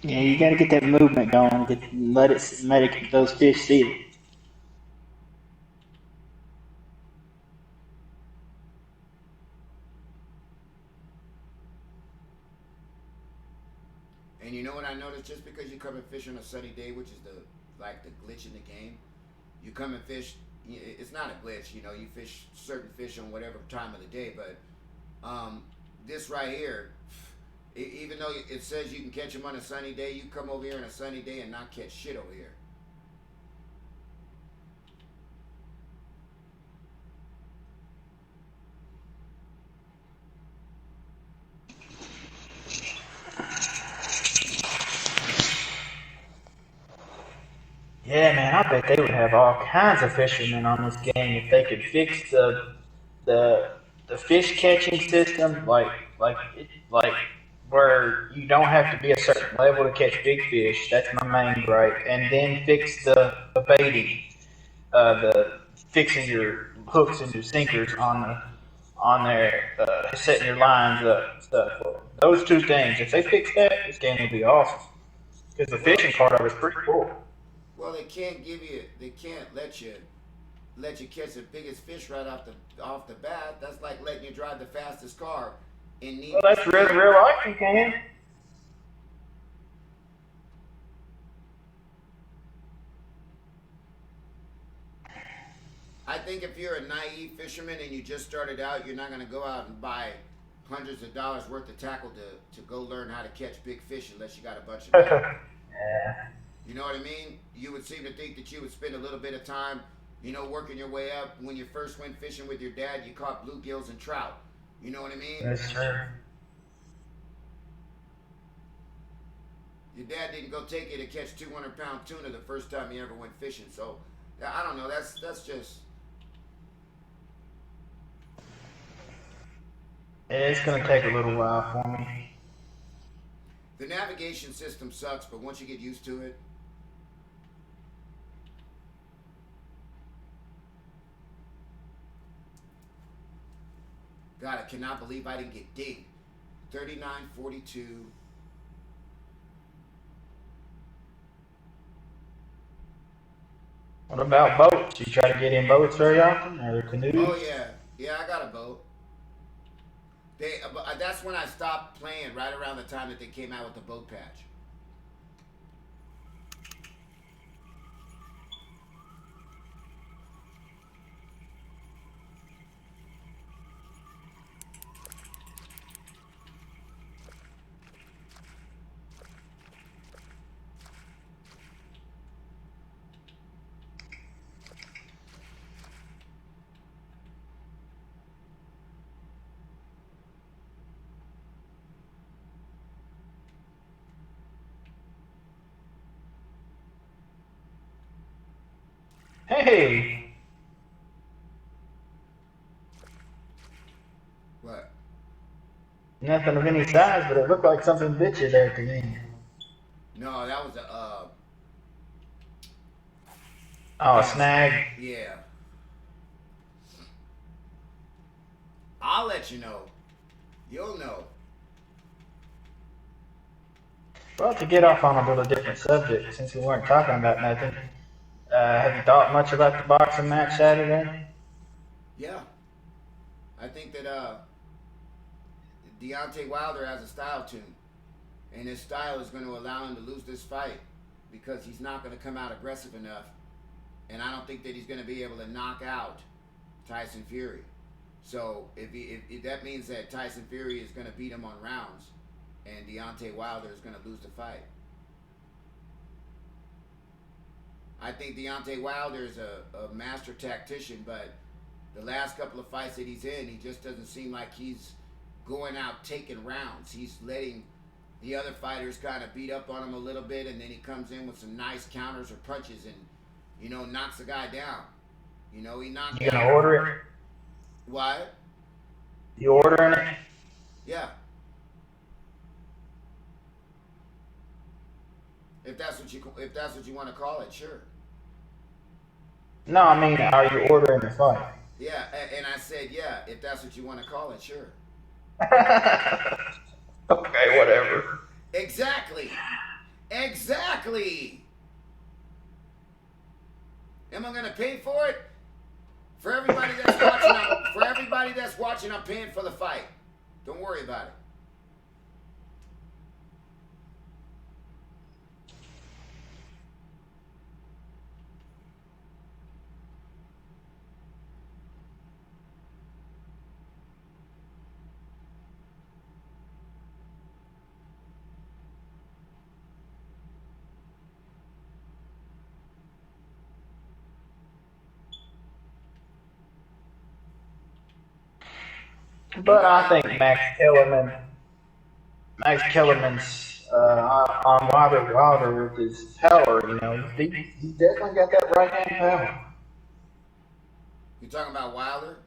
Yeah, you got to get that movement going. Let those fish see it. And you know what I noticed? Just because you come and fish on a sunny day, which is the glitch in the game, you come and fish. It's not a glitch, You fish certain fish on whatever time of the day, but this right here, even though it says you can catch them on a sunny day, you come over here on a sunny day and not catch shit over here. Yeah, man, I bet they would have all kinds of fishermen on this game if they could fix the fish catching system, like where you don't have to be a certain level to catch big fish. That's my main gripe. And then fix the baiting, the fixing your hooks and your sinkers on there, setting your lines up and stuff. Those two things, if they fix that, this game would be awesome. Because the fishing part of it's pretty cool. Well, they can't let you catch the biggest fish right off the bat. That's like letting you drive the fastest car in Need. Well, that's real life. You can. I think if you're a naive fisherman and you just started out, you're not going to go out and buy hundreds of dollars worth of tackle to go learn how to catch big fish unless you got a bunch of money. Yeah. You know what I mean? You would seem to think that you would spend a little bit of time, working your way up. When you first went fishing with your dad, you caught bluegills and trout. You know what I mean? That's true. Your dad didn't go take you to catch 200-pound tuna the first time you ever went fishing. So, I don't know. That's just... It's going to take a little while for me. The navigation system sucks, but once you get used to it... God, I cannot believe I didn't get dinged. 39.42. What about boats? You try to get in boats very often, or canoes? Oh yeah, I got a boat. That's when I stopped playing. Right around the time that they came out with the boat patch. Hey! What? Nothing of any size, but it looked like something bit you there at the end. No, that was a Oh, a snag? Yeah. I'll let you know. You'll know. Well, to get off on a little different subject, since we weren't talking about nothing, have you thought much about the boxing match Saturday? Yeah. I think that Deontay Wilder has a style to him. And his style is going to allow him to lose this fight because he's not going to come out aggressive enough. And I don't think that he's going to be able to knock out Tyson Fury. So if that means that Tyson Fury is going to beat him on rounds and Deontay Wilder is going to lose the fight. I think Deontay Wilder is a master tactician, but the last couple of fights that he's in, he just doesn't seem like he's going out taking rounds. He's letting the other fighters kind of beat up on him a little bit, and then he comes in with some nice counters or punches and, knocks the guy down. He knocked You down. gonna order it? What? You ordering it? Yeah. If that's what you want to call it, sure. No, I mean, are you ordering the fight? Yeah, and I said, yeah, if that's what you want to call it, sure. Okay, whatever. Exactly. Am I gonna pay for it? For everybody that's watching, I'm paying for the fight. Don't worry about it. But I think Max Kellerman's on Wilder with his power, he definitely got that right hand power. You talking about Wilder?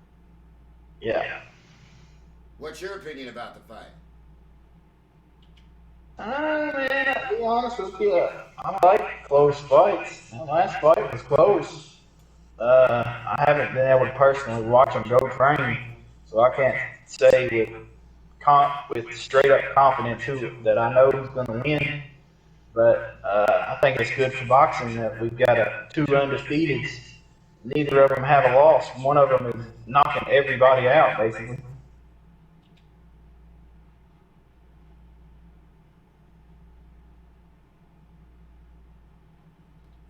Yeah. What's your opinion about the fight? Man, I'll be honest with you, I like close fights. The last fight was close. I haven't been able to personally watch him go train, so I can't say with straight up confidence that I know who's going to win. But I think it's good for boxing that we've got two undefeateds. Neither of them have a loss. One of them is knocking everybody out, basically.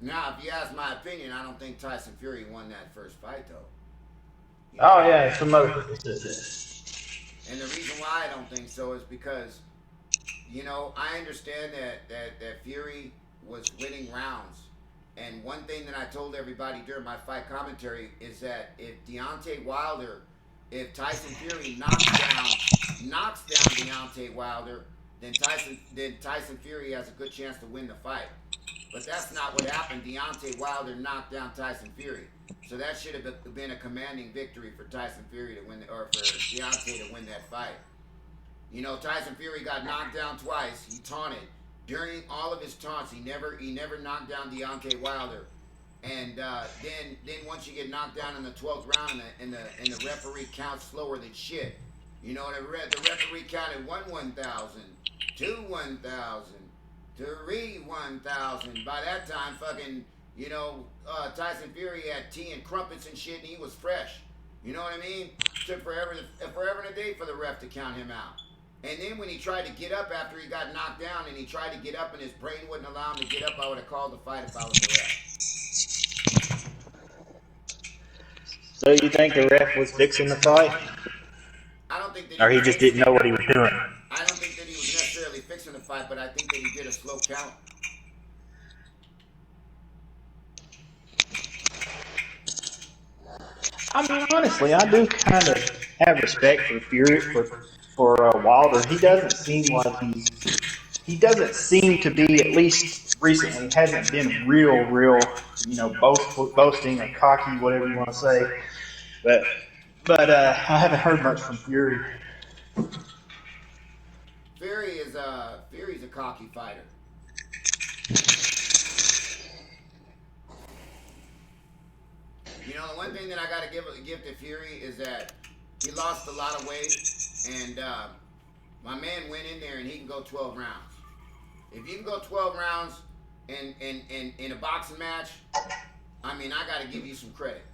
Now, if you ask my opinion, I don't think Tyson Fury won that first fight, though. Oh, yeah, some other people said that. And the reason why I don't think so is because, I understand that Fury was winning rounds. And one thing that I told everybody during my fight commentary is that if Tyson Fury knocks down Deontay Wilder, then Tyson Fury has a good chance to win the fight. But that's not what happened. Deontay Wilder knocked down Tyson Fury. So that should have been a commanding victory for Tyson Fury to win, or for Deontay to win that fight. Tyson Fury got knocked down twice. He taunted. During all of his taunts, he never knocked down Deontay Wilder. And then once you get knocked down in the 12th round and the referee counts slower than shit. The referee counted 1,000, 2 1,000. 3 1,000. By that time, fucking, Tyson Fury had tea and crumpets and shit, and he was fresh. You know what I mean? Took forever and a day for the ref to count him out. And then when he tried to get up after he got knocked down, and he tried to get up, and his brain wouldn't allow him to get up, I would have called the fight if I was the ref. So you think the ref was fixing the fight? I don't think that or he just didn't know what he was doing? I don't think that he was necessarily fixing the fight, but I think that he did a slow count. I mean, honestly, I do kind of have respect for Fury for Wilder. He doesn't seem to be, at least recently, hasn't been real, boasting or cocky, whatever you want to say. But I haven't heard much from Fury. Fury's a cocky fighter. The one thing that I got to give to Fury is that he lost a lot of weight, and my man went in there and he can go 12 rounds. If you can go 12 rounds in a boxing match, I mean, I got to give you some credit.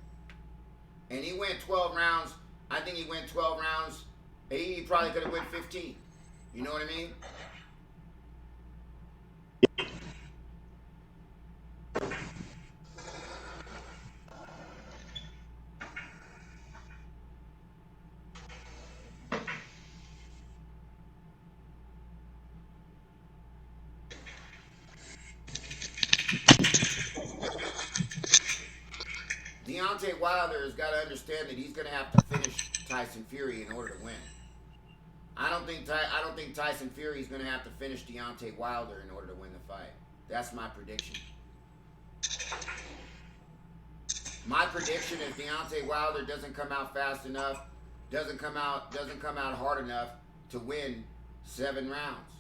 And he went 12 rounds. I think he went 12 rounds. He probably could have went 15. You know what I mean? Deontay Wilder has got to understand that he's going to have to finish Tyson Fury in order to win. I don't think Tyson Fury is going to have to finish Deontay Wilder in order to win the fight. That's my prediction. My prediction is Deontay Wilder doesn't come out fast enough, doesn't come out hard enough to win 7 rounds.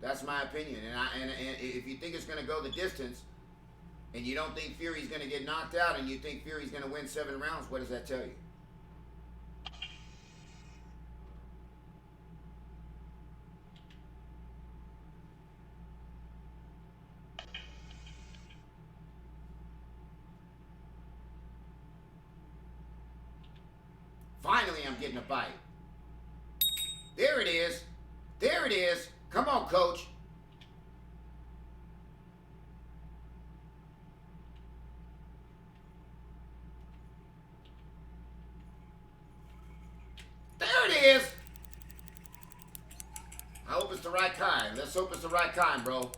That's my opinion. And if you think it's going to go the distance, and you don't think Fury's going to get knocked out, and you think Fury's going to win 7 rounds, what does that tell you? Finally, I'm getting a bite. There it is. There it is. Come on, coach. There it is. I hope it's the right kind. Let's hope it's the right kind, bro.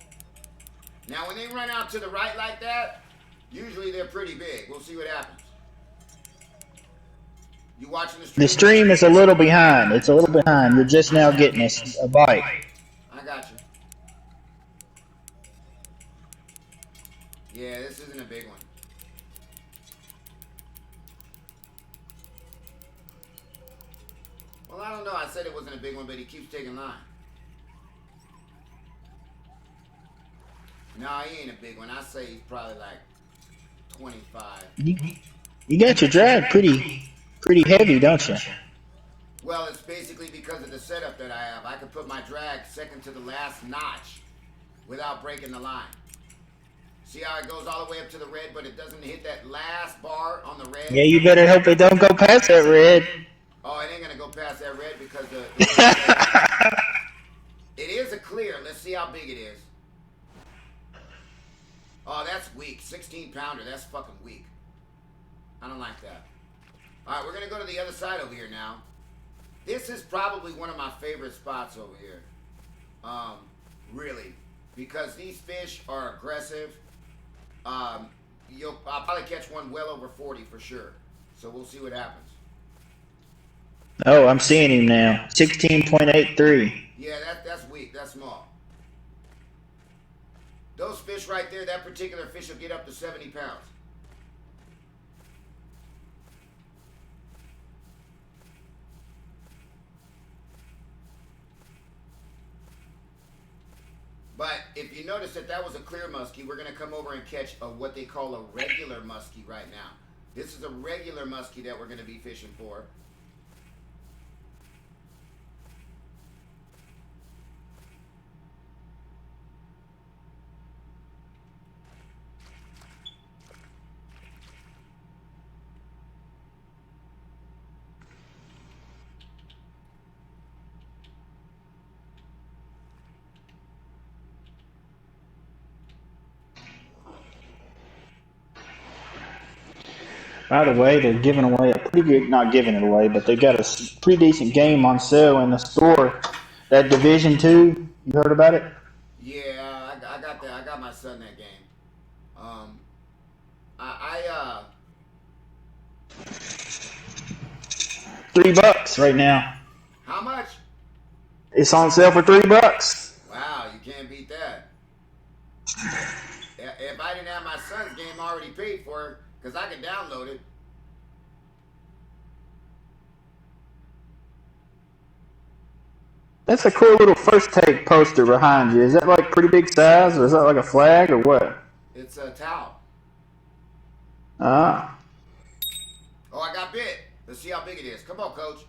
Now, when they run out to the right like that, usually they're pretty big. We'll see what happens. You watching the stream? The stream is a little behind. It's a little behind. You're just now getting a bite. I got you. Yeah, this isn't a big one. Well, I don't know. I said it wasn't a big one, but he keeps taking line. No, he ain't a big one. I say he's probably like 25. You got your drag pretty heavy, don't you? Well, it's basically because of the setup that I have. I can put my drag second to the last notch without breaking the line. See how it goes all the way up to the red, but it doesn't hit that last bar on the red? Yeah, you better hope it don't go past that red. Oh, it ain't going to go past that red because it is a clear. Let's see how big it is. Oh, that's weak. 16-pounder. That's fucking weak. I don't like that. All right, we're going to go to the other side over here now. This is probably one of my favorite spots over here. Really. Because these fish are aggressive. I'll probably catch one well over 40 for sure. So we'll see what happens. Oh, I'm seeing him now. 16.83. Yeah, that's weak. That's small. Those fish right there, that particular fish will get up to 70 pounds. But if you notice that was a clear muskie, we're going to come over and catch what they call a regular muskie right now. This is a regular muskie that we're going to be fishing for. By the way, they're giving away a pretty good, not giving it away, but they got a pretty decent game on sale in the store. That Division 2, you heard about it? Yeah, I got that. I got my son that game. $3 right now. How much? It's on sale for $3. Wow, you can't beat that. If I didn't have my son's game already paid for, because I can download it. That's a cool little first take poster behind you. Is that like pretty big size, or is that like a flag, or what? It's a towel. Ah. Oh, I got bit. Let's see how big it is. Come on, coach.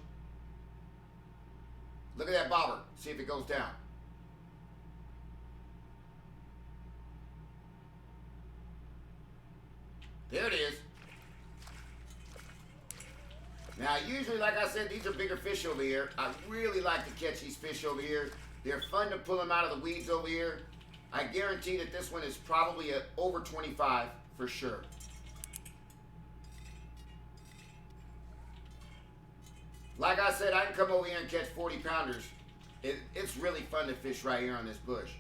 Look at that bobber. See if it goes down. There it is. Now, usually, like I said, these are bigger fish over here. I really like to catch these fish over here. They're fun to pull them out of the weeds over here. I guarantee that this one is probably over 25 for sure. Like I said, I can come over here and catch 40 pounders. It's really fun to fish right here on this bush.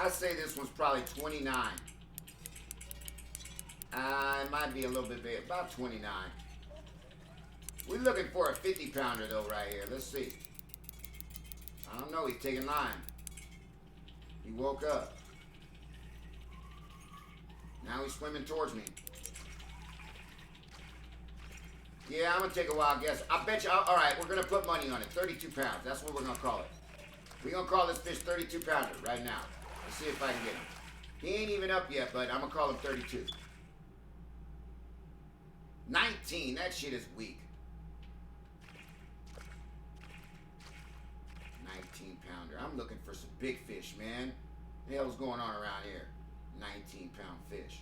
I say this one's probably 29. It might be a little bit big, about 29. We're looking for a 50 pounder though right here. Let's see. I don't know, he's taking line. He woke up. Now he's swimming towards me. Yeah, I'm gonna take a wild guess. I bet you, all right, we're gonna put money on it. 32 pounds, that's what we're gonna call it. We're gonna call this fish 32 pounder right now. Let's see if I can get him. He ain't even up yet, but I'm gonna call him 32. 19, that shit is weak. 19 pounder. I'm looking for some big fish, man. What the hell's going on around here? 19-pound fish.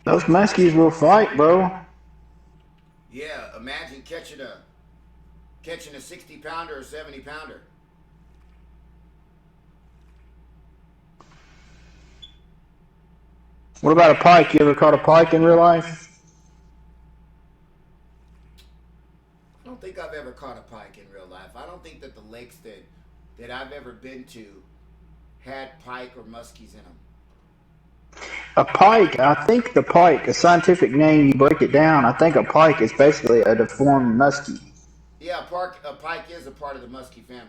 Those muskies will fight, bro. Yeah, imagine catching a 60 pounder or 70 pounder. What about a pike? You ever caught a pike in real life? I don't think I've ever caught a pike in real life. I don't think that the lakes that I've ever been to had pike or muskies in them. A pike, I think the pike, a scientific name, you break it down, I think a pike is basically a deformed muskie. Yeah, a pike is a part of the muskie family.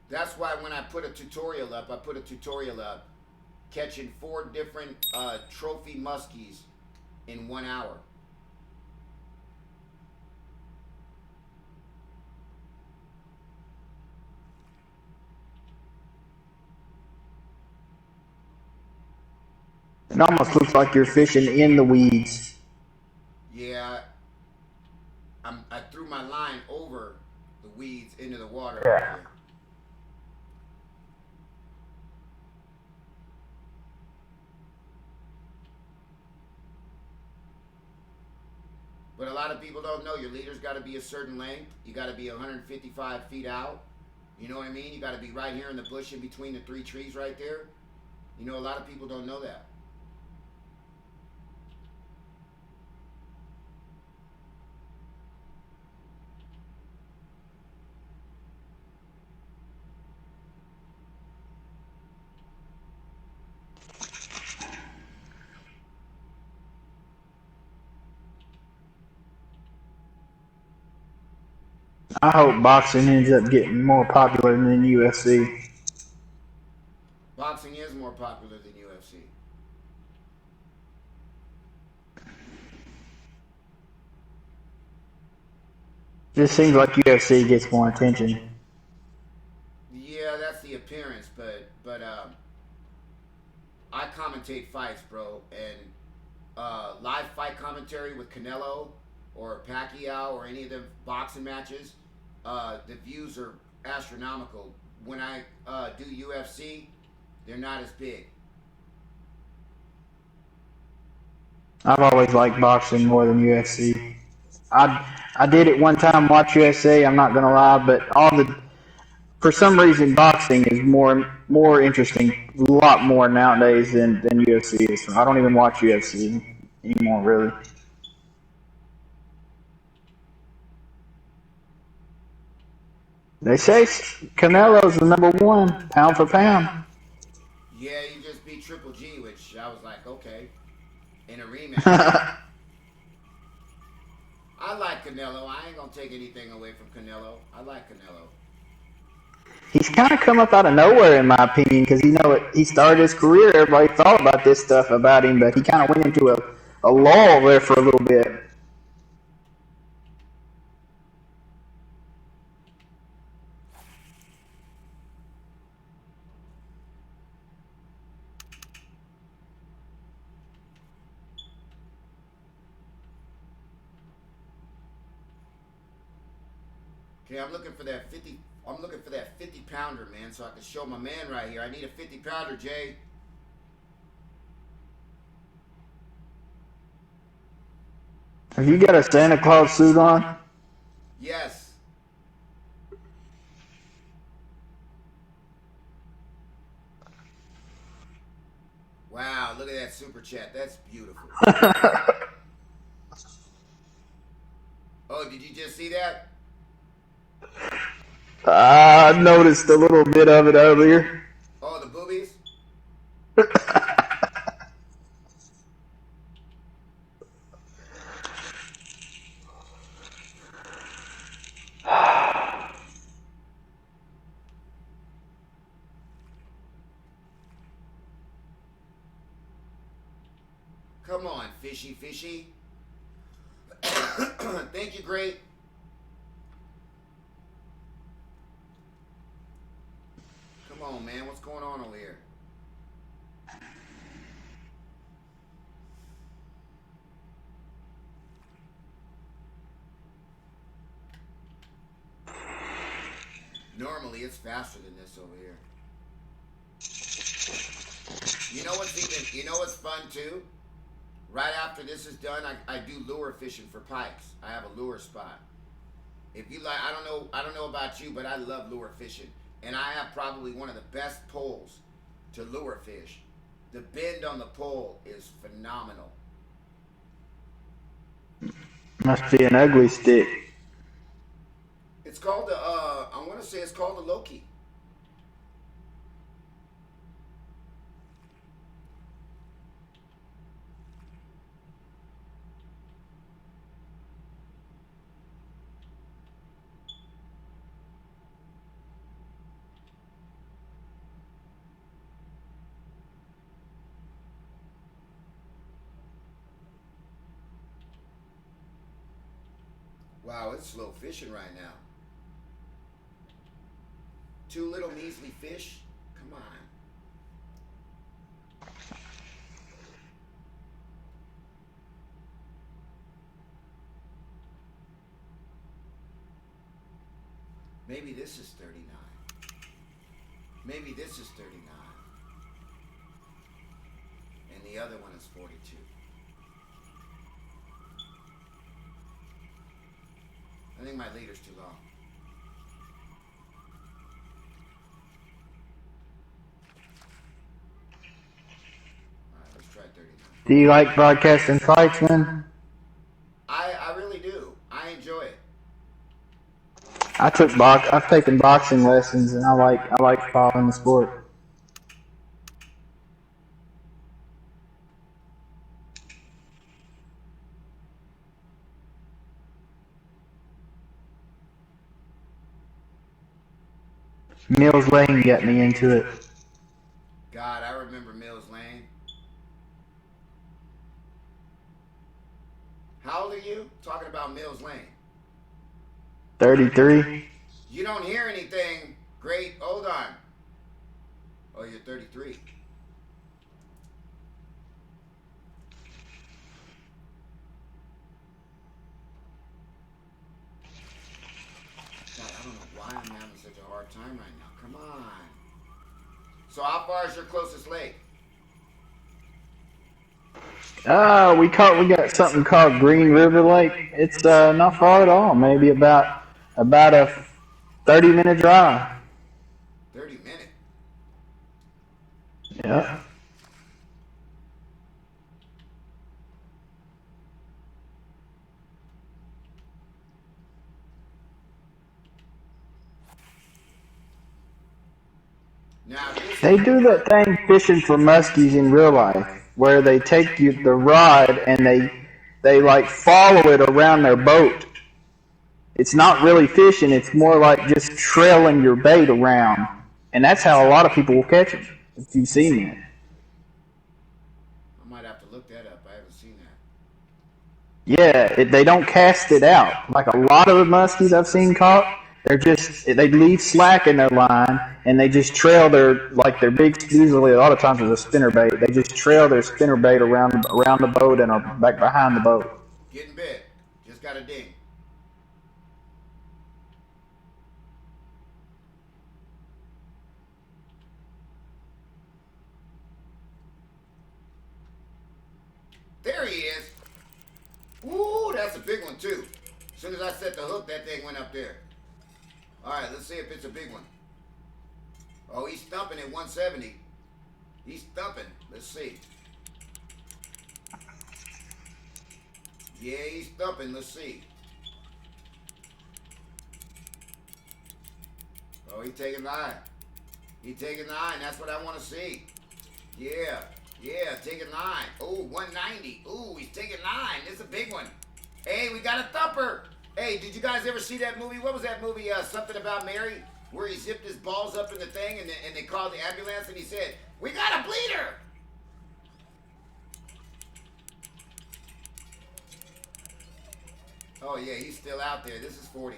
That's why when I put a tutorial up, catching 4 different trophy muskies in 1 hour. It almost looks like you're fishing in the weeds. Yeah, I threw my line over the weeds into the water. Yeah. Right here. But a lot of people don't know your leader's got to be a certain length. You got to be 155 feet out. You know what I mean? You got to be right here in the bush in between the 3 trees right there. You know, a lot of people don't know that. I hope boxing ends up getting more popular than UFC. Boxing is more popular than UFC. Just seems like UFC gets more attention. Yeah, that's the appearance, but I commentate fights, bro, and live fight commentary with Canelo or Pacquiao or any of the boxing matches, the views are astronomical. When I do UFC, they're not as big. I've always liked boxing more than UFC. I did it one time watch USA. I'm not gonna lie, but for some reason boxing is more interesting, a lot more nowadays than UFC is. So I don't even watch UFC anymore, really. They say Canelo's the #1 pound for pound. Yeah, you just beat Triple G, which I was like, okay, in a rematch. I like Canelo. I ain't gonna take anything away from Canelo. I like Canelo. He's kind of come up out of nowhere, in my opinion, because he started his career. Everybody thought about this stuff about him, but he kind of went into a lull there for a little bit. Okay, I'm looking for that 50. I'm looking for that 50 pounder, man, so I can show my man right here. I need a 50 pounder, Jay. Have you got a Santa Claus suit on? Yes. Wow, look at that super chat. That's beautiful. Oh, did you just see that? I noticed a little bit of it earlier. Oh, the boobies? Come on, fishy, fishy. Thank you, Great. Come on, man. What's going on over here? Normally, it's faster than this over here. You know what's fun too? Right after this is done, I do lure fishing for pikes. I have a lure spot. If you like, I don't know about you, but I love lure fishing. And I have probably one of the best poles to lure fish. The bend on the pole is phenomenal. Must be an ugly stick. It's called the, I want to say it's called the Loki. Wow, it's slow fishing right now. Two little measly fish? Come on. Maybe this is 39. Maybe this is 39. And the other one is 42. I think my leader's too long. Alright, let's try 39. Do you like broadcasting fights, man? I really do. I enjoy it. I've taken boxing lessons, and I like following the sport. Mills Lane got me into it. God, I remember Mills Lane. How old are you? Talking about Mills Lane. 33. You don't hear anything. Great. Hold on. Oh, you're 33. God, I don't know why I'm having such a hard time right now. Come on. So how far is your closest lake? We got something called Green River Lake. It's not far at all. Maybe about a 30-minute drive. 30 minutes. Yeah. Now, They do that thing fishing for muskies in real life, where they take the rod and they like follow it around their boat. It's not really fishing; it's more like just trailing your bait around, and that's how a lot of people will catch them. If you've seen that. I might have to look that up. I haven't seen that. Yeah, they don't cast it out. Like a lot of the muskies I've seen caught, they leave slack in their line and they just trail their big, usually a lot of times it's a spinner bait. They just trail their spinner bait around the boat and are back behind the boat. Getting bit. Just got a ding. There he is. Ooh, that's that's a big one, too. As soon as I set the hook, that thing went up there. All right, let's see if it's a big one. Oh, he's thumping at 170. He's thumping. Let's see. Yeah, he's thumping. Let's see. Oh, he's taking line. He's taking line. That's what I want to see. Yeah. Yeah, taking line. Oh, 190. Ooh, he's taking line. This is a big one. Hey, we got a thumper. Hey, did you guys ever see that movie? What was that movie? Something About Mary? Where he zipped his balls up in the thing and they called the ambulance and he said, "We got a bleeder." Oh, yeah, he's still out there. This is 40.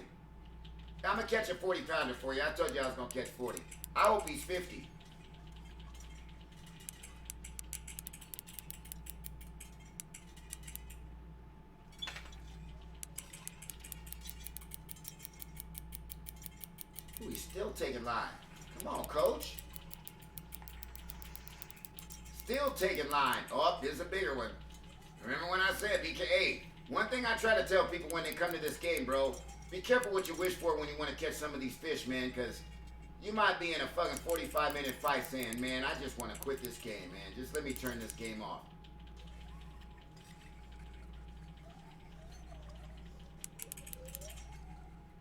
I'm going to catch a 40-pounder for you. I told you I was going to catch 40. I hope he's 50. Ooh, he's still taking line. Come on, coach. Still taking line. Oh, there's a bigger one. Remember when I said, hey, one thing I try to tell people when they come to this game, bro, be careful what you wish for when you want to catch some of these fish, man, because you might be in a fucking 45-minute fight saying, man, I just want to quit this game, man. Just let me turn this game off.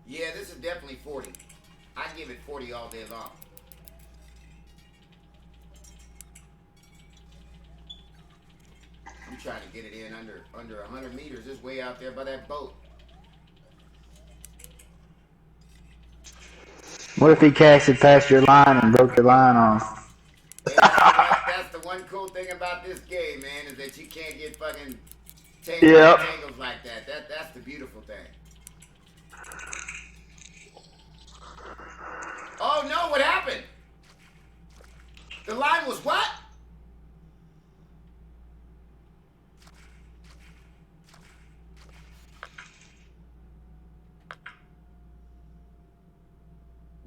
Yeah, this is definitely 40. I'd give it 40 all day long. I'm trying to get it in under 100 meters. It's way out there by that boat. What if he cast it past your line and broke your line off? That's the one cool thing about this game, man, is that you can't get fucking tangles like that. That's the beautiful thing. Oh no, what happened? The line was what?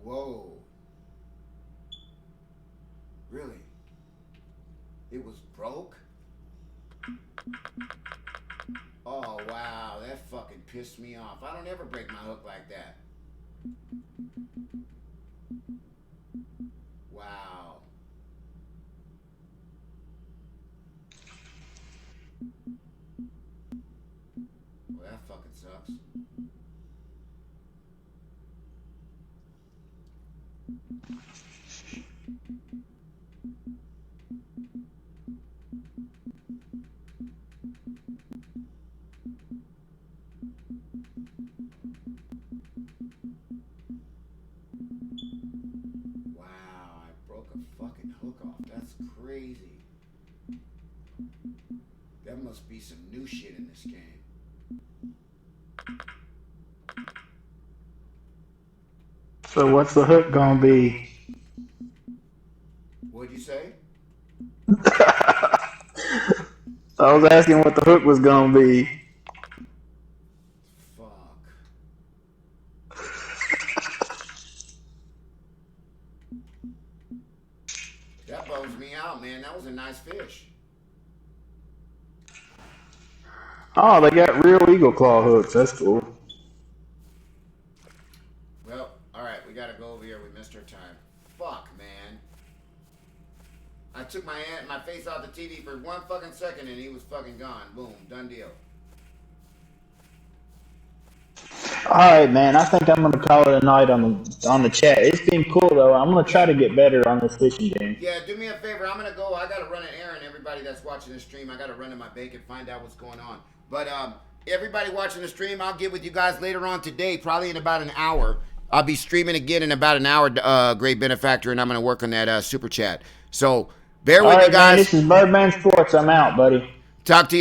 Whoa. Really? It was broke? Oh, wow. That fucking pissed me off. I don't ever break my hook like that. Wow. Well, that fucking sucks. Wow, I broke a fucking hook off. That's crazy. There must be some new shit in this game. So what's the hook gonna be? What'd you say? I was asking what the hook was gonna be. Fuck. That bums me out, man. That was a nice fish. Oh, they got real eagle claw hooks. That's cool. Well, alright, we gotta go over here. We missed our time. Fuck, man. I took my face off the TV for 1 fucking second and he was fucking gone. Boom, done deal. Alright, man. I think I'm gonna call it a night on the chat. It's been cool though. I'm gonna try to get better on this fishing game. Yeah, do me a favor. I'm gonna go. I gotta run an errand. Everybody that's watching the stream, I gotta run to my bank and find out what's going on. But everybody watching the stream, I'll get with you guys later on today, probably in about an hour. I'll be streaming again in about an hour, Great Benefactor, and I'm gonna work on that super chat. So bear with me, guys. Man, this is Birdman Sports. I'm out, buddy. Talk to you.